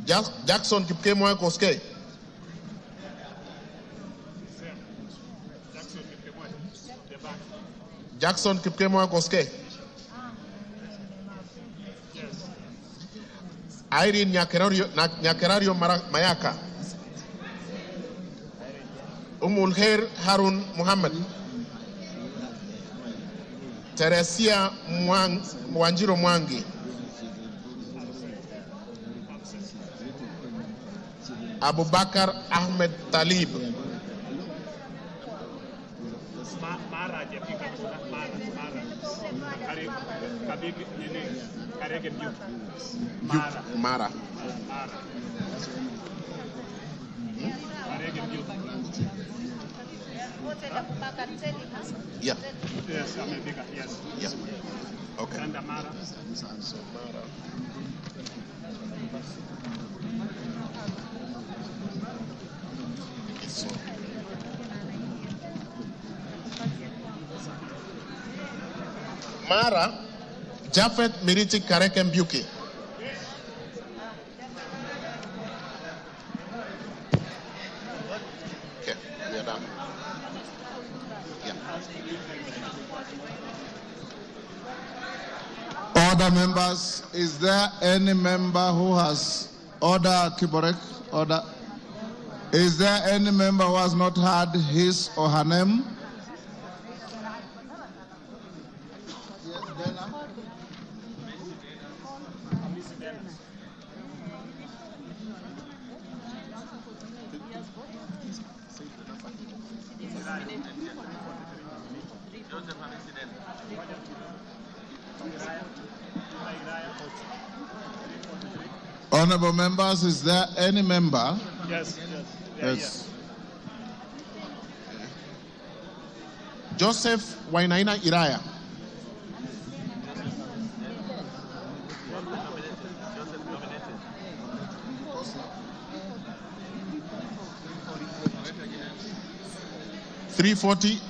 S3: Jackson Kipkemwa Koske, Jackson Kipkemwa Koske, Irene Nyakerario Mayaka, Umulher Harun Muhammad, Teresia Wanjiro Mwangi, Abubakar Ahmed Talib, Mara. Yeah.
S7: Yes, yes.
S3: Yeah. Okay.
S7: And Mara.
S3: Mara, Jafet Miriti Kareke Mbuki. Okay, we are done.
S14: Yeah. Order, members. Is there any member who has order, Kiborek? Order. Is there any member who has not had his or her name? Honorable members, is there any member?
S7: Yes,
S3: yes. Joseph Wainaina Iraya. $340.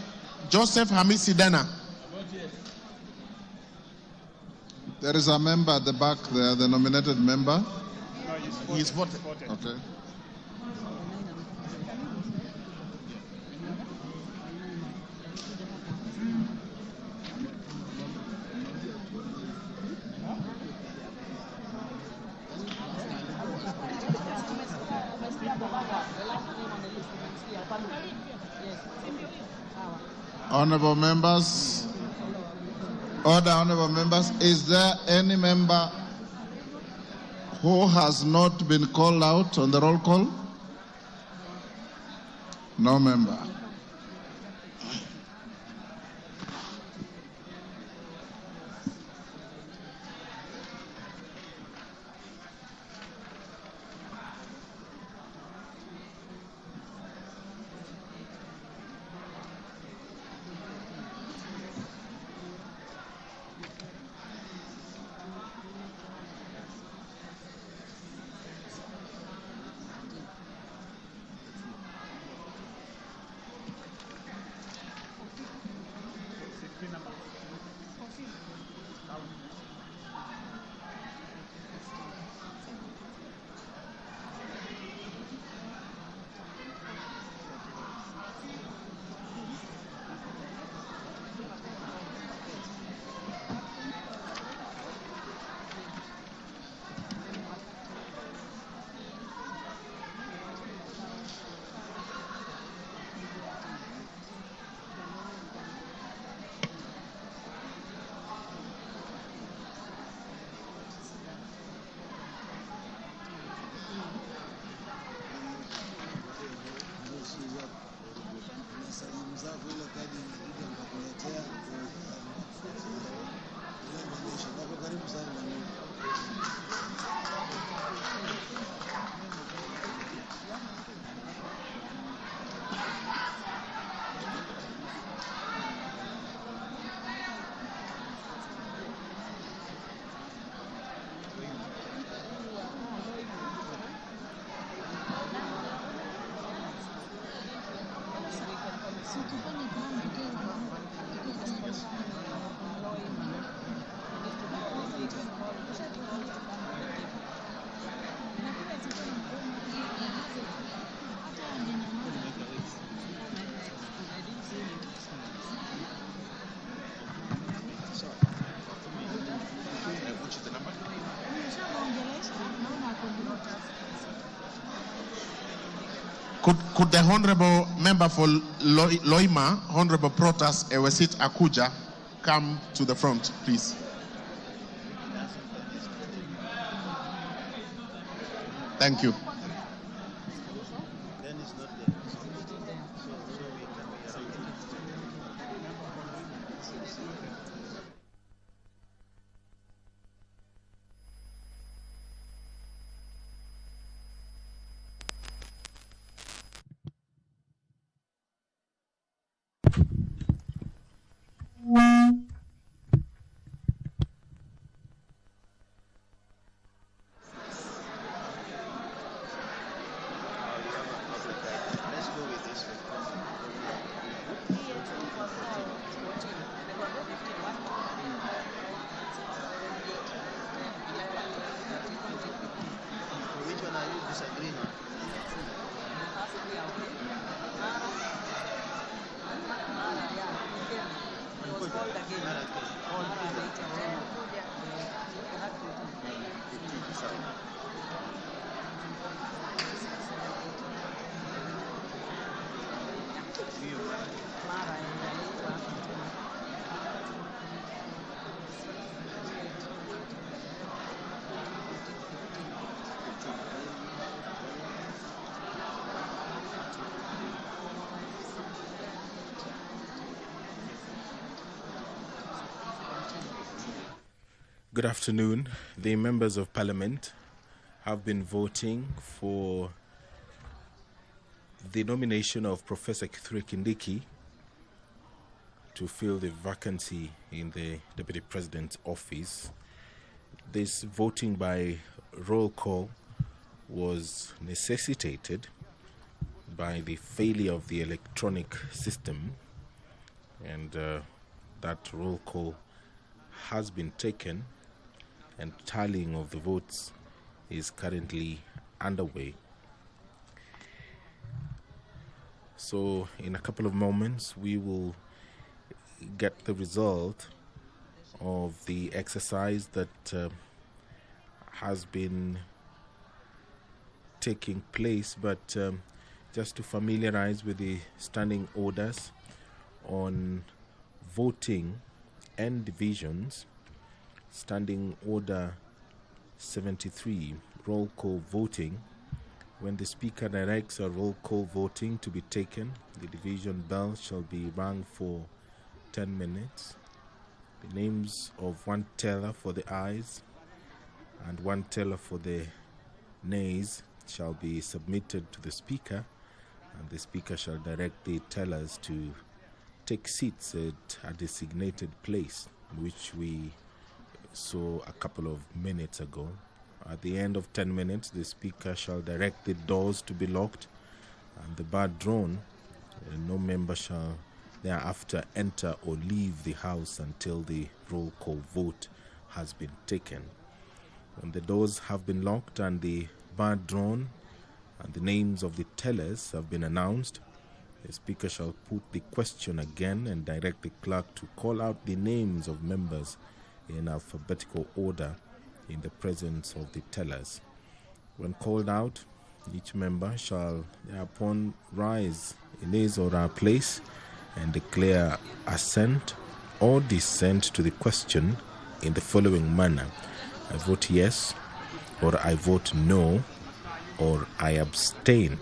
S3: Joseph Hamis Sidena.
S14: There is a member at the back there, the nominated member.
S7: No, he's voted.
S14: Okay. Honorable members, order, honorable members, is there any member who has not been called out on the roll call? No member.
S3: Could the Honorable Member for Loima, Honorable Protas Ewesit Akuja, come to the front, please? Thank you.
S1: Good afternoon. The members of Parliament have been voting for the nomination of Professor Kindiki to fill the vacancy in the Deputy President's office. This voting by roll call was necessitated by the failure of the electronic system, and that roll call has been taken, and tallying of the votes is currently underway. So in a couple of moments we will get the result of the exercise that has been taking place, but just to familiarize with the standing orders on voting and divisions. Standing Order 73, roll call voting. When the Speaker directs a roll call voting to be taken, the division bell shall be rung for 10 minutes. The names of one teller for the ayes and one teller for the nays shall be submitted to the Speaker, and the Speaker shall direct the tellers to take seats at a designated place, which we saw a couple of minutes ago. At the end of 10 minutes, the Speaker shall direct the doors to be locked and the bar drawn, and no member shall thereafter enter or leave the House until the roll call vote has been taken. When the doors have been locked and the bar drawn and the names of the tellers have been announced, the Speaker shall put the question again and direct the clerk to call out the names of members in alphabetical order in the presence of the tellers. When called out, each member shall thereupon rise in his or her place and declare assent or dissent to the question in the following manner: I vote yes, or I vote no, or I abstain,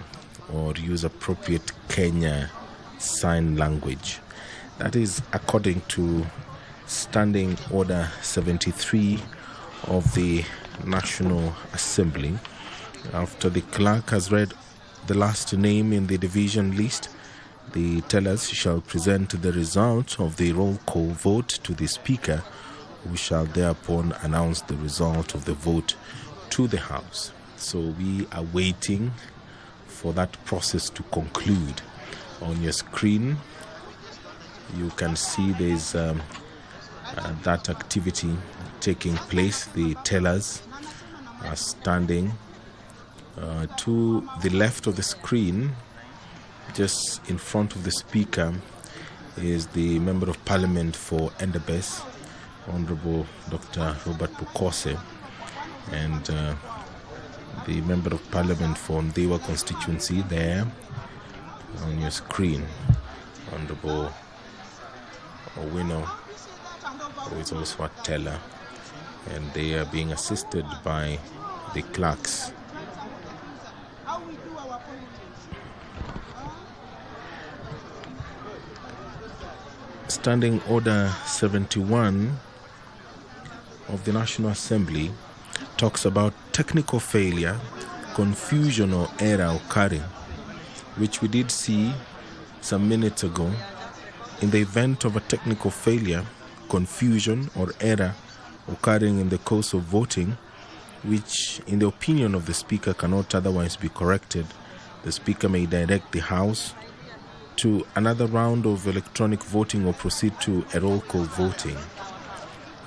S1: or use appropriate Kenya Sign Language. That is according to Standing Order 73 of the National Assembly. After the clerk has read the last name in the division list, the tellers shall present the result of the roll call vote to the Speaker, who shall thereupon announce the result of the vote to the House. So we are waiting for that process to conclude. On your screen, you can see there's that activity taking place. The tellers are standing to the left of the screen. Just in front of the speaker is the Member of Parliament for Endebess, Honorable Dr. Robert Bukose, and the Member of Parliament for Ndewa constituency there on your screen, Honorable Owino, who is also a teller, and they are being assisted by the clerks. Standing Order 71 of the National Assembly talks about technical failure, confusion or error occurring, which we did see some minutes ago. In the event of a technical failure, confusion or error occurring in the course of voting, which in the opinion of the Speaker cannot otherwise be corrected, the Speaker may direct the House to another round of electronic voting or proceed to a roll call voting.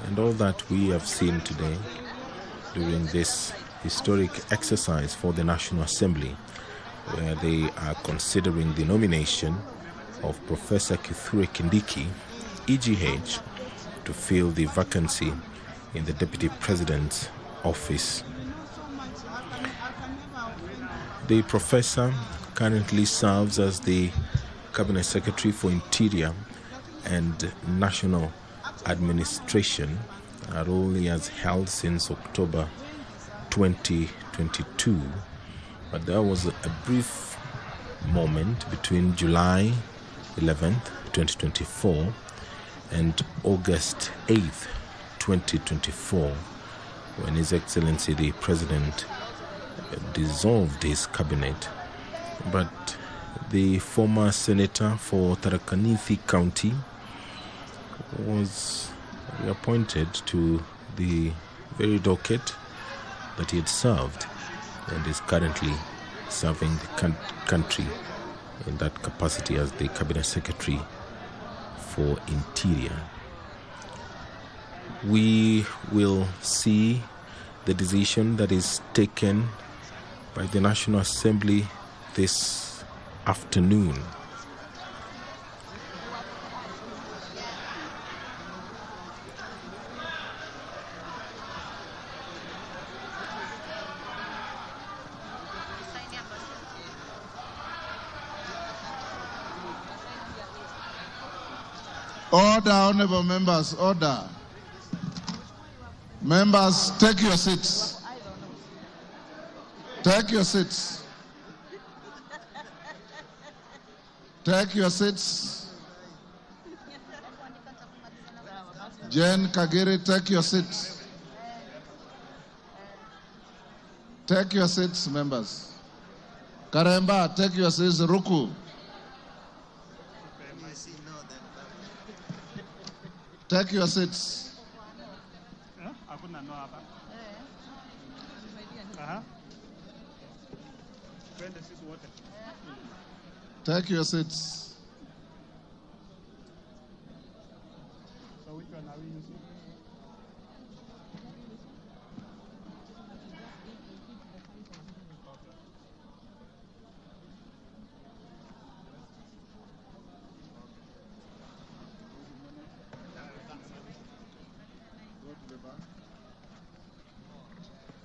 S1: And all that we have seen today during this historic exercise for the National Assembly, where they are considering the nomination of Professor Kithure Kindiki, EGH, to fill the vacancy in the Deputy President's office. The professor currently serves as the Cabinet Secretary for Interior and National Administration, a role he has held since October 2022. But there was a brief moment between July 11th, 2024 and August 8th, 2024, when His Excellency the President dissolved his cabinet. But the former senator for Tharaka Nithi County was reappointed to the very docket that he had served and is currently serving the country in that capacity as the Cabinet Secretary for Interior. We will see the decision that is taken by the National Assembly this afternoon.
S14: Order, honorable members, order. Members, take your seats. Take your seats. Take your seats. Jane Kagiri, take your seats. Take your seats, members. Karemba, take your seats. Ruku. Take your seats. Take your seats.
S7: So which one are we using?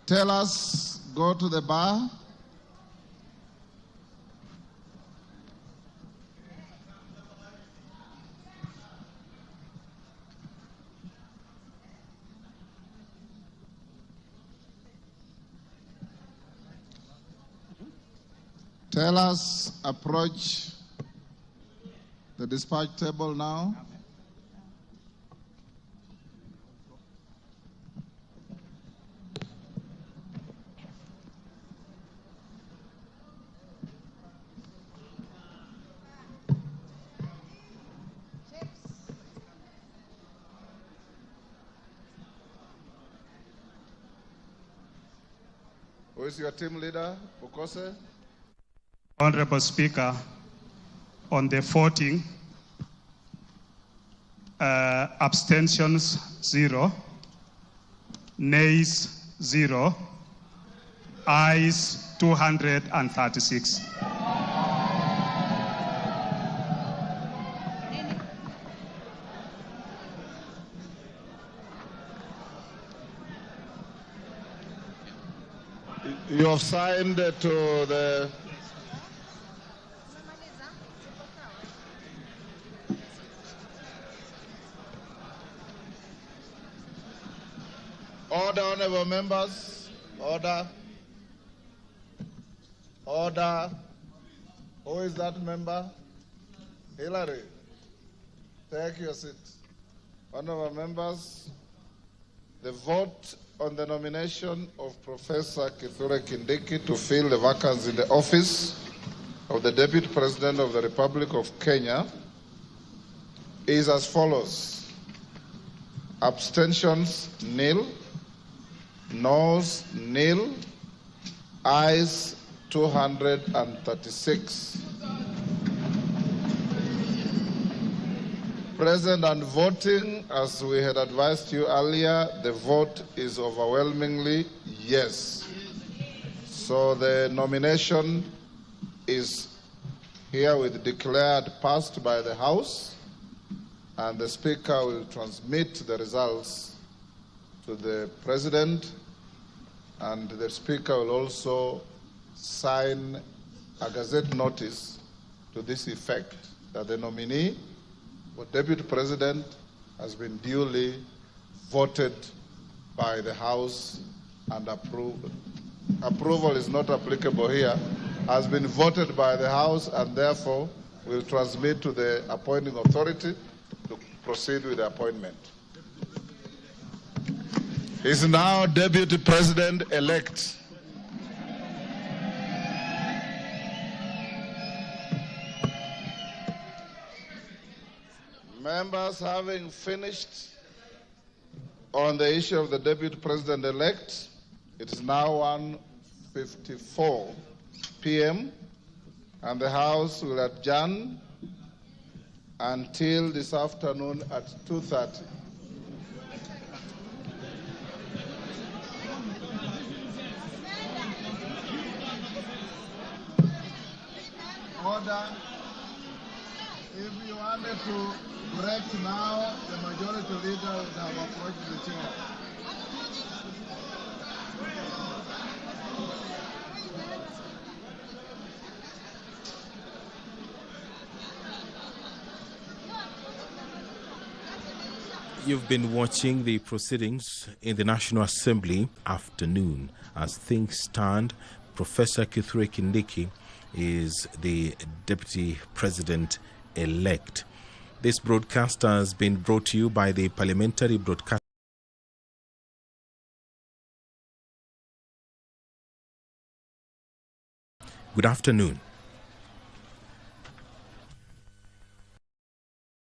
S14: Tell us, go to the bar. Tell us, approach the dispatch table now. Who is your team leader, Bukose?
S7: Honorable Speaker, on the voting,
S9: Abstentions 0. Nays 0. Ayes 236.
S14: You have signed to the order, honorable members. Order. Order. Who is that member? Hillary. Take your seat. Honorable members, the vote on the nomination of Professor Kithure Kindiki to fill the vacancy in the office of the Deputy President of the Republic of Kenya is as follows. Abstentions, nil. Noes, nil. Ayes, 236. Present and voting, as we had advised you earlier, the vote is overwhelmingly yes. So the nomination is herewith declared passed by the House, and the Speaker will transmit the results to the President, and the Speaker will also sign a Gazette notice to this effect that the nominee for Deputy President has been duly voted by the House and approved. Approval is not applicable here. Has been voted by the House and therefore will transmit to the appointing authority to proceed with the appointment. Is now Deputy President-elect. Members, having finished on the issue of the Deputy President-elect, it is now 1:54 p.m. and the House will adjourn until this afternoon at 2:30. Order. If you wanted to break now, the majority leader would have approached the chair.
S1: You've been watching the proceedings in the National Assembly afternoon. As things stand, Professor Kithure Kindiki is the Deputy President-elect. This broadcast has been brought to you by the Parliamentary Broadcast. Good afternoon.